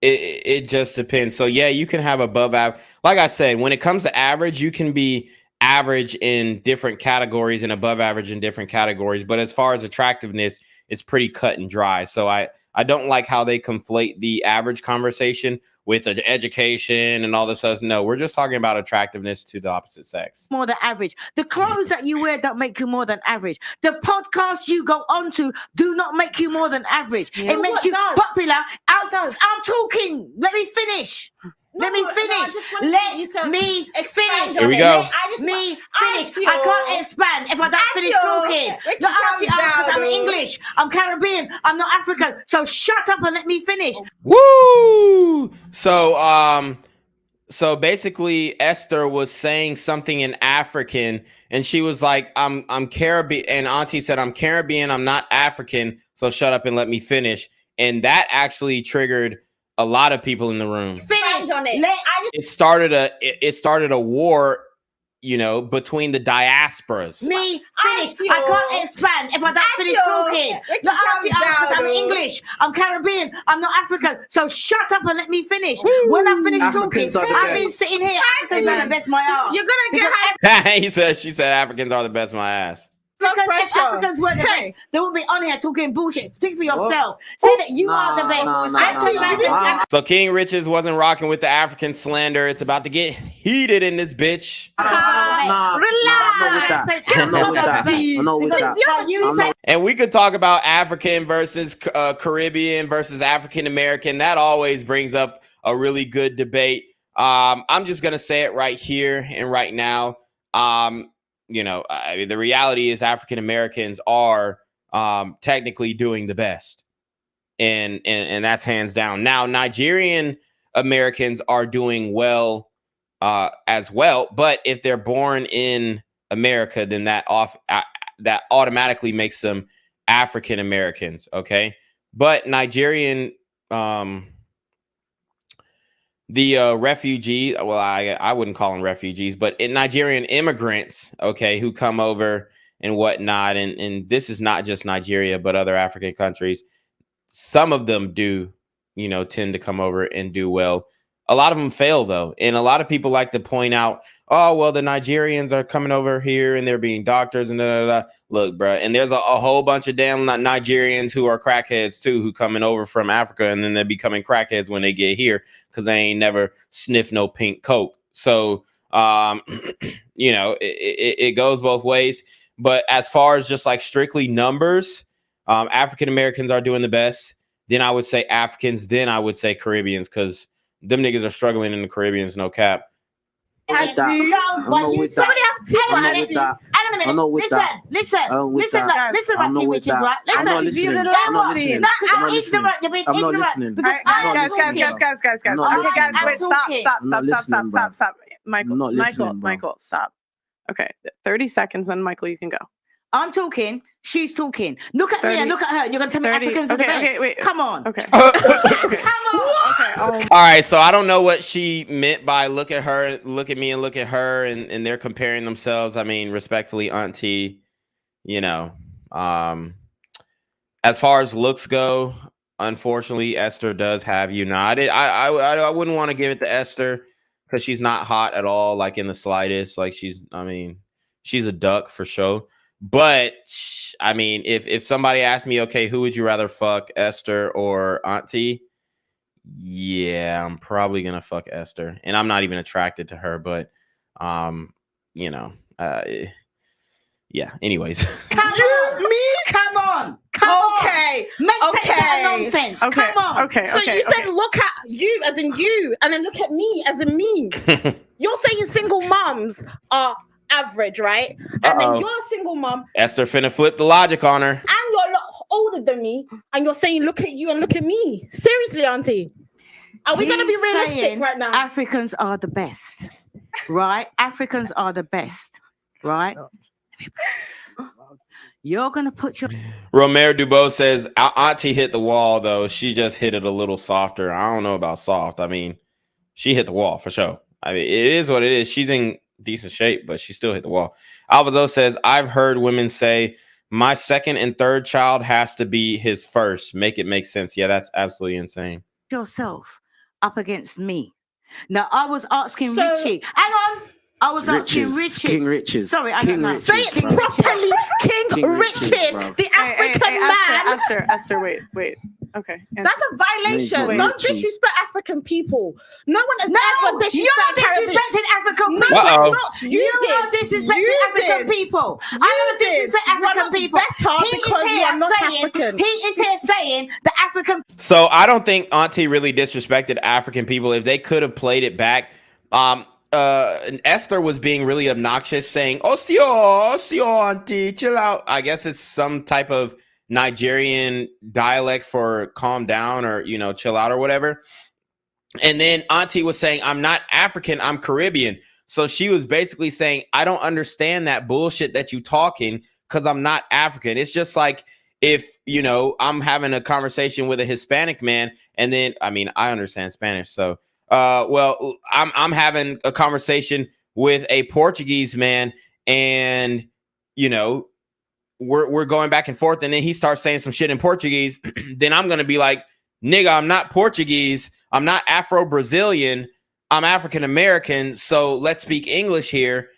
A: it just depends. So yeah, you can have above average. Like I said, when it comes to average, you can be average in different categories and above average in different categories. But as far as attractiveness, it's pretty cut and dry. So I don't like how they conflate the average conversation with education and all this stuff. No, we're just talking about attractiveness to the opposite sex.
D: More than average. The clothes that you wear don't make you more than average. The podcasts you go onto do not make you more than average.
H: Yeah.
D: It makes you popular. I'm talking. Let me finish. Let me finish. Let me finish.
A: Here we go.
D: Let me finish. I can't expand if I don't finish talking. Look, I'm English. I'm Caribbean. I'm not African. So shut up and let me finish.
A: Woo! So basically, Esther was saying something in African, and she was like, "I'm Caribbean," and Auntie said, "I'm Caribbean. I'm not African. So shut up and let me finish." And that actually triggered a lot of people in the room.
H: Finish on it.
A: It started a war, you know, between the diasporas.
D: Me finish. I can't expand if I don't finish talking. Look, I'm English. I'm Caribbean. I'm not African. So shut up and let me finish. When I finish
I: Africans
D: talking, I've been sitting here. Africans are the best my ass.
H: You're gonna get
A: She said Africans are the best my ass.
D: Because if Africans were the best, they would be on here talking bullshit. Speak for yourself. Say that you are the best.
A: So King Richez wasn't rocking with the African slander. It's about to get heated in this bitch.
D: Relax.
A: And we could talk about African versus Caribbean versus African American. That always brings up a really good debate. I'm just gonna say it right here and right now. You know, the reality is African Americans are technically doing the best, and that's hands down. Now, Nigerian Americans are doing well as well, but if they're born in America, then that automatically makes them African Americans. Okay, but Nigerian the refugee, well, I wouldn't call them refugees, but Nigerian immigrants, okay, who come over and whatnot, and this is not just Nigeria, but other African countries. Some of them do, you know, tend to come over and do well. A lot of them fail, though, and a lot of people like to point out, oh, well, the Nigerians are coming over here and they're being doctors and da. Look, bro, and there's a whole bunch of damn Nigerians who are crackheads too, who coming over from Africa, and then they're becoming crackheads when they get here because they ain't never sniffed no pink Coke. So, you know, it goes both ways. But as far as just like strictly numbers, African Americans are doing the best. Then I would say Africans. Then I would say Caribbeans, because them niggas are struggling in the Caribbeans, no cap.
D: Somebody have to listen, Richez, right?
G: Guys, stop. Michael, stop. Okay, 30 seconds, then Michael, you can go.
D: I'm talking, she's talking. Look at me and look at her. You're gonna tell me Africans are the best.
G: Wait.
D: Come on.
G: Okay.
D: Come on.
G: Okay.
A: All right, so I don't know what she meant by look at her, look at me, and look at her, and they're comparing themselves. I mean, respectfully, Auntie, you know, as far as looks go, unfortunately, Esther does have United. I wouldn't want to give it to Esther because she's not hot at all, like in the slightest. Like she's a duck for sure. But I mean, if somebody asked me, okay, who would you rather fuck, Esther or Auntie? Yeah, I'm probably gonna fuck Esther, and I'm not even attracted to her. But, you know, yeah. Anyways,
H: Come on. Okay. Make sense of nonsense.
G: Okay.
H: Come on.
G: Okay.
H: So you said look at you as in you, and then look at me as in me. You're saying single moms are average, right? And then you're a single mom.
A: Esther finna flip the logic on her.
H: And you're a lot older than me, and you're saying look at you and look at me. Seriously, Auntie. Are we going to be realistic right now?
D: Africans are the best. right? Africans are the best, right? You're gonna put your
A: Romero Dubois says Auntie hit the wall though. She just hit it a little softer. I don't know about soft. I mean, she hit the wall for sure. I mean, it is what it is. She's in decent shape, but she still hit the wall. Alvazo says, I've heard women say my second and third child has to be his first. Make it make sense. Yeah, that's absolutely insane.
D: yourself up against me. Now I was asking Richie. Hang on. I was asking Richez.
I: King Richez.
D: Sorry, I
I: King
D: don't know.
I: Richez,
H: Say it
I: bruv.
H: properly, King Richez,
I: bruv.
H: the African man.
G: Esther, wait. Okay.
H: That's a violation.
I: Wait.
H: Don't disrespect African people. No one has ever disrespected
D: You're disrespecting African
H: No,
D: people.
H: not you.
D: You're disrespecting African people. I'm going to disrespect African people.
H: Better because you are not African.
D: He is here saying the African.
A: So I don't think Auntie really disrespected African people. If they could have played it back, Esther was being really obnoxious, saying, "Osio, Auntie, chill out." I guess it's some type of Nigerian dialect for calm down or, chill out or whatever. And then Auntie was saying, I'm not African, I'm Caribbean. So she was basically saying, I don't understand that bullshit that you talking because I'm not African. It's just like if, I'm having a conversation with a Hispanic man and then, I understand Spanish. So, I'm having a conversation with a Portuguese man and, we're going back and forth, and then he starts saying some shit in Portuguese. Then I'm going to be like, nigga, I'm not Portuguese. I'm not Afro-Brazilian. I'm African-American. So let's speak English here.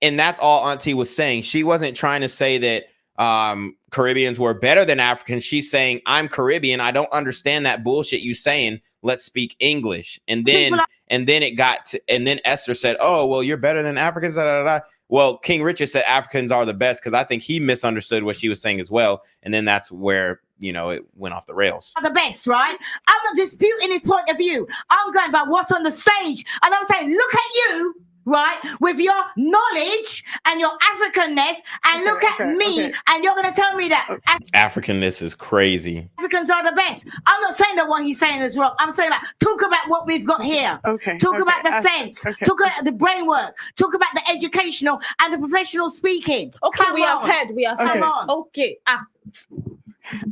A: And that's all Auntie was saying. She wasn't trying to say that Caribbeans were better than Africans. She's saying, I'm Caribbean. I don't understand that bullshit you saying. Let's speak English. And then Esther said, oh, well, you're better than Africans. Da, da, da. Well, King Richez said Africans are the best because I think he misunderstood what she was saying as well. And then that's where, it went off the rails.
D: Are the best, right? I'm not disputing his point of view. I'm going by what's on the stage. And I'm saying, look at you, right, with your knowledge and your Africanness, and look at me, and you're going to tell me that
A: Africanness is crazy.
D: Africans are the best. I'm not saying that what he's saying is wrong. I'm saying talk about what we've got here. Talk about the sense. Talk about the brain work. Talk about the educational and the professional speaking.
H: Okay, we have heard. Come on. Okay.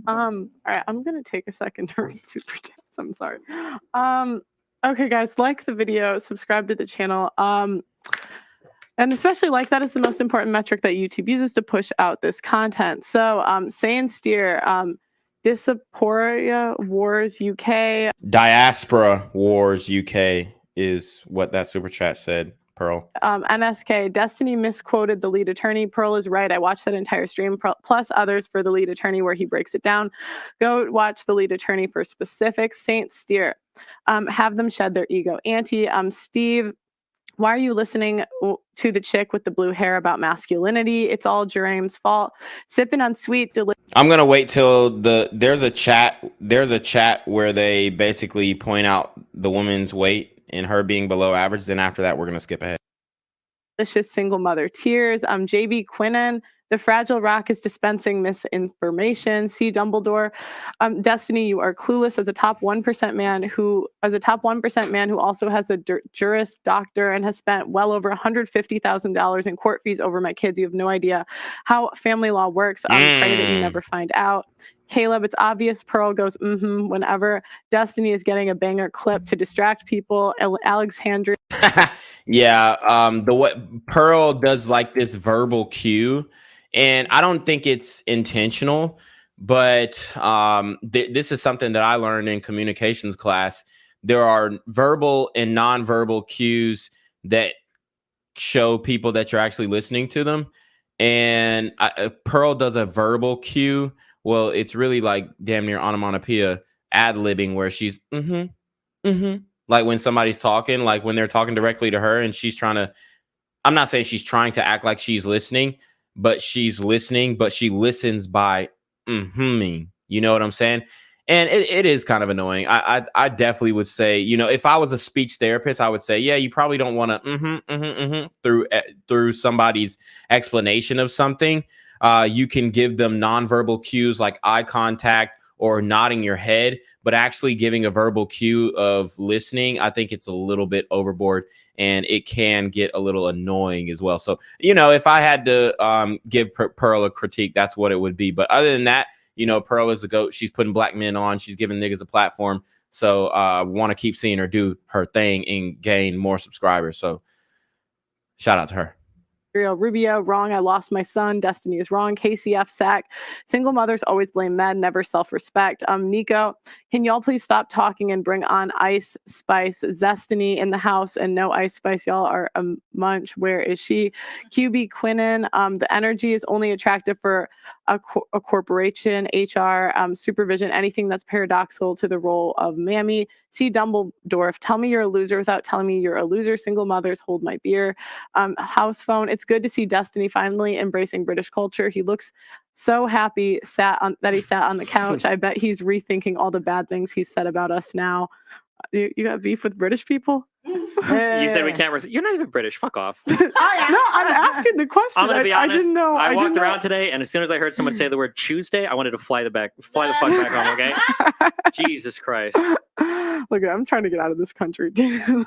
G: All right, I'm gonna take a second to read super chats. I'm sorry. Okay, guys, like the video, subscribe to the channel. And especially that is the most important metric that YouTube uses to push out this content. So, SainSteer, Diaspora Wars UK.
A: Diaspora Wars UK is what that super chat said. Pearl.
G: NSK, Destiny misquoted the lead attorney. Pearl is right. I watched that entire stream, plus others for the lead attorney where he breaks it down. Go watch the lead attorney for specifics. SainSteer, have them shed their ego. Auntie, Steve, why are you listening to the chick with the blue hair about masculinity? It's all Jeram's fault. Sipping on sweet
A: I'm gonna wait till there's a chat where they basically point out the woman's weight and her being below average. Then after that, we're gonna skip ahead.
G: Delicious single mother tears. JB Quinnen, the fragile rock is dispensing misinformation. See Dumbledore. Destiny, you are clueless as a top 1% man who also has a Juris Doctor and has spent well over $150,000 in court fees over my kids. You have no idea how family law works. Pray that you never find out. Caleb, it's obvious Pearl goes whenever Destiny is getting a banger clip to distract people. Alexandria.
A: Yeah, what Pearl does this verbal cue, and I don't think it's intentional, but this is something that I learned in communications class. There are verbal and nonverbal cues that show people that you're actually listening to them, and Pearl does a verbal cue. Well, it's really damn near onomatopoeia ad-libbing where she's like when somebody's talking, like when they're talking directly to her and she's trying to, I'm not saying she's trying to act like she's listening, but she's listening, but she listens by you know what I'm saying? And it is kind of annoying. I definitely would say, if I was a speech therapist, I would say, yeah, you probably don't want to through somebody's explanation of something. You can give them nonverbal cues like eye contact or nodding your head, but actually giving a verbal cue of listening, I think it's a little bit overboard, and it can get a little annoying as well. So, you know, if I had to give Pearl a critique, that's what it would be. But other than that, you know, Pearl is the GOAT. She's putting black men on. She's giving niggas a platform. So want to keep seeing her do her thing and gain more subscribers. So shout out to her.
G: Rubio, wrong. I lost my son. Destiny is wrong. KCF, sack. Single mothers always blame men, never self-respect. Nico, can y'all please stop talking and bring on Ice Spice? Zestiny in the house and no Ice Spice. Y'all are a munch. Where is she? QB Quinnen, the energy is only attractive for a corporation, HR, supervision, anything that's paradoxical to the role of mammy. C. Dumbledore, tell me you're a loser without telling me you're a loser. Single mothers, hold my beer. House phone, it's good to see Destiny finally embracing British culture. He looks so happy that he sat on the couch. I bet he's rethinking all the bad things he's said about us now. You got beef with British people?
F: You said we can't. You're not even British. Fuck off.
G: No, I'm asking the question.
F: I'm gonna be honest.
G: I didn't know.
F: I walked around today, and as soon as I heard someone say the word Tuesday, I wanted to fly the fuck back home. Okay. Jesus Christ.
G: Look, I'm trying to get out of this country.
F: I'm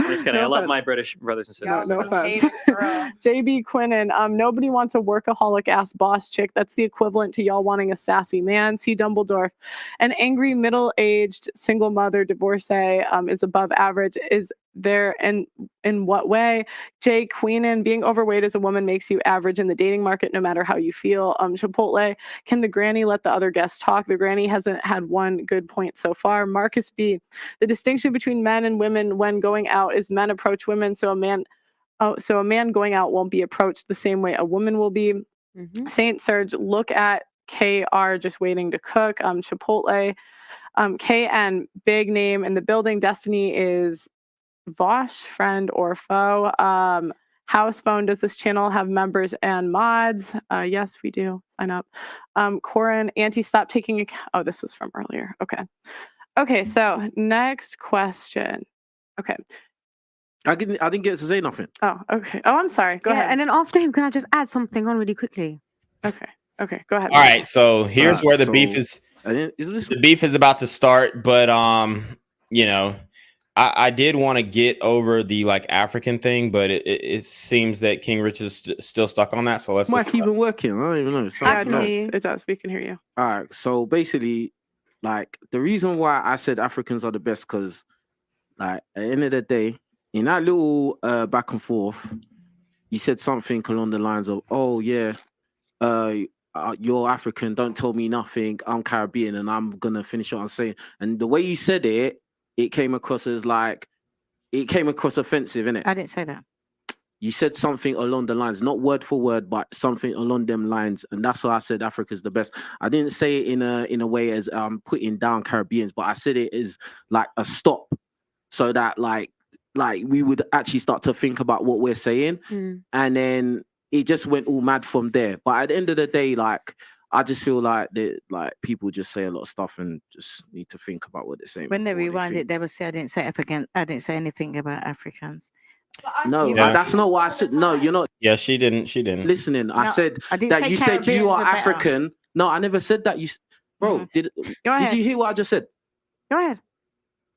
F: just kidding. I love my British brothers and sisters.
G: No offense. JB Quinnen, nobody wants a workaholic ass boss chick. That's the equivalent to y'all wanting a sassy man. C. Dumbledore, an angry middle-aged single mother divorcee is above average. Is there and in what way? Jay Queenan, being overweight as a woman makes you average in the dating market no matter how you feel. Chipotle, can the granny let the other guests talk? The granny hasn't had one good point so far. Marcus B, the distinction between men and women when going out is men approach women, so a man going out won't be approached the same way a woman will be. Saint Serge, look at KR just waiting to cook. Chipotle, KN, big name in the building. Destiny is Vosh, friend or foe. House phone, does this channel have members and mods? Yes, we do. Sign up. Corin, Auntie, stop taking oh, this was from earlier. Okay, so next question. Okay.
I: I didn't get to say nothing.
G: Oh, okay. Oh, I'm sorry. Go ahead.
J: And then after him, can I just add something on really quickly?
G: Okay, go ahead.
A: All right, so here's where the beef is. The beef is about to start, but you know, I did want to get over the like African thing, but it seems that King Rich is still stuck on that. So let's.
I: Mic even working? I don't even know.
G: It does. We can hear you.
I: All right. So basically, like the reason why I said Africans are the best, because like at the end of the day, in that little back and forth, you said something along the lines of, "Oh yeah, you're African. Don't tell me nothing. I'm Caribbean, and I'm gonna finish what I'm saying." And the way you said it, it came across as like, it came across offensive, innit?
D: I didn't say that.
I: You said something along the lines, not word for word, but something along them lines, and that's why I said Africa's the best. I didn't say it in a way as putting down Caribbeans, but I said it as like a stop, so that like we would actually start to think about what we're saying, and then it just went all mad from there. But at the end of the day, like I just feel like that, like people just say a lot of stuff and just need to think about what they're saying.
D: When they rewind it, they will say I didn't say African. I didn't say anything about Africans.
I: No, that's not what I said. No, you're not.
A: Yeah, she didn't.
I: Listening, I said that you said you are African. No, I never said that. You, bro, did you hear what I just said?
D: Go ahead.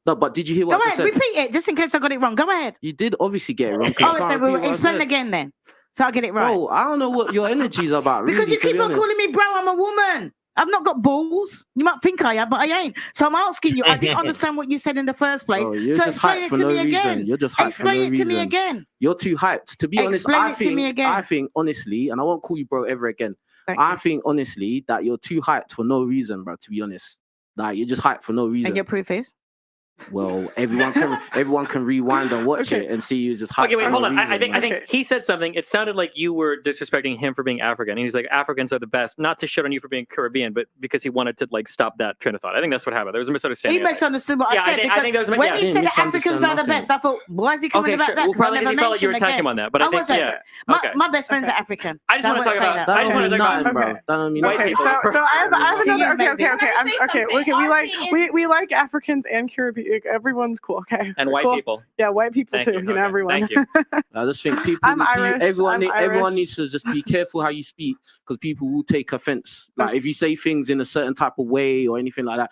I: No, but did you hear what I just said?
D: Repeat it, just in case I got it wrong. Go ahead.
I: You did obviously get it wrong.
D: Explain again then, so I'll get it right.
I: Bro, I don't know what your energy's about.
D: Because
I: really,
D: you keep on calling me bro. I'm a woman. I've not got balls. You might think I am, but I ain't. So I'm asking you. I didn't understand what you said in the first place.
I: Oh, you're
D: so
I: just hyped for no reason. You're just hyped for no reason.
D: Explain it to me again.
I: You're too hyped. To be honest, I think honestly, and I won't call you bro ever again. I think honestly that you're too hyped for no reason, bro. To be honest, like you're just hyped for no reason.
D: And your proof is?
I: Well, everyone can rewind and watch it and see you just hyped.
F: Okay, wait, hold on.
I: Reason,
F: I think he said something. It sounded like you were disrespecting him for being African. And he's like, Africans are the best, not to shit on you for being Caribbean, but because he wanted to like stop that train of thought. I think that's what happened. There was a misunderstanding.
D: He misunderstood what I said.
F: I think there was
D: when he said Africans are the best, I thought, why is he coming about that?
F: Well, probably because he felt like you were attacking him on that. But I think,
D: my best friends are African.
F: I just want to talk about. I just want to talk about white people.
G: So I have another. Okay. We like Africans and Caribbean. everyone's cool. Okay.
F: And white
G: cool.
F: people.
G: Yeah, white people
F: Thank
G: too.
F: you.
G: You know,
F: Okay.
G: everyone.
F: Thank you.
I: I just think people,
G: I'm Irish.
I: everyone
G: Irish.
I: needs to just be careful how you speak because people will take offense. Like if you say things in a certain type of way or anything like that,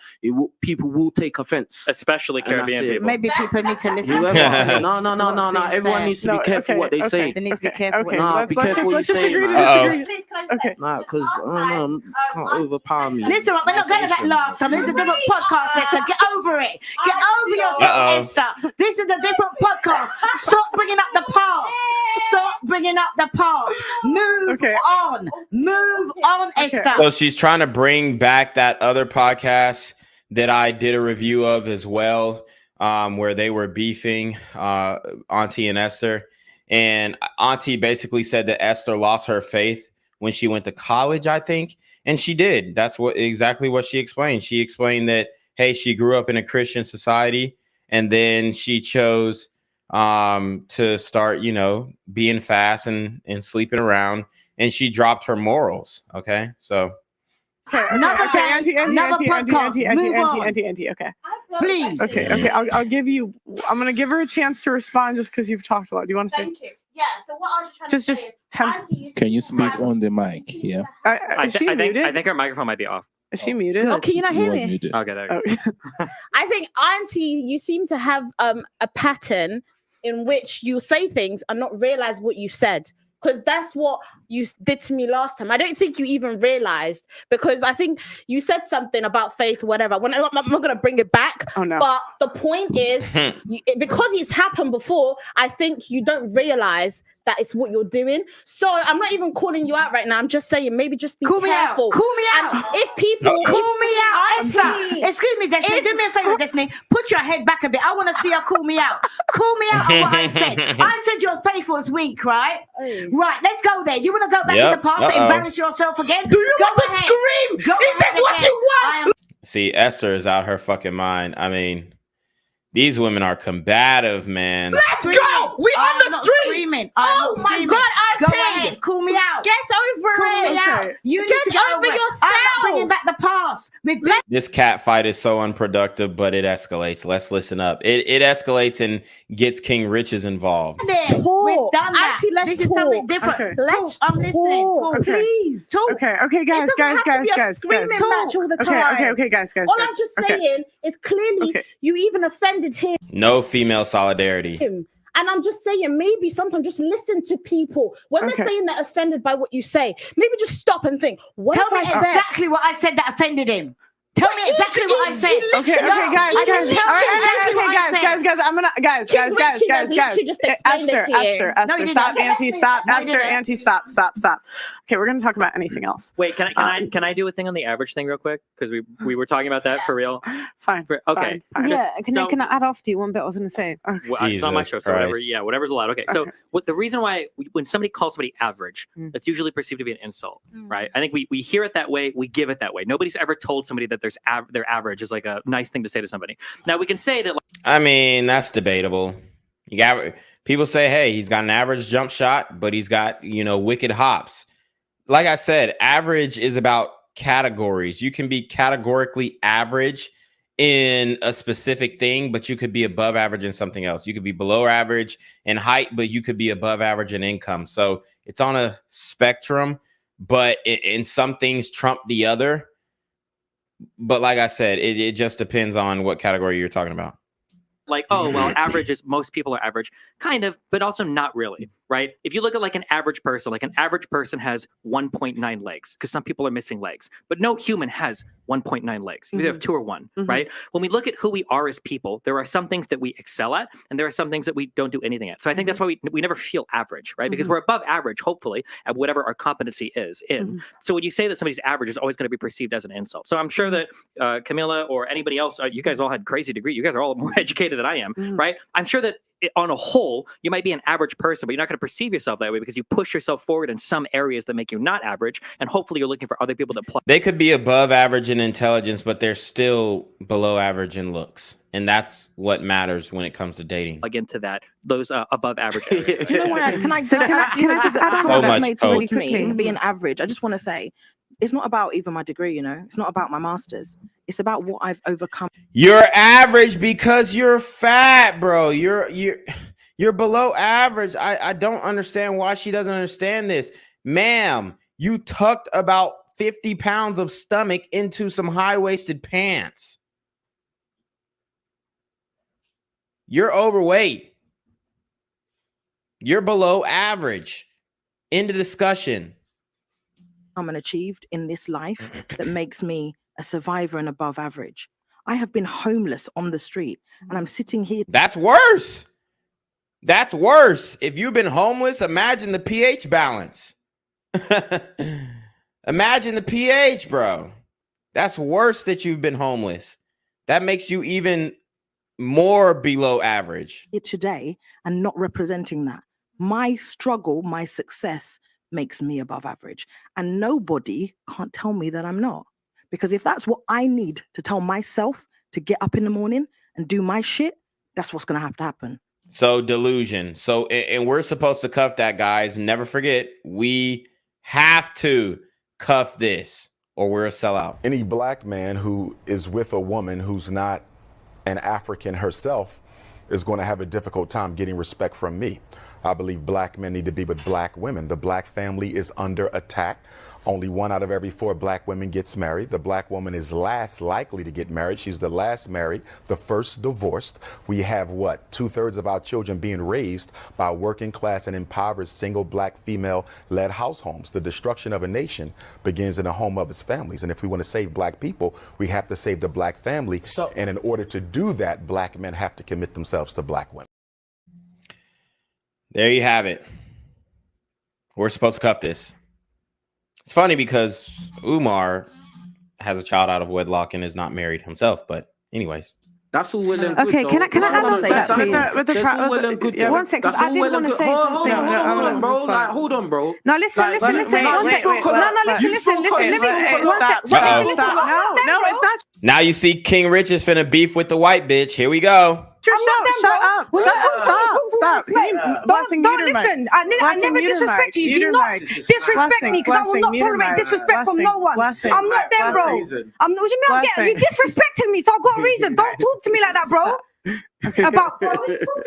I: people will take offense.
F: Especially Caribbean people.
D: Maybe people need to listen.
I: No.
D: what's being
I: Everyone
D: said.
I: needs to be careful what they say.
D: They need to be careful.
G: Okay.
I: Nah, be careful what you
G: Let's just
I: say,
G: agree to
I: man.
G: disagree. Okay.
I: Nah, because can't overpower me.
D: Listen, we're not going to that last time. This is a different podcast, Esther. Get over it. Get over yourself, Esther. This is a different podcast. Stop bringing up the past. Stop bringing up the past. Move on. Move on, Esther.
A: So she's trying to bring back that other podcast that I did a review of as well, where they were beefing Auntie and Esther. And Auntie basically said that Esther lost her faith when she went to college, I think. And she did. That's exactly what she explained. She explained that, hey, she grew up in a Christian society and then she chose to start, being fast and sleeping around, and she dropped her morals. Okay. So
G: Auntie, okay.
D: Please.
G: Okay. I'll give you. I'm gonna give her a chance to respond just because you've talked a lot. Do you want to say?
H: Thank you. Yeah. So what I was just trying to say is,
L: Can you speak on the mic? Yeah.
G: Is she muted?
F: I think her microphone might be off.
G: Is she muted?
H: Oh, can you not hear me?
F: Okay, there you go.
H: I think, Auntie, you seem to have a pattern in which you say things and not realize what you've said. Because that's what you did to me last time. I don't think you even realized, because I think you said something about faith or whatever. I'm not going to bring it back.
G: Oh, no.
H: But the point is, because it's happened before, I think you don't realize that it's what you're doing. So I'm not even calling you out right now. I'm just saying, maybe just be careful.
D: Call me out.
H: And if people...
D: Call me out, Esther. Excuse me, Destiny. Do me a favor, Destiny. Put your head back a bit. I want to see her call me out. Call me out on what I said. I said your faith was weak, right? Right, let's go there. You want to go back in the past and embarrass yourself again?
I: Do you want to scream? Is that what you want?
A: See, Esther is out her fucking mind. I mean, these women are combative, man.
H: Let's go! We on the street! Oh my God,
D: Go ahead, call me out.
H: Get over
D: Call me
H: it!
D: out. You need
H: Get
D: to get
H: over yourself!
D: I'm not bringing back the past.
A: This cat fight is so unproductive, but it escalates. Let's listen up. It escalates and gets King Richez involved.
D: We've done that.
H: Auntie, let's
D: this is something
H: talk.
D: different.
H: Let's
D: I'm listening. Talk.
H: Please.
D: Talk.
G: Okay, guys.
H: Screaming match all the time.
G: Okay, guys.
H: All I'm just saying is clearly you even offended him.
A: No female solidarity.
H: And I'm just saying, maybe sometimes just listen to people. When they're saying they're offended by what you say, maybe just stop and think, what
D: Tell me
H: have I said?
D: exactly what I said that offended him. Tell me exactly what I said.
G: Okay, guys. I'm gonna guys. Esther, stop, Auntie, stop, Esther, Auntie, stop. Okay, we're gonna talk about anything else.
F: Wait, can I do a thing on the average thing real quick? Because we were talking about that for real.
G: Fine.
F: Okay.
J: Fine. Yeah. Can I add after you one bit I was gonna say?
F: Well, it's not my show, so whatever's allowed. Okay. So the reason why when somebody calls somebody average, that's usually perceived to be an insult, right? I think we hear it that way, we give it that way. Nobody's ever told somebody that their average is like a nice thing to say to somebody. Now we can say that.
A: I mean, that's debatable. You got people say, hey, he's got an average jump shot, but he's got, wicked hops. Like I said, average is about categories. You can be categorically average in a specific thing, but you could be above average in something else. You could be below average in height, but you could be above average in income. So it's on a spectrum, but in some things trump the other. But like I said, it just depends on what category you're talking about.
F: Like, oh, well, average is most people are average, kind of, but also not really, right? If you look at like an average person has 1.9 legs because some people are missing legs, but no human has 1.9 legs. You either have 2 or 1, right? When we look at who we are as people, there are some things that we excel at and there are some things that we don't do anything at. So I think that's why we never feel average, right? Because we're above average, hopefully, at whatever our competency is in. So when you say that somebody's average, is always going to be perceived as an insult. So I'm sure that Camilla or anybody else, you guys all had crazy degree. You guys are all more educated than I am, right? I'm sure that on a whole, you might be an average person, but you're not going to perceive yourself that way because you push yourself forward in some areas that make you not average. And hopefully you're looking for other people to plug.
A: They could be above average in intelligence, but they're still below average in looks. And that's what matters when it comes to dating.
F: Plug into those above average areas.
E: You know what? Can I just add on
A: So
E: that's
A: much
E: made
A: coke.
E: to me being average? I just want to say It's not about even my degree, you know. It's not about my master's. It's about what I've overcome.
A: You're average because you're fat, bro. You're below average. I don't understand why she doesn't understand this. Ma'am, you tucked about 50 pounds of stomach into some high-waisted pants. You're overweight. You're below average. End of discussion.
E: And achieved in this life that makes me a survivor and above average. I have been homeless on the street and I'm sitting here.
A: That's worse. That's worse. If you've been homeless, imagine the pH balance. Imagine the pH, bro. That's worse that you've been homeless. That makes you even more below average.
E: Here today and not representing that. My struggle, my success makes me above average. And nobody can't tell me that I'm not. Because if that's what I need to tell myself to get up in the morning and do my shit, that's what's going to happen.
A: So delusion. So, and we're supposed to cuff that, guys. Never forget, we have to cuff this or we're a sellout.
M: Any black man who is with a woman who's not an African herself is going to have a difficult time getting respect from me. I believe black men need to be with black women. The black family is under attack. Only 1 out of every 4 black women gets married. The black woman is last likely to get married. She's the last married, the first divorced. We have what? 2/3 of our children being raised by working class and impoverished single black female-led households. The destruction of a nation begins in the home of its families. And if we want to save black people, we have to save the black family. And in order to do that, black men have to commit themselves to black women.
A: There you have it. We're supposed to cuff this. It's funny because Umar has a child out of wedlock and is not married himself. But anyways.
I: That's all well and good.
J: Okay, can I add that, please?
I: One
J: second, because I did want to say something.
I: Hold on, bro. Like, hold on, bro.
J: No, listen. One second. No, listen. One second.
G: No, it's not.
A: Now you see King Richez finna beef with the white bitch. Here we go.
G: Shut up. Stop.
J: Don't listen. I never disrespect you. Do not disrespect me because I will not tolerate disrespect from no one. I'm not them, bro. What do you mean? You disrespected me, so I've got a reason. Don't talk to me like that, bro.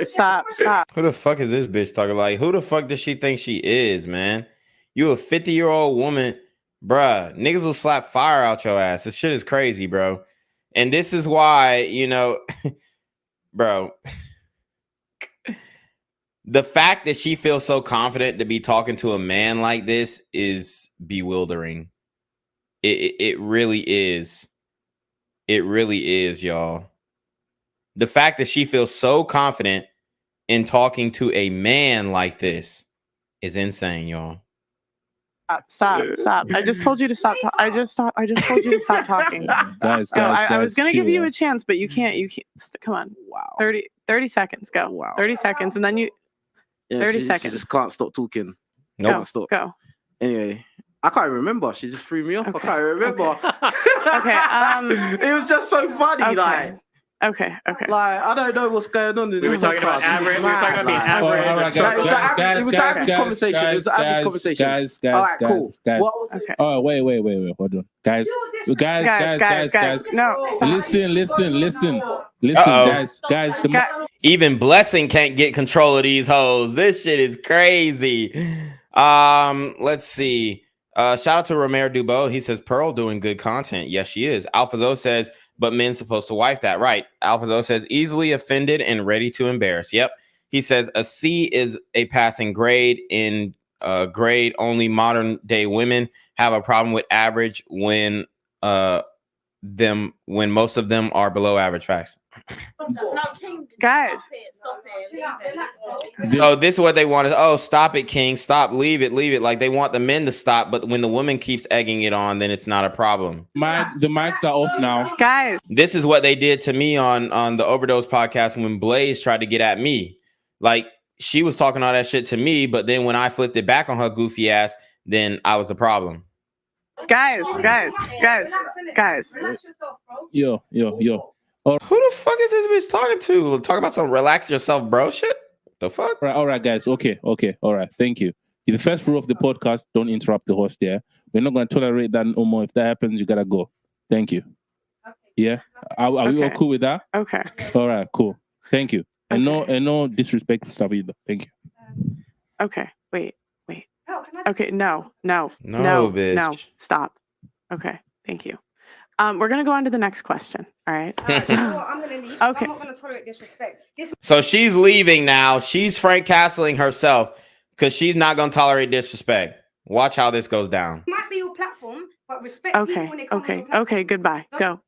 G: Stop.
A: Who the fuck is this bitch talking like? Who the fuck does she think she is, man? You a 50-year-old woman, bruh. Niggas will slap fire out your ass. This shit is crazy, bro. And this is why, you know, bro, the fact that she feels so confident to be talking to a man like this is bewildering. It really is. It really is, y'all. The fact that she feels so confident in talking to a man like this is insane, y'all.
G: Stop. I just told you to stop. I just told you to stop talking.
L: Guys,
G: I was going to give you a chance, but you can't. Come on.
I: Wow.
G: 30 seconds. Go. Wow. 30 seconds. And then you, 30 seconds.
I: She just can't stop talking.
G: Nope.
I: Stop.
G: Go.
I: Anyway, I can't remember. She just threw me off.
G: Okay.
I: I can't remember.
G: Okay.
I: It was just so funny.
G: Okay.
I: Like,
G: Okay.
I: like, I don't know what's going on.
F: We were talking about average. We were talking about being average.
I: It was an average conversation. It was an average conversation.
L: Guys.
I: All right, cool.
G: Okay.
L: Oh, wait. Hold on. Guys.
G: No. Stop.
L: Listen, guys.
A: Even Blessing can't get control of these hoes. This shit is crazy. Let's see. Shout out to Romero Dubois. He says Pearl doing good content. Yes, she is. Alphazo says, but men's supposed to wife that. Right. Alphazo says easily offended and ready to embarrass. Yep. He says a C is a passing grade. In grade only modern day women have a problem with average when most of them are below average. Facts.
G: Guys.
A: No, this is what they want. Oh, stop it, King. Stop. Leave it. Like they want the men to stop, but when the woman keeps egging it on, then it's not a problem.
L: The mics are off now.
G: Guys.
A: This is what they did to me on the Overdose podcast when Blaze tried to get at me. Like she was talking all that shit to me, but then when I flipped it back on her goofy ass, then I was a problem.
G: Guys.
L: Yo.
A: Who the fuck is this bitch talking to? Talk about some relax yourself, bro shit? The fuck?
L: All right, guys. Okay. All right. Thank you. The first rule of the podcast: don't interrupt the host. Yeah, we're not going to tolerate that no more. If that happens, you gotta go. Thank you. Yeah, are we all cool with that?
G: Okay.
L: All right, cool. Thank you. And no disrespectful stuff either. Thank you.
G: Okay. Wait. Okay. No.
A: bitch.
G: Stop. Okay. Thank you. We're gonna go on to the next question. All right.
J: I'm gonna leave.
G: Okay.
J: I'm not gonna tolerate disrespect.
A: So she's leaving now. She's Frank Castling herself because she's not gonna tolerate disrespect. Watch how this goes down.
J: Might be your platform, but respect people when they come on your platform.
G: Okay. Goodbye. Go.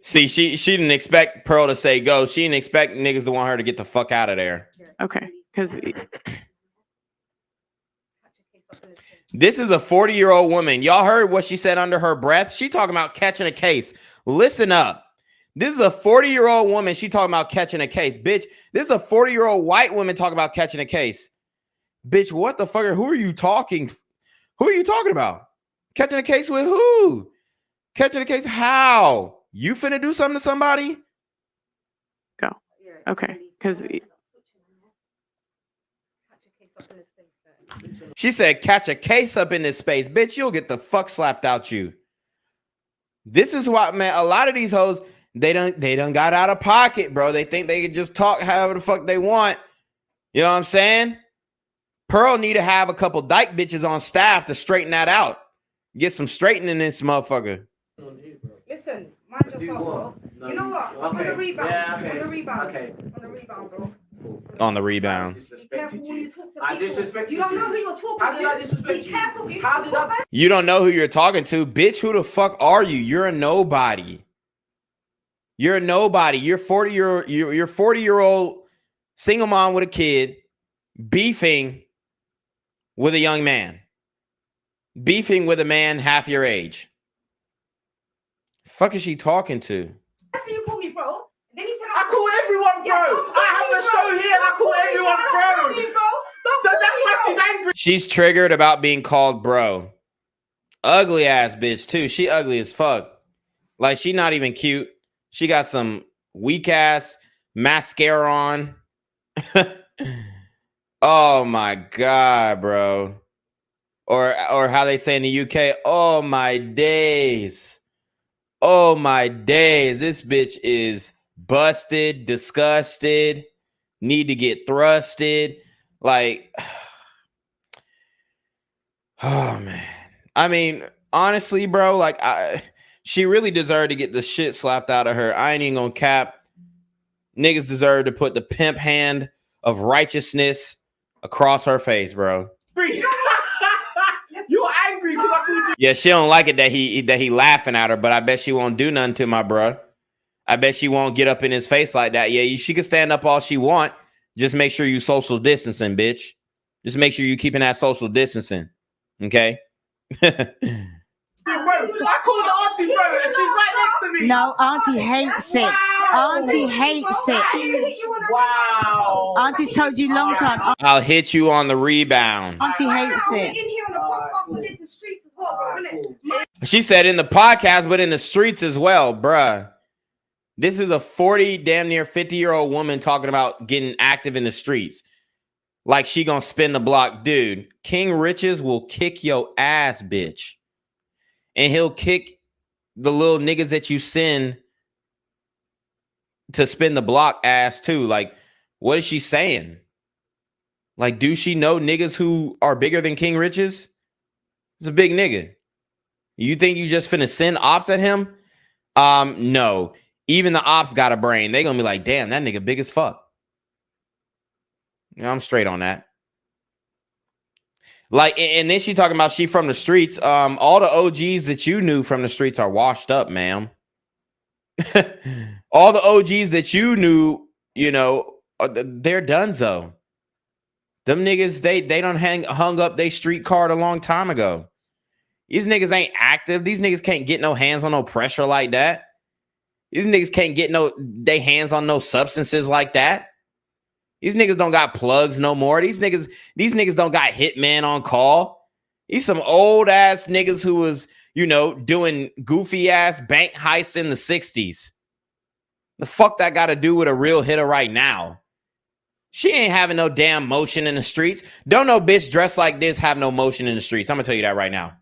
A: See, she didn't expect Pearl to say go. She didn't expect niggas to want her to get the fuck out of there.
G: Okay. Because
A: this is a 40-year-old woman. Y'all heard what she said under her breath? She talking about catching a case. Listen up. This is a 40-year-old woman. She talking about catching a case. Bitch, this is a 40-year-old white woman talking about catching a case. Bitch, what the fuck? Who are you talking? Who are you talking about? Catching a case with who? Catching a case how? You finna do something to somebody?
G: go. Okay. Because
A: she said, catch a case up in this space. Bitch, you'll get the fuck slapped out you. This is why, man, a lot of these hoes, they done got out of pocket, bro. They think they can just talk however the fuck they want. You know what I'm saying? Pearl need to have a couple dyke bitches on staff to straighten that out. Get some straightening in this motherfucker.
J: Listen, mind yourself, bro. You know what? On the rebound. On the rebound, bro.
A: On the rebound.
J: Be careful when you talk to people. You don't know who you're talking to. Be careful.
A: You don't know who you're talking to. Bitch, who the fuck are you? You're a nobody. You're a nobody. You're 40-year-old single mom with a kid beefing with a young man. Beefing with a man half your age. Fuck is she talking to?
J: That's who you call me, bro. Then he said,
I: I call everyone bro. I have a show here and I call everyone bro. So that's why she's angry.
A: She's triggered about being called bro. Ugly ass bitch too. She ugly as fuck. Like she not even cute. She got some weak ass mascara on. Oh my god, bro. Or how they say in the UK, oh my days. Oh my days. This bitch is busted, disgusted, need to get thrusted. Like, oh man. I mean, honestly, bro, like she really deserved to get the shit slapped out of her. I ain't even gonna cap. Niggas deserve to put the pimp hand of righteousness across her face, bro.
I: You're angry because I called you.
A: Yeah, she don't like it that he laughing at her, but I bet she won't do nothing to my bruh. I bet she won't get up in his face like that. Yeah, she can stand up all she want. Just make sure you social distancing, bitch. Just make sure you keeping that social distancing. Okay?
I: Bro, I called the auntie bro and she's right next to me.
D: No, auntie hates it. Auntie hates it.
I: Wow.
D: Auntie told you long time.
A: I'll hit you on the rebound.
D: Auntie hates it.
J: In here on the podcast, but there's the streets as well, bro, isn't it?
A: She said in the podcast, but in the streets as well, bruh. This is a 40, damn near 50-year-old woman talking about getting active in the streets. Like she gonna spin the block. Dude, King Richez will kick your ass, bitch. And he'll kick the little niggas that you send to spin the block ass too. Like, what is she saying? Like, do she know niggas who are bigger than King Richez? He's a big nigga. You think you just finna send ops at him? No. Even the ops got a brain. They gonna be like, damn, that nigga big as fuck. You know, I'm straight on that. Like, and then she talking about she from the streets. All the OGs that you knew from the streets are washed up, ma'am. All the OGs that you knew, you know, they're donezo. Them niggas, they done hung up their street card a long time ago. These niggas ain't active. These niggas can't get no hands on no pressure like that. These niggas can't get they hands on no substances like that. These niggas don't got plugs no more. These niggas don't got hitmen on call. These some old ass niggas who was, you know, doing goofy ass bank heists in the 60s. The fuck that got to do with a real hitter right now? She ain't having no damn motion in the streets. Don't no bitch dressed like this have no motion in the streets. I'm gonna tell you that right now.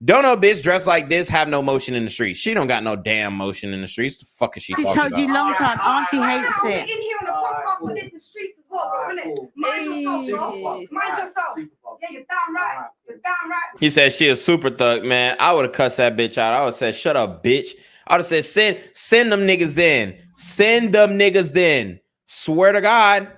A: Don't no bitch dressed like this have no motion in the streets. She don't got no damn motion in the streets. The fuck is she talking about?
D: I told you long time. Auntie hates it.
N: In here on the podcast with this, the streets as well, bro, innit? Mind yourself, bro. Mind yourself. Yeah, you're damn right. You're damn right.
A: He said she a super thug, man. I would have cussed that bitch out. I would have said, shut up, bitch. I would have said, send them niggas then. Send them niggas then. Swear to God.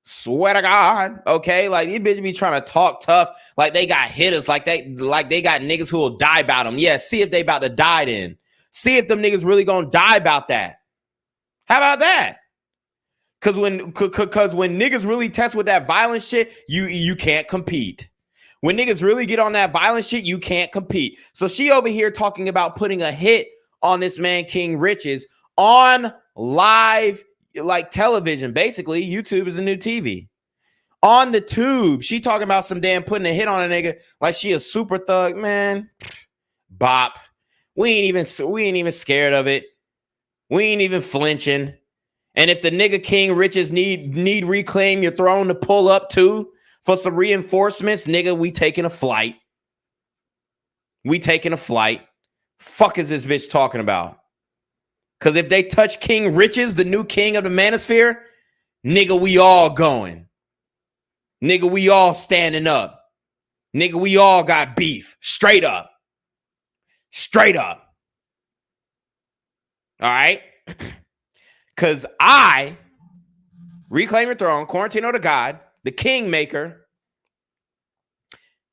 A: Swear to God. Okay? Like, these bitches be trying to talk tough like they got hitters, like they got niggas who will die about them. Yeah, see if they about to die then. See if them niggas really gonna die about that. How about that? Cause when niggas really test with that violent shit, you can't compete. When niggas really get on that violent shit, you can't compete. So she over here talking about putting a hit on this man, King Richez, on live like television. Basically, YouTube is a new TV. On the tube, she talking about some damn putting a hit on a nigga like she a super thug, man. Bop. We ain't even scared of it. We ain't even flinching. And if the nigga King Richez need reclaim your throne to pull up to for some reinforcements, nigga, we taking a flight. We taking a flight. Fuck is this bitch talking about? Because if they touch King Richez, the new king of the Manosphere, nigga, we all going. Nigga, we all standing up. Nigga, we all got beef. Straight up. Straight up. All right? Because I, Reclaim Your Throne, Quarantino to God, the Kingmaker,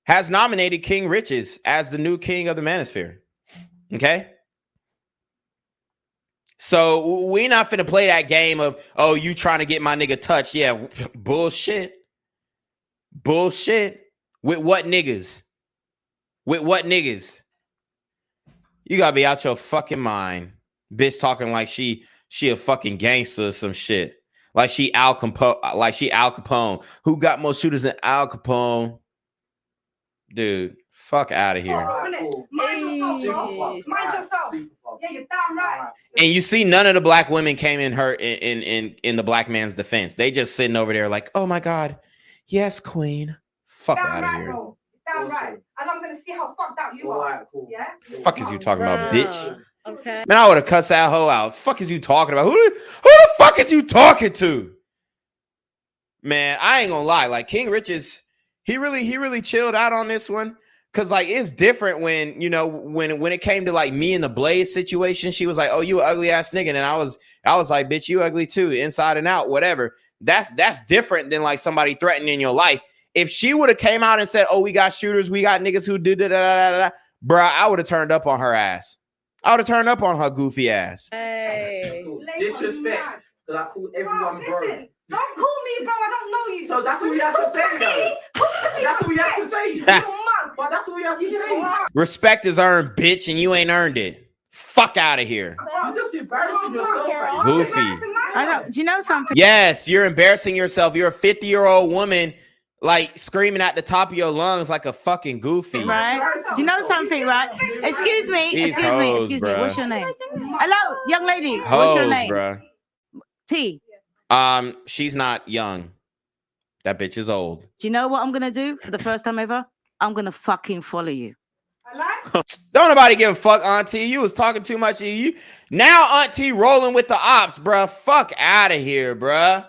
A: has nominated King Richez as the new king of the Manosphere. Okay? So we not finna play that game of, oh, you trying to get my nigga touched. Yeah, bullshit. Bullshit. With what niggas? With what niggas? You gotta be out your fucking mind. Bitch talking like she a fucking gangster or some shit. Like she Al Capone. Who got more shooters than Al Capone? Dude, fuck out of here.
N: Mind yourself. Yeah, you're damn right.
A: And you see, none of the black women came in the black man's defense. They just sitting over there like, oh my God, yes, queen. Fuck out of here.
N: Bro. Damn right. And I'm gonna see how fucked out you are. Cool. Yeah.
A: Fuck is you talking about, bitch?
N: Okay.
A: Man, I would have cussed that hoe out. Fuck is you talking about? Who the fuck is you talking to? Man, I ain't gonna lie. Like King Richez, he really chilled out on this one. Cause like it's different when, you know, when it came to like me and the Blaze situation, she was like, oh, you ugly ass nigga. And I was like, bitch, you ugly too, inside and out, whatever. That's different than like somebody threatening your life. If she would have came out and said, oh, we got shooters, we got niggas who do da, bruh, I would have turned up on her ass. I would have turned up on her goofy ass.
N: Hey.
I: Disrespect. Because I called everyone bro.
N: Listen, don't call me bro, I don't know you.
I: So that's what we have to say, though. That's what we have to say. But that's what we have to say.
A: Respect is earned, bitch, and you ain't earned it. Fuck out of here.
I: You're just embarrassing yourself.
A: Goofy.
D: I don't. Do you know something?
A: Yes, you're embarrassing yourself. You're a 50-year-old woman, like screaming at the top of your lungs like a fucking goofy.
D: Right? Do you know something, right? Excuse me. Excuse me. What's your name? Hello, young lady. What's your name?
A: Bruh.
D: T.
A: She's not young. That bitch is old.
D: Do you know what I'm gonna do for the first time ever? I'm gonna fucking follow you.
A: Don't nobody give a fuck, Auntie. You was talking too much. You now, Auntie, rolling with the ops, bruh. Fuck out of here, bruh.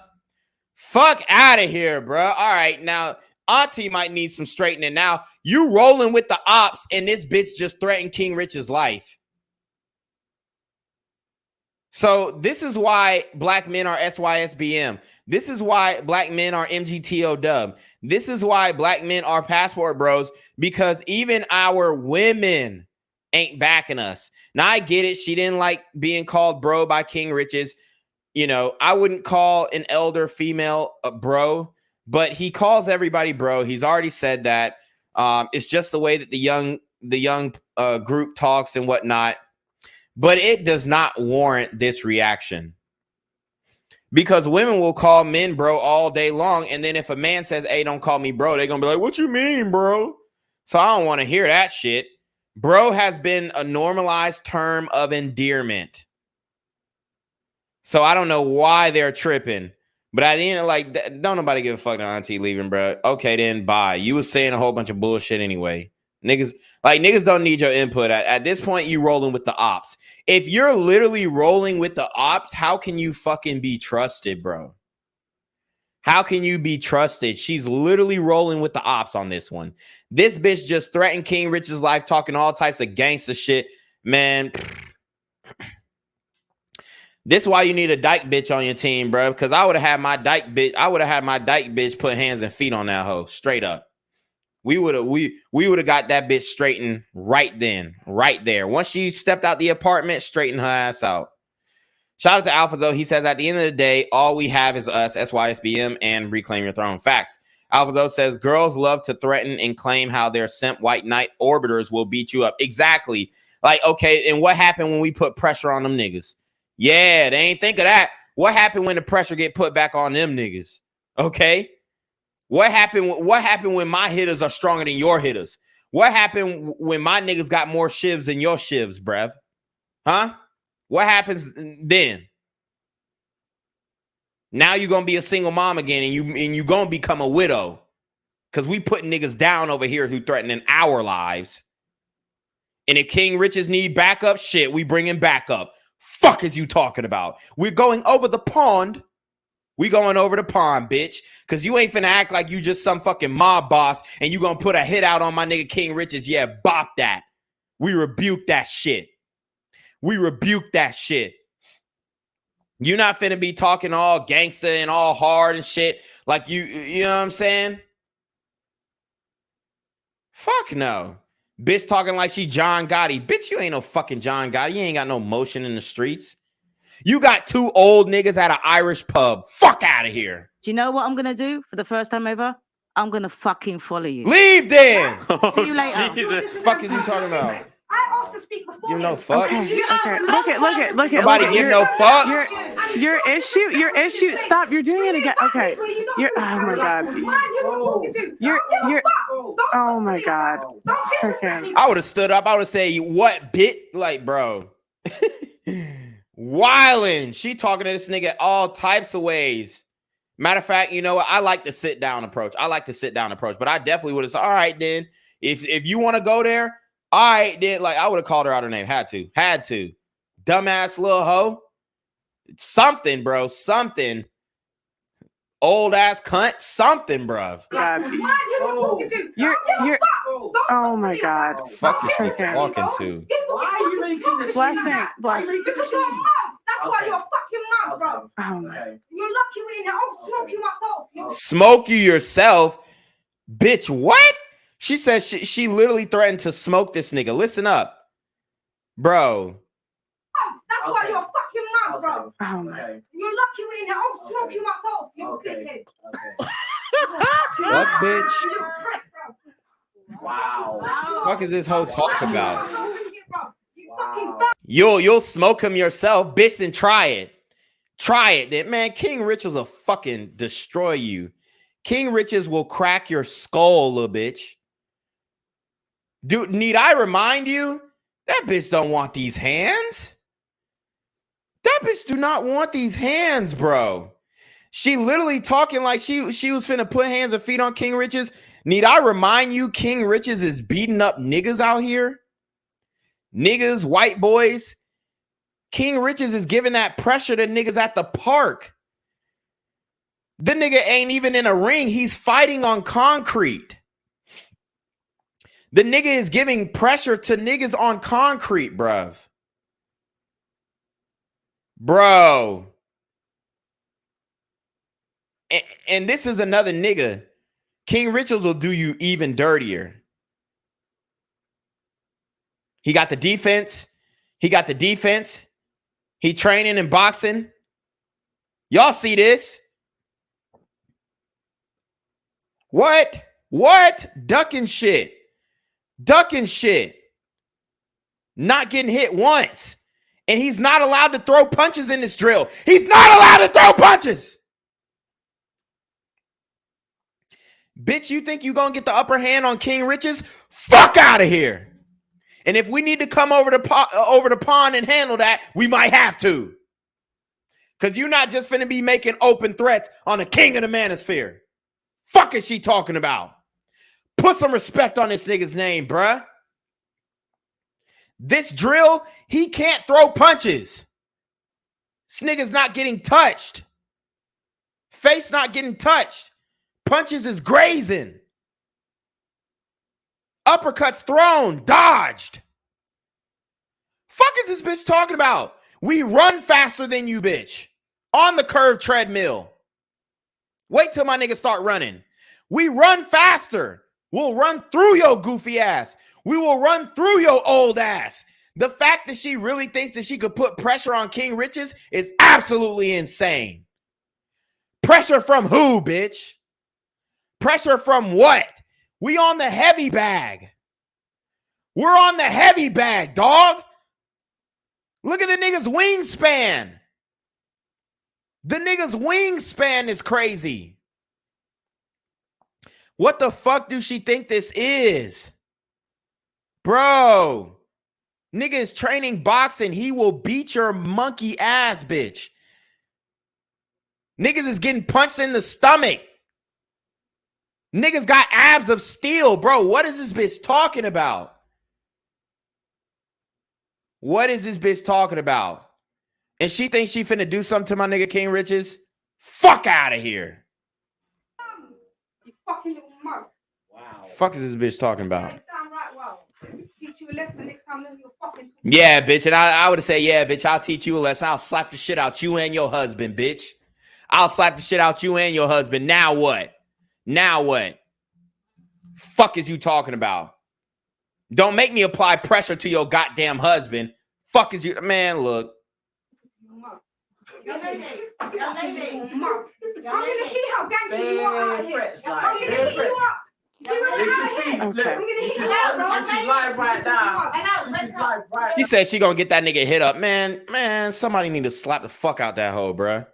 A: Fuck out of here, bruh. All right, now Auntie might need some straightening. Now you rolling with the ops, and this bitch just threatened King Rich's life. So this is why black men are SYSBM. This is why black men are MGTO dub. This is why black men are passport bros, because even our women ain't backing us. Now I get it. She didn't like being called bro by King Richez. You know, I wouldn't call an elder female a bro, but he calls everybody bro. He's already said that. It's just the way that the young group talks and whatnot. But it does not warrant this reaction, because women will call men bro all day long. And then if a man says, hey, don't call me bro, they're going to be like, what you mean, bro? So I don't want to hear that shit. Bro has been a normalized term of endearment. So I don't know why they're tripping. But at the end, like, don't nobody give a fuck to auntie leaving, bro. Okay, then bye. You was saying a whole bunch of bullshit anyway. Niggas don't need your input. At this point, you rolling with the ops. If you're literally rolling with the ops, how can you fucking be trusted, bro? How can you be trusted? She's literally rolling with the ops on this one. This bitch just threatened King Rich's life, talking all types of gangster shit. Man, this is why you need a dyke bitch on your team, bro. Because I would have had my dyke bitch put hands and feet on that hoe straight up. We would have got that bitch straightened right then, right there. Once she stepped out the apartment, straighten her ass out. Shout out to Alpha though. He says at the end of the day, all we have is us, SYSBM, and Reclaim Your Throne. Facts. Alpha says girls love to threaten and claim how their simp white knight orbiters will beat you up. Exactly. Like, okay, and what happened when we put pressure on them niggas? Yeah, they ain't think of that. What happened when the pressure get put back on them niggas? Okay. What happened when my hitters are stronger than your hitters? What happened when my niggas got more shivs than your shivs, bruv? Huh? What happens then? Now you're gonna be a single mom again, and you gonna become a widow. Cause we putting niggas down over here who threatening our lives. And if King Richez need backup, shit, we bringing backup. Fuck is you talking about? We're going over the pond. We going over the pond, bitch. Cause you ain't finna act like you just some fucking mob boss and you gonna put a hit out on my nigga King Richez. Yeah, bop that. We rebuke that shit. We rebuke that shit. You're not finna be talking all gangster and all hard and shit. Like you know what I'm saying? Fuck no. Bitch talking like she John Gotti. Bitch, you ain't no fucking John Gotti. You ain't got no motion in the streets. You got two old niggas at an Irish pub. Fuck out of here.
D: Do you know what I'm going to do for the first time ever? I'm going to fucking follow you.
A: Leave then.
D: See you later.
A: Jesus. Fuck is you talking about?
N: I asked to speak before.
A: Give no fucks.
G: Okay. Look at.
A: Nobody give no fucks.
G: Your issue. Stop. You're doing it again. Okay. Oh my god. Oh my god. Okay.
A: I would have stood up. I would have said, what bit? Like, bro. Wildin'. She talking to this nigga all types of ways. Matter of fact, you know what? I like the sit down approach. But I definitely would have said, all right, then. If you want to go there, all right, then. Like, I would have called her out her name. Had to. Dumbass little hoe. Something, bro. Something. Old ass cunt. Something, bro.
G: You're oh my god.
A: Fuck is she talking to?
G: Blessing.
N: Because you're a mom. That's why you're a fucking mom, bro.
G: Oh my.
N: You're lucky we're in there. I'll smoke you myself.
A: Smoke you yourself? Bitch, what? She said she literally threatened to smoke this nigga. Listen up. Bro.
N: That's why you're a fucking mom, bro.
G: Oh my.
N: You're lucky we're in there. I'll smoke you myself. You dickhead.
A: What, bitch?
N: You prick, bro.
A: Wow. What is this hoe talking about? You'll smoke him yourself, bitch, and try it. Try it. That man, King Richez will fucking destroy you. King Richez will crack your skull, little bitch. Dude, need I remind you? That bitch don't want these hands. That bitch do not want these hands, bro. She literally talking like she was finna put hands and feet on King Richez. Need I remind you, King Richez is beating up niggas out here? Niggas, white boys. King Richez is giving that pressure to niggas at the park. The nigga ain't even in a ring. He's fighting on concrete. The nigga is giving pressure to niggas on concrete, bruv. Bro. And this is another nigga. King Richez will do you even dirtier. He got the defense. He training and boxing. Y'all see this? What? Ducking shit. Not getting hit once. And he's not allowed to throw punches in this drill. He's not allowed to throw punches. Bitch, you think you gonna get the upper hand on King Richez? Fuck out of here. And if we need to come over the pond and handle that, we might have to. Because you're not just finna be making open threats on the king of the manosphere. Fuck is she talking about? Put some respect on this nigga's name, bruh. This drill, he can't throw punches. This nigga's not getting touched. Face not getting touched. Punches is grazing. Uppercuts thrown, dodged. Fuck is this bitch talking about? We run faster than you, bitch. On the curved treadmill. Wait till my niggas start running. We run faster. We'll run through your goofy ass. We will run through your old ass. The fact that she really thinks that she could put pressure on King Richez is absolutely insane. Pressure from who, bitch? Pressure from what? We on the heavy bag. We're on the heavy bag, dog. Look at the nigga's wingspan. The nigga's wingspan is crazy. What the fuck do she think this is? Bro, nigga is training boxing. He will beat your monkey ass, bitch. Niggas is getting punched in the stomach. Niggas got abs of steel, bro. What is this bitch talking about? What is this bitch talking about? And she thinks she finna do something to my nigga King Richez? Fuck out of here.
N: You fucking little mug.
A: Wow. Fuck is this bitch talking about?
N: Damn right, well. Teach you a lesson next time you're fucking.
A: Yeah, bitch. And I would have said, yeah, bitch, I'll teach you a lesson. I'll slap the shit out you and your husband, bitch. I'll slap the shit out you and your husband. Now what? Now what? Fuck is you talking about? Don't make me apply pressure to your goddamn husband. Fuck is you, man, look.
N: I'm gonna see how gangster you are out here. I'm gonna hit you up. See what I'm I'm gonna hit you up, bro.
I: This is live right now.
A: She said she gonna get that nigga hit up. Man, somebody need to slap the fuck out that hoe, bruh.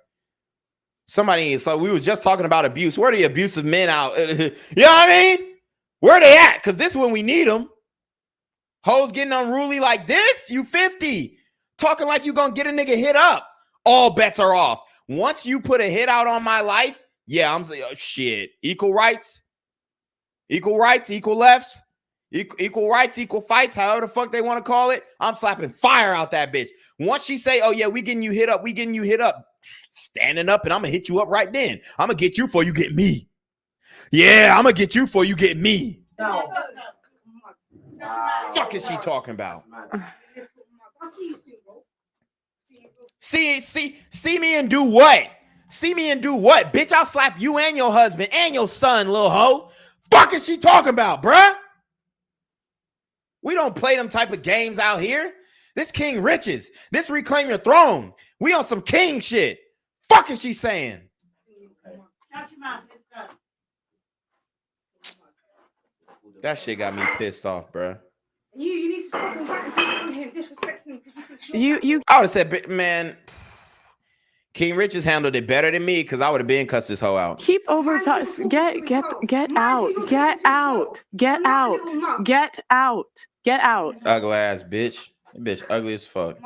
A: Somebody, so we was just talking about abuse. Where are the abusive men out? You know what I mean? Where they at? Because this is when we need them. Hoes getting unruly like this? You 50. Talking like you gonna get a nigga hit up. All bets are off. Once you put a hit out on my life, yeah, I'm saying, oh, shit. Equal rights, equal lefts, equal rights, equal fights, however the fuck they want to call it. I'm slapping fire out that bitch. Once she say, oh yeah, we getting you hit up, standing up and I'm gonna hit you up right then. I'm gonna get you before you get me. Yeah, I'm gonna get you before you get me.
I: No.
A: Fuck is she talking about? See me and do what? See me and do what? Bitch, I'll slap you and your husband and your son, little hoe. Fuck is she talking about, bruh? We don't play them type of games out here. This King Richez. This Reclaim Your Throne. We on some king shit. Fuck is she saying? That shit got me pissed off, bruh.
N: You need to stop him disrespecting him.
A: I would have said, man, King Richez handled it better than me because I would have been cussed this hoe out.
G: Keep over talking. Get out. Get out. Get out. Get out. Get out.
A: Ugly ass bitch. That bitch ugly as fuck.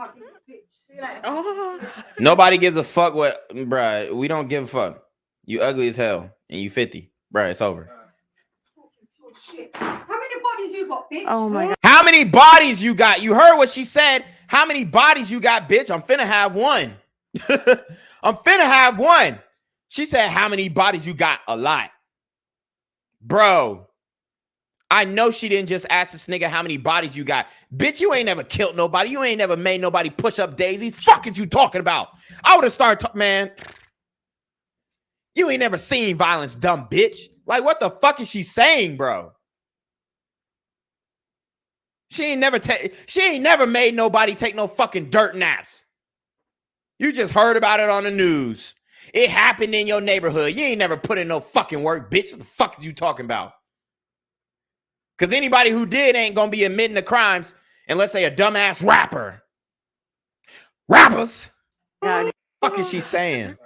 A: Nobody gives a fuck what, bruh. We don't give a fuck. You ugly as hell and you 50. Bruh, it's over.
N: How many bodies you got, bitch?
G: Oh my god.
A: How many bodies you got? You heard what she said. How many bodies you got, bitch? I'm finna have one. I'm finna have one. She said, how many bodies you got? A lot. Bro, I know she didn't just ask this nigga how many bodies you got. Bitch, you ain't never killed nobody. You ain't never made nobody push up daisies. Fuck is you talking about? I would have started man. You ain't never seen violence, dumb bitch. Like, what the fuck is she saying, bro? She ain't never made nobody take no fucking dirt naps. You just heard about it on the news. It happened in your neighborhood. You ain't never put in no fucking work, bitch. What the fuck is you talking about? Because anybody who did ain't gonna be admitting the crimes unless they a dumbass rapper. Rappers?
G: God.
A: What the fuck is she saying?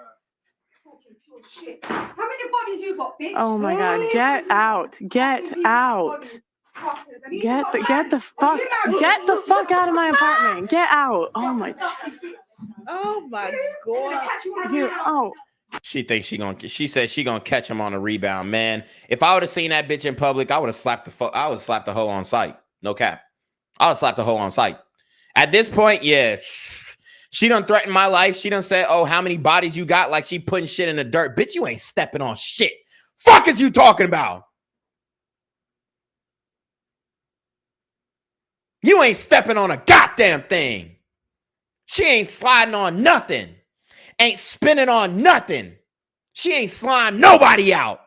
N: How many bodies you got, bitch?
G: Oh my god. Get out. Get out. Get the fuck out of my apartment. Get out. Oh my.
H: Oh my god.
A: She thinks she said she gonna catch him on a rebound, man. If I would have seen that bitch in public, I would have slapped the hoe on sight. No cap. I would have slapped the hoe on sight. At this point, yeah. She done threatened my life. She done said, oh, how many bodies you got? Like she putting shit in the dirt. Bitch, you ain't stepping on shit. Fuck is you talking about? You ain't stepping on a goddamn thing. She ain't sliding on nothing. Ain't spinning on nothing. She ain't slime nobody out.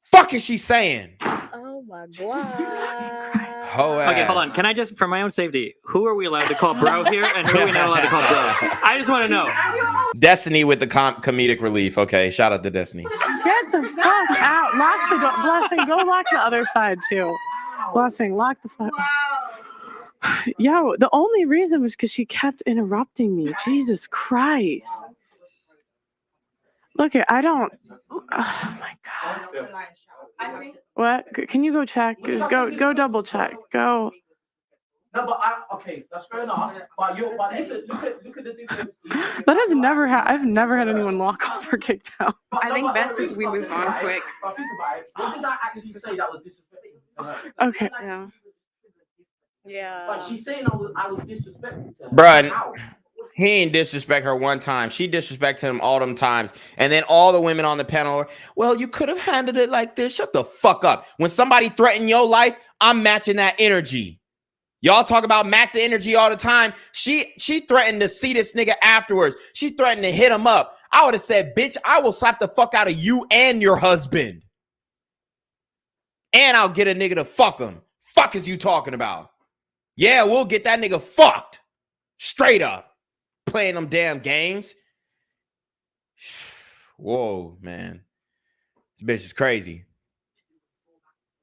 A: Fuck is she saying?
H: Oh my god.
F: Okay, hold on. Can I just, for my own safety, who are we allowed to call bro here, and who are we not allowed to call bro? I just want to know.
A: Destiny with the comedic relief. Okay, shout out to Destiny.
G: Get the fuck out. Lock the door. Blessing, go lock the other side too. Blessing, lock the fuck. Yo, the only reason was because she kept interrupting me. Jesus Christ. Look, I don't. Oh my god. What? Can you go check? Just go double check. Go.
I: No, but okay, that's fair enough. But listen, look at the difference.
G: That has never I've never had anyone walk off or kicked out.
K: I think best is we move on quick.
I: But think about it. What did I actually say that was disrespectful?
G: Okay.
K: Yeah.
H: Yeah.
I: But she's saying I was disrespectful to her.
A: Bruh, he ain't disrespect her one time. She disrespected him all them times. And then all the women on the panel are, well, you could have handled it like this. Shut the fuck up. When somebody threatened your life, I'm matching that energy. Y'all talk about matching energy all the time. She threatened to see this nigga afterwards. She threatened to hit him up. I would have said, bitch, I will slap the fuck out of you and your husband. And I'll get a nigga to fuck him. Fuck is you talking about? Yeah, we'll get that nigga fucked. Straight up. Playing them damn games. Whoa, man. This bitch is crazy.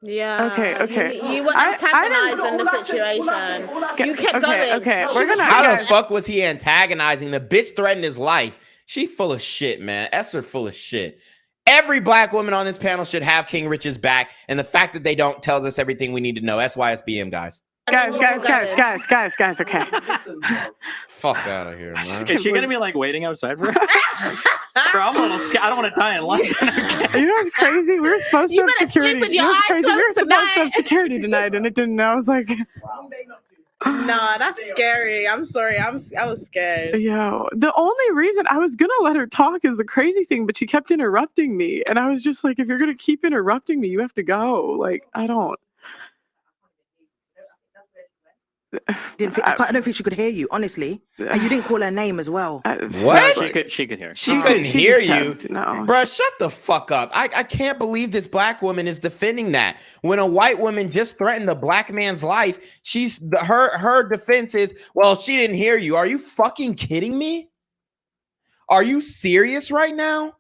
H: Yeah.
G: Okay.
H: You were antagonizing the situation. You kept going.
G: Okay. We're gonna.
A: How the fuck was he antagonizing? The bitch threatened his life. She full of shit, man. Esther full of shit. Every black woman on this panel should have King Richez back. And the fact that they don't tells us everything we need to know. SYSBM, guys.
G: Guys, okay.
A: Fuck out of here, man.
F: Is she gonna be like waiting outside for her? Bro, I'm a little scared. I don't want to die in line.
G: You know what's crazy? We were supposed to have security. We were supposed to have security tonight, and it didn't. I was like,
H: nah, that's scary. I'm sorry. I was scared.
G: Yo, the only reason I was gonna let her talk is the crazy thing, but she kept interrupting me, and I was just like, if you're gonna keep interrupting me, you have to go. Like, I don't.
E: I don't think she could hear you, honestly. And you didn't call her name as well.
A: What?
F: No, she could hear.
A: She couldn't hear you.
G: No.
A: Bro, shut the fuck up. I can't believe this black woman is defending that. When a white woman just threatened a black man's life, her defense is, well, she didn't hear you. Are you fucking kidding me? Are you serious right now?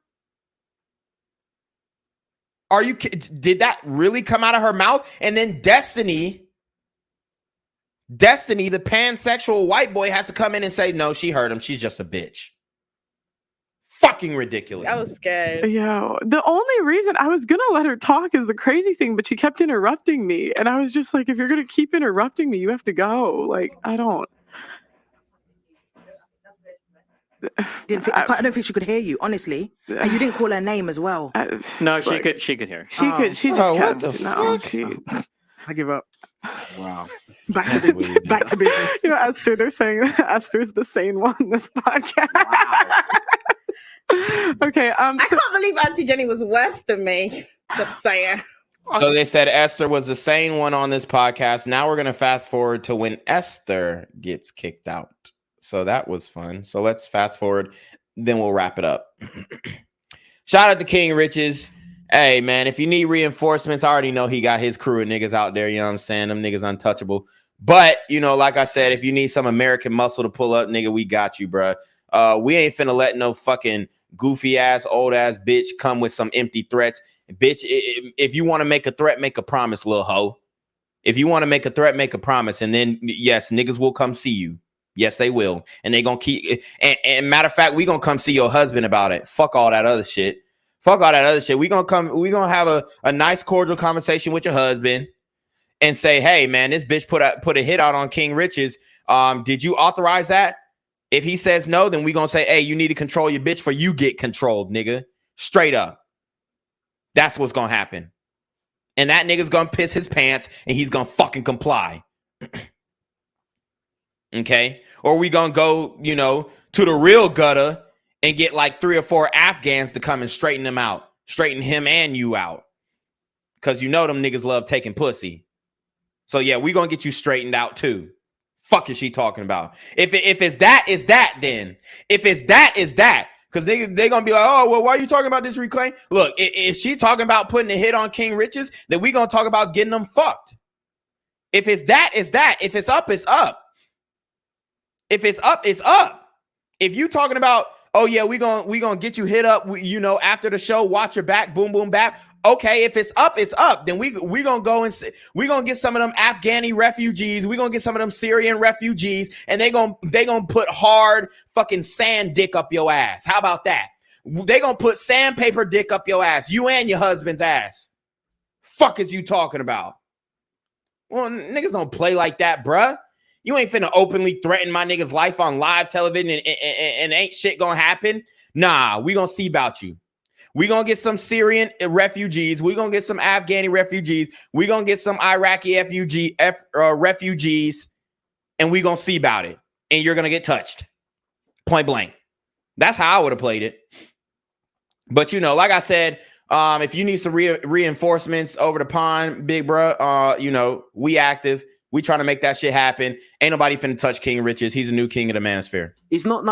A: Did that really come out of her mouth? And then Destiny, the pansexual white boy, has to come in and say, no, she heard him. She's just a bitch. Fucking ridiculous.
H: I was scared.
G: Yo, the only reason I was going to let her talk is the crazy thing, but she kept interrupting me. And I was just like, if you're going to keep interrupting me, you have to go. Like, I don't.
E: I don't think she could hear you, honestly. And you didn't call her name as well.
F: No, she could hear.
G: She just kept.
A: What the fuck?
E: I give up.
A: Wow.
E: Back to business.
G: You know, Esther, they're saying that Esther's the sane one in this podcast.
A: Wow.
G: Okay.
H: I can't believe Auntie Jenny was worse than me. Just saying.
A: So they said Esther was the sane one on this podcast. Now we're going to fast forward to when Esther gets kicked out. So that was fun. So let's fast forward. Then we'll wrap it up. Shout out to King Richez. Hey, man, if you need reinforcements, I already know he got his crew of niggas out there. You know what I'm saying? Them niggas untouchable. But, you know, like I said, if you need some American muscle to pull up, nigga, we got you, bro. We ain't finna let no fucking goofy ass, old ass bitch come with some empty threats. Bitch, if you want to make a threat, make a promise, little hoe. If you want to make a threat, make a promise. And then, yes, niggas will come see you. Yes, they will. And they gonna keep. And matter of fact, we gonna come see your husband about it. Fuck all that other shit. Fuck all that other shit. We gonna have a nice cordial conversation with your husband and say, hey man, this bitch put a hit out on King Richez. Did you authorize that? If he says no, then we gonna say, hey, you need to control your bitch for you get controlled, nigga. Straight up. That's what's gonna happen. And that nigga's gonna piss his pants and he's gonna fucking comply. Okay? Or we gonna go, you know, to the real gutter and get like 3 or 4 Afghans to come and straighten them out. Straighten him and you out. Because you know them niggas love taking pussy. So yeah, we gonna get you straightened out too. Fuck is she talking about? If it's that, it's that then. If it's that, it's that. Because they gonna be like, oh, well, why are you talking about this reclaim? Look, if she talking about putting a hit on King Richez, then we gonna talk about getting them fucked. If it's that, it's that. If it's up, it's up. If it's up, it's up. If you talking about, oh yeah, we gonna get you hit up, you know, after the show, watch your back, boom, boom, bap. Okay, if it's up, it's up. Then we gonna go and we gonna get some of them Afghani refugees. We gonna get some of them Syrian refugees, and they gonna put hard fucking sand dick up your ass. How about that? They gonna put sandpaper dick up your ass, you and your husband's ass. Fuck is you talking about? Well, niggas don't play like that, bruh. You ain't finna openly threaten my nigga's life on live television and ain't shit gonna happen. Nah, we gonna see about you. We gonna get some Syrian refugees. We gonna get some Afghani refugees. We gonna get some Iraqi refugees, and we gonna see about it. And you're gonna get touched, point blank. That's how I would have played it. But you know, like I said, if you need some reinforcements over the pond, big bro, you know, we active. We trying to make that shit happen. Ain't nobody finna touch King Richez. He's a new king of the Manosphere.
I: He's not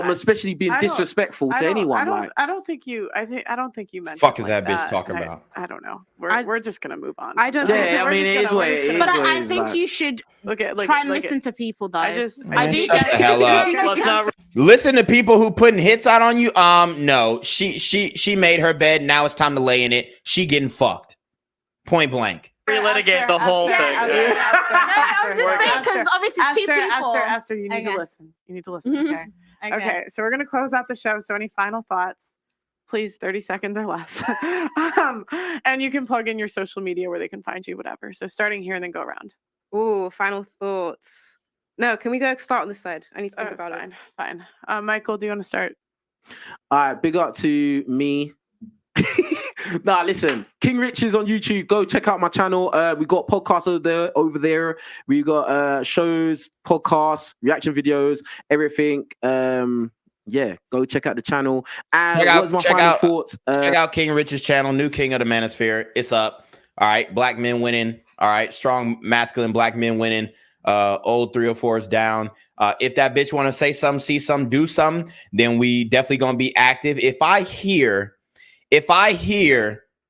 I: especially being disrespectful to anyone.
G: I don't think you meant.
A: Fuck is that bitch talking about?
G: I don't know. We're just gonna move on.
H: I don't.
I: Yeah, I mean, it is what it is.
H: But I think you should try and listen to people, though. I do.
A: Shut the hell up. Listen to people who putting hits out on you. No, she made her bed. Now it's time to lay in it. She getting fucked. Point blank.
F: Relitigate the whole thing.
H: I'm just saying because obviously two people.
G: Esther, you need to listen. You need to listen. Okay. So we're gonna close out the show. So any final thoughts? Please, 30 seconds or less. And you can plug in your social media where they can find you, whatever. So starting here and then go around.
K: Ooh, final thoughts. No, can we go start on this side? I need to think about it.
G: Fine. Michael, do you want to start?
I: All right, big up to me. Nah, listen, King Richez on YouTube. Go check out my channel. We got podcasts over there. We got shows, podcasts, reaction videos, everything. Yeah, go check out the channel. And check
A: out King Richez channel, new king of the Manosphere. It's up. All right, black men winning. All right, strong masculine black men winning. Old 304s down. If that bitch want to say something, see something, do something, then we definitely gonna be active. If I hear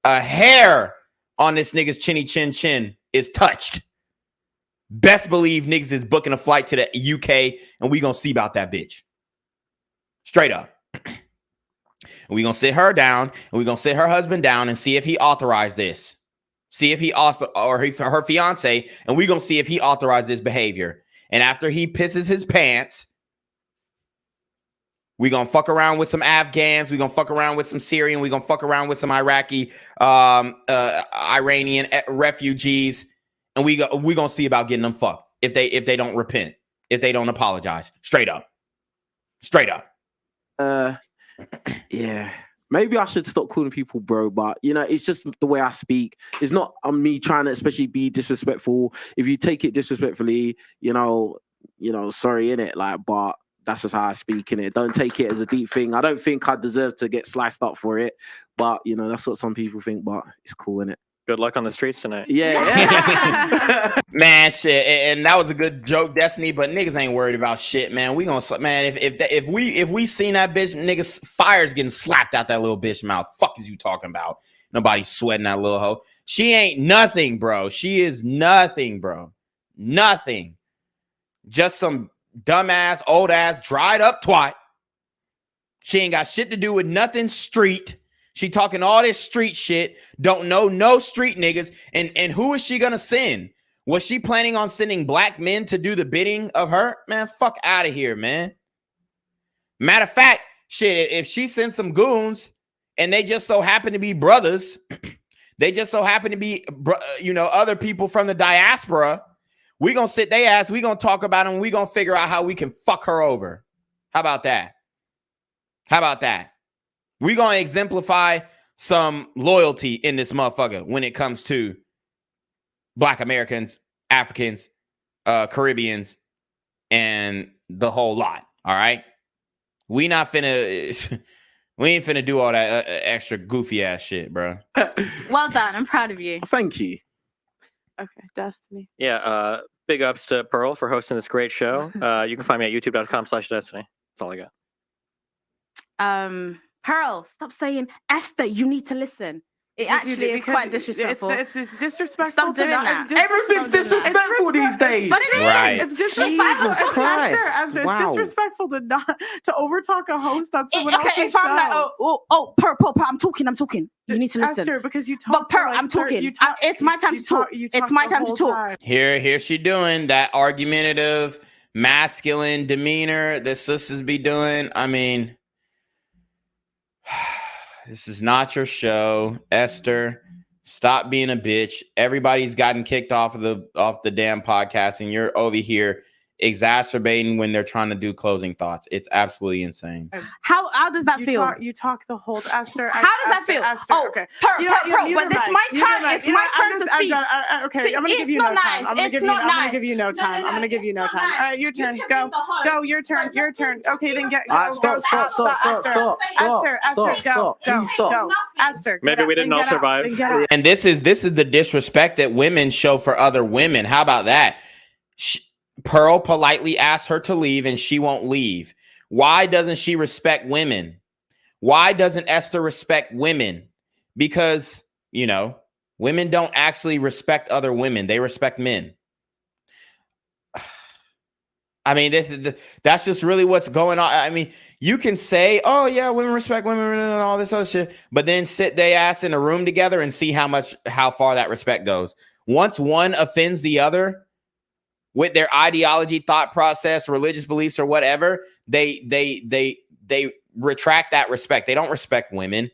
A: a hair on this nigga's chinny chin is touched, best believe niggas is booking a flight to the UK and we gonna see about that bitch. Straight up. And we gonna sit her down and we gonna sit her husband down and see if he authorized this. See if he her fiance, and we gonna see if he authorized this behavior. And after he pisses his pants, we gonna fuck around with some Afghans. We gonna fuck around with some Syrian. We gonna fuck around with some Iraqi, Iranian refugees, and we gonna see about getting them fucked if they don't repent, if they don't apologize. Straight up.
I: Yeah. Maybe I should stop calling people bro, but you know, it's just the way I speak. It's not me trying to especially be disrespectful. If you take it disrespectfully, you know, sorry innit, like, but that's just how I speak in it. Don't take it as a deep thing. I don't think I deserve to get sliced up for it, but you know, that's what some people think, but it's cool, innit?
F: Good luck on the streets tonight.
I: Yeah.
A: Man, shit. And that was a good joke, Destiny, but niggas ain't worried about shit, man. We gonna, man, if we seen that bitch, niggas, fire's getting slapped out that little bitch mouth. Fuck is you talking about? Nobody's sweating that little hoe. She ain't nothing, bro. She is nothing, bro. Nothing. Just some dumbass, old ass, dried up twat. She ain't got shit to do with nothing street. She talking all this street shit, don't know no street niggas, and who is she gonna send? Was she planning on sending black men to do the bidding of her? Man, fuck out of here, man. Matter of fact, shit, if she sends some goons and they just so happen to be brothers, they just so happen to be, you know, other people from the diaspora, we gonna sit they ass, we gonna talk about them, we gonna figure out how we can fuck her over. How about that? How about that? We're going to exemplify some loyalty in this motherfucker when it comes to Black Americans, Africans, Caribbeans, and the whole lot. All right. We ain't finna do all that extra goofy ass shit, bro.
H: Well done. I'm proud of you.
I: Thank you.
G: Okay, Destiny.
F: Yeah, big ups to Pearl for hosting this great show. You can find me at youtube.com/Destiny. That's all I got.
H: Pearl, stop saying Esther. You need to listen. It actually is quite disrespectful.
G: It's disrespectful.
H: Stop doing that.
I: Everything's disrespectful these days.
H: But it is.
A: Right.
G: It's disrespectful.
I: Jesus Christ.
G: It's
I: Wow.
G: disrespectful to overtalk a host on someone else's
H: if
G: show.
H: I'm like, Pearl, I'm talking. You need to listen.
G: Esther, because you talk.
H: But Pearl, I'm talking. It's my time to talk. It's my time to talk.
A: Here she doing that argumentative, masculine demeanor that sisters be doing. I mean, this is not your show, Esther. Stop being a bitch. Everybody's gotten kicked off the damn podcast, and you're over here exacerbating when they're trying to do closing thoughts. It's absolutely insane.
H: How does that feel?
G: You talk the whole Esther.
H: How does that feel?
G: Esther, okay.
H: Pearl, but it's my turn. It's my turn to speak.
G: Okay, I'm gonna give you no time. I'm gonna give you no time. I'm gonna give you no time. All right, your turn. Go. Your turn. Okay, then get.
I: Stop.
G: Esther, go. Esther.
F: Maybe we didn't all survive.
A: And this is the disrespect that women show for other women. How about that? Pearl politely asked her to leave, and she won't leave. Why doesn't she respect women? Why doesn't Esther respect women? Because, women don't actually respect other women. They respect men. I mean, that's just really what's going on. I mean, you can say, oh, yeah, women respect women and all this other shit, but then sit their ass in a room together and see how far that respect goes. Once one offends the other, with their ideology, thought process, religious beliefs, or whatever, they retract that respect. They don't respect women.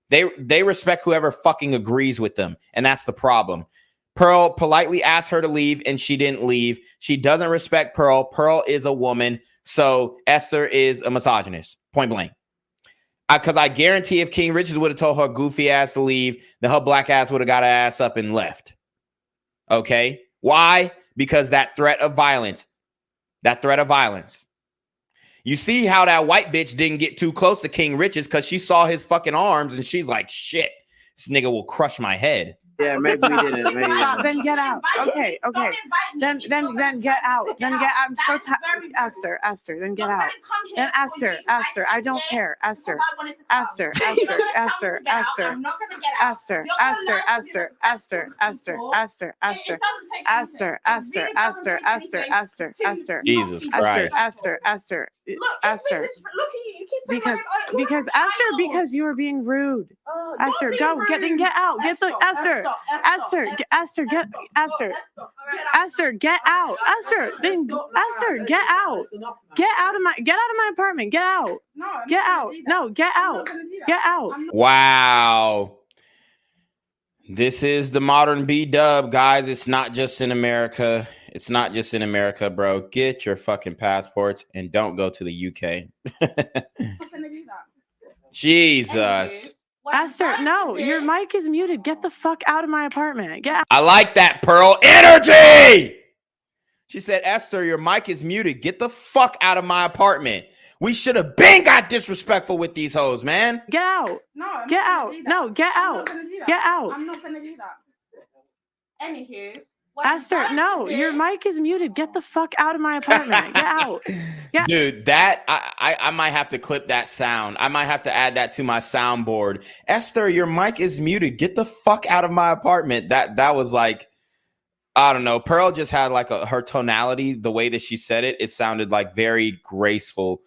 A: They respect whoever fucking agrees with them, and that's the problem. Pearl politely asked her to leave, and she didn't leave. She doesn't respect Pearl. Pearl is a woman, so Esther is a misogynist, point blank. Because I guarantee if King Richez would have told her goofy ass to leave, then her black ass would have got her ass up and left. Okay? Why? Because that threat of violence. You see how that white bitch didn't get too close to King Richez because she saw his fucking arms and she's like, shit, this nigga will crush my head.
I: Yeah, maybe we didn't. Maybe.
G: Stop, then get out. Okay. Then get out. Then get out. I'm so tired. Esther, then get out. Then Esther, I don't care. Esther.
A: Jesus Christ.
G: Because you were being rude. Esther, go. Get out. Get the Esther, get out. Get out. Get out of my apartment. Get out. Get out. No, get out. Get out.
A: Wow. This is the modern B-dub, guys. It's not just in America. Bro. Get your fucking passports and don't go to the UK. Jesus.
G: Esther, no, your mic is muted. Get the fuck out of my apartment. Get out.
A: I like that, Pearl. Energy! She said, Esther, your mic is muted. Get the fuck out of my apartment. We should have been got disrespectful with these hoes, man.
G: Get out. Get out. No, get out. Get out.
H: I'm not going to do that. Anywho.
G: Esther, no, your mic is muted. Get the fuck out of my apartment. Get out.
A: Dude, that I might have to clip that sound. I might have to add that to my soundboard. Esther, your mic is muted. Get the fuck out of my apartment. That was like, I don't know. Pearl just had like her tonality, the way that she said it. It sounded like very graceful,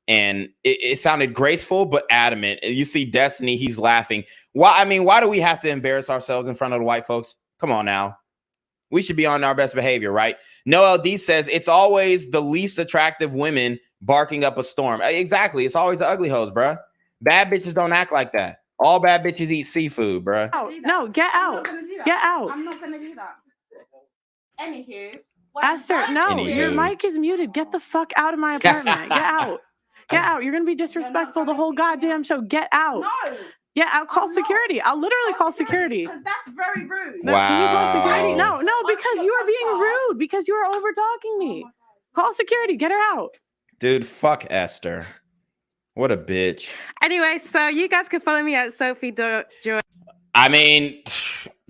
A: and it sounded graceful but adamant. And you see Destiny, he's laughing. Why do we have to embarrass ourselves in front of the white folks? Come on now. We should be on our best behavior, right? No LD says it's always the least attractive women barking up a storm. Exactly. It's always the ugly hoes, bruh. Bad bitches don't act like that. All bad bitches eat seafood, bruh.
G: No, get out. Get out.
H: I'm not going to do that. Anywho.
G: Esther, no, your mic is muted. Get the fuck out of my apartment. Get out. Get out. You're going to be disrespectful the whole goddamn show. Get out.
H: No.
G: Yeah, I'll call security. I'll literally call security.
H: Because that's very rude.
G: Wow. Can you call security? No, because you are being rude. Because you are over talking me. Call security. Get her out.
A: Dude, fuck Esther. What a bitch.
K: Anyway, so you guys can follow me at Sophie Joy.
A: I mean,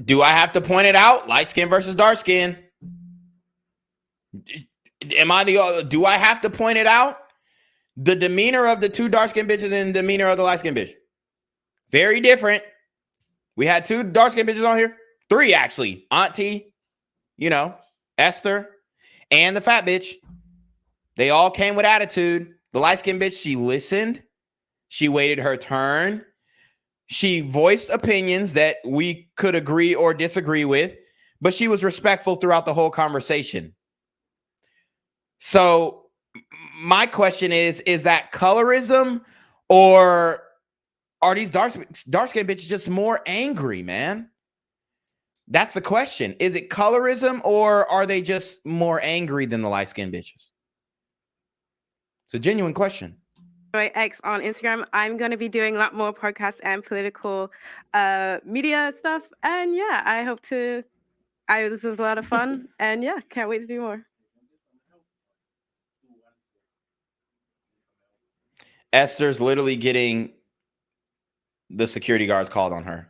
A: do I have to point it out? Light skin versus dark skin. Do I have to point it out? The demeanor of the two dark skinned bitches and the demeanor of the light skinned bitch. Very different. We had 2 dark skinned bitches on here. 3 actually. Auntie, Esther, and the fat bitch. They all came with attitude. The light skinned bitch, she listened. She waited her turn. She voiced opinions that we could agree or disagree with, but she was respectful throughout the whole conversation. So my question is that colorism, or are these dark-skinned bitches just more angry, man? That's the question. Is it colorism, or are they just more angry than the light-skinned bitches? It's a genuine question.
K: X on Instagram. I'm going to be doing a lot more podcasts and political media stuff. And yeah, I hope to. This is a lot of fun. And yeah, can't wait to do more.
A: Esther's literally getting the security guards called on her.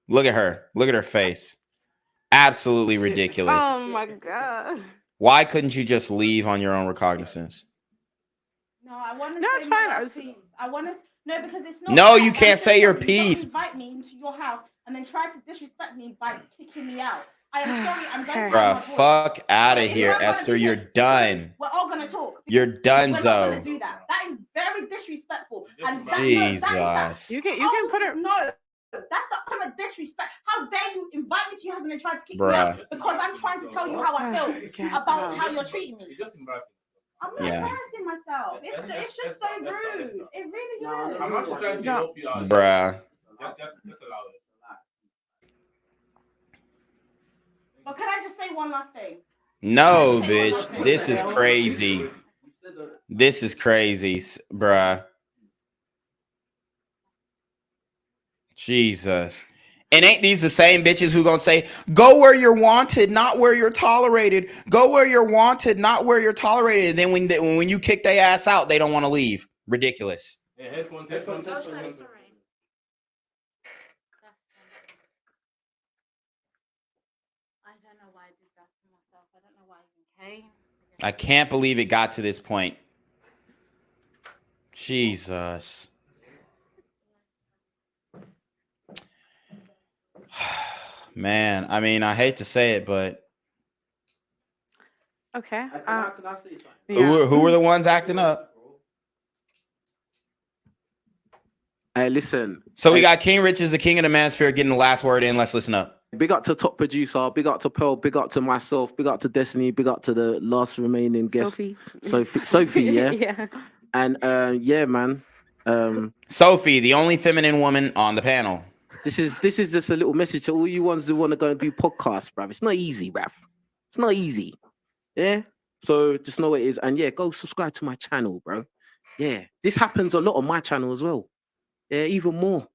A: Look at her. Look at her face. Absolutely ridiculous.
K: Oh my God.
A: Why couldn't you just leave on your own recognizance?
H: No, I want to.
G: No, it's fine.
H: I want to. No, because it's not.
A: No, you can't say your piece.
H: Invite me into your house and then try to disrespect me by kicking me out. I am sorry. I'm going to.
A: Bruh, fuck out of here, Esther. You're done.
H: We're all gonna talk.
A: You're done,
H: We're not gonna do that. That is very disrespectful. And
A: Jesus.
G: You can put her.
H: No. That's the ultimate disrespect. How dare you invite me to your house and then try to kick me out because I'm trying to tell you how I feel about how you're treating me. I'm not embarrassing myself. It's just so rude. It really is.
L: I'm actually trying to help you out.
A: Bruh.
L: Just allow it.
H: But could I just say one last thing?
A: No, bitch. This is crazy. This is crazy, bruh. Jesus. And ain't these the same bitches who gonna say, go where you're wanted, not where you're tolerated. Go where you're wanted, not where you're tolerated. And then when you kick their ass out, they don't want to leave. Ridiculous.
L: Yeah, headphones.
H: I don't know why I did that to myself. I don't know why I even came.
A: I can't believe it got to this point. Jesus. Man, I mean, I hate to say it, but
G: okay.
A: Who were the ones acting up?
I: Hey, listen.
A: So we got King Richez, the king of the Manosphere, getting the last word in. Let's listen up.
I: Big up to top producer, big up to Pearl, big up to myself, big up to Destiny, big up to the last remaining guest, Sophie, yeah.
K: Yeah.
I: And yeah, man.
A: Sophie, the only feminine woman on the panel.
I: This is just a little message to all you ones who want to go and do podcasts, bruv. It's not easy, bruv. It's not easy. Yeah. So just know what it is. And yeah, go subscribe to my channel, bro. Yeah. This happens a lot on my channel as well. Yeah, even more.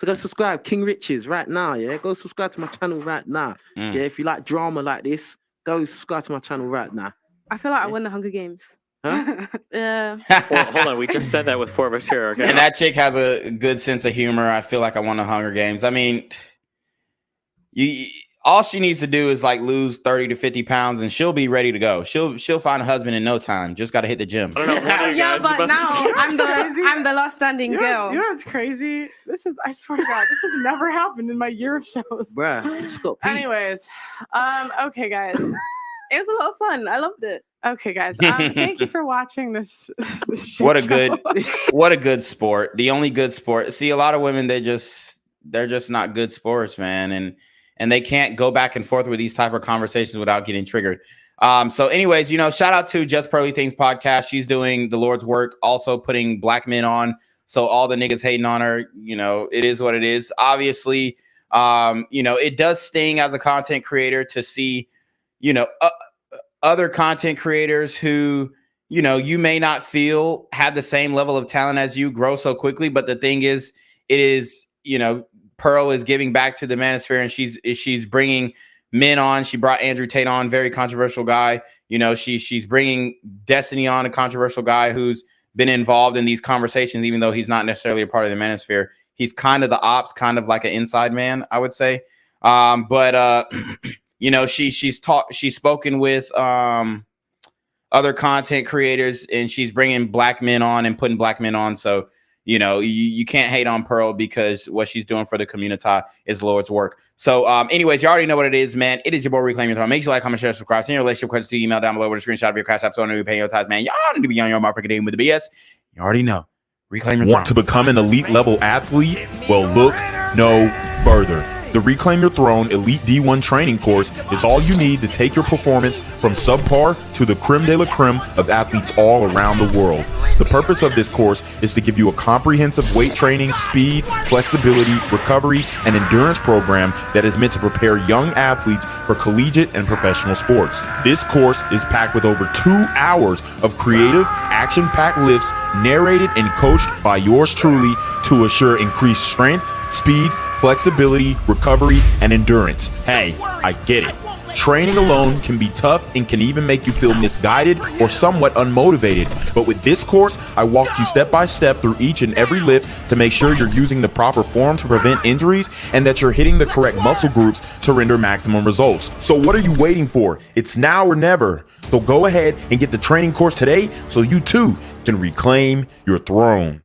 I: So go subscribe, King Richez, right now. Yeah. Go subscribe to my channel right now. Yeah. If you like drama like this, go subscribe to my channel right now.
K: I feel like I won the Hunger Games.
I: Huh?
K: Yeah.
F: Well, hold on, we just said that with 4 of us here. Okay.
A: And that chick has a good sense of humor. I feel like I won the Hunger Games. I mean, all she needs to do is like lose 30 to 50 pounds and she'll be ready to go. She'll find a husband in no time. Just got to hit the gym.
K: Yeah, but now I'm the last standing girl.
G: You know what's crazy? I swear to God, this has never happened in my year of shows.
I: Bruh,
G: anyways, okay, guys.
K: It was a lot of fun. I loved it.
G: Okay, guys. Thank you for watching this shit
A: What a
G: show.
A: good sport. The only good sport. See, a lot of women, they're just not good sports, man. And they can't go back and forth with these type of conversations without getting triggered. So anyways, shout out to Just Pearly Things podcast. She's doing the Lord's work, also putting black men on. So all the niggas hating on her, it is what it is. Obviously, it does sting as a content creator to see, other content creators who, you know, you may not have the same level of talent as you, grow so quickly. But the thing is, you know, Pearl is giving back to the Manosphere, and she's bringing men on. She brought Andrew Tate on, very controversial guy. You know, she's bringing Destiny on, a controversial guy who's been involved in these conversations, even though he's not necessarily a part of the Manosphere. He's kind of the ops, kind of like an inside man, I would say. But you know, she's spoken with other content creators, and she's bringing black men on and putting black men on. So, you know, you can't hate on Pearl, because what she's doing for the community is Lord's work. So anyways, you already know what it is, man. It is your boy Reclaim Your Throne. Make sure you like, comment, share, subscribe. Send your relationship questions to email down below with a screenshot of your CashApp, so I know you're paying your tithes, man. Y'all need to be on your mark game with the BS. You already know. Reclaim Your Throne.
C: Want to become an elite level athlete? Well, look no further. The Reclaim Your Throne Elite D1 training course is all you need to take your performance from subpar to the creme de la creme of athletes all around the world. The purpose of this course is to give you a comprehensive weight training, speed, flexibility, recovery, and endurance program that is meant to prepare young athletes for collegiate and professional sports. This course is packed with over 2 hours of creative, action-packed lifts narrated and coached by yours truly to assure increased strength, speed, flexibility, recovery, and endurance. Hey, I get it. Training alone can be tough and can even make you feel misguided or somewhat unmotivated. But with this course, I walk you step by step through each and every lift to make sure you're using the proper form to prevent injuries and that you're hitting the correct muscle groups to render maximum results. So what are you waiting for? It's now or never. So go ahead and get the training course today so you too can reclaim your throne.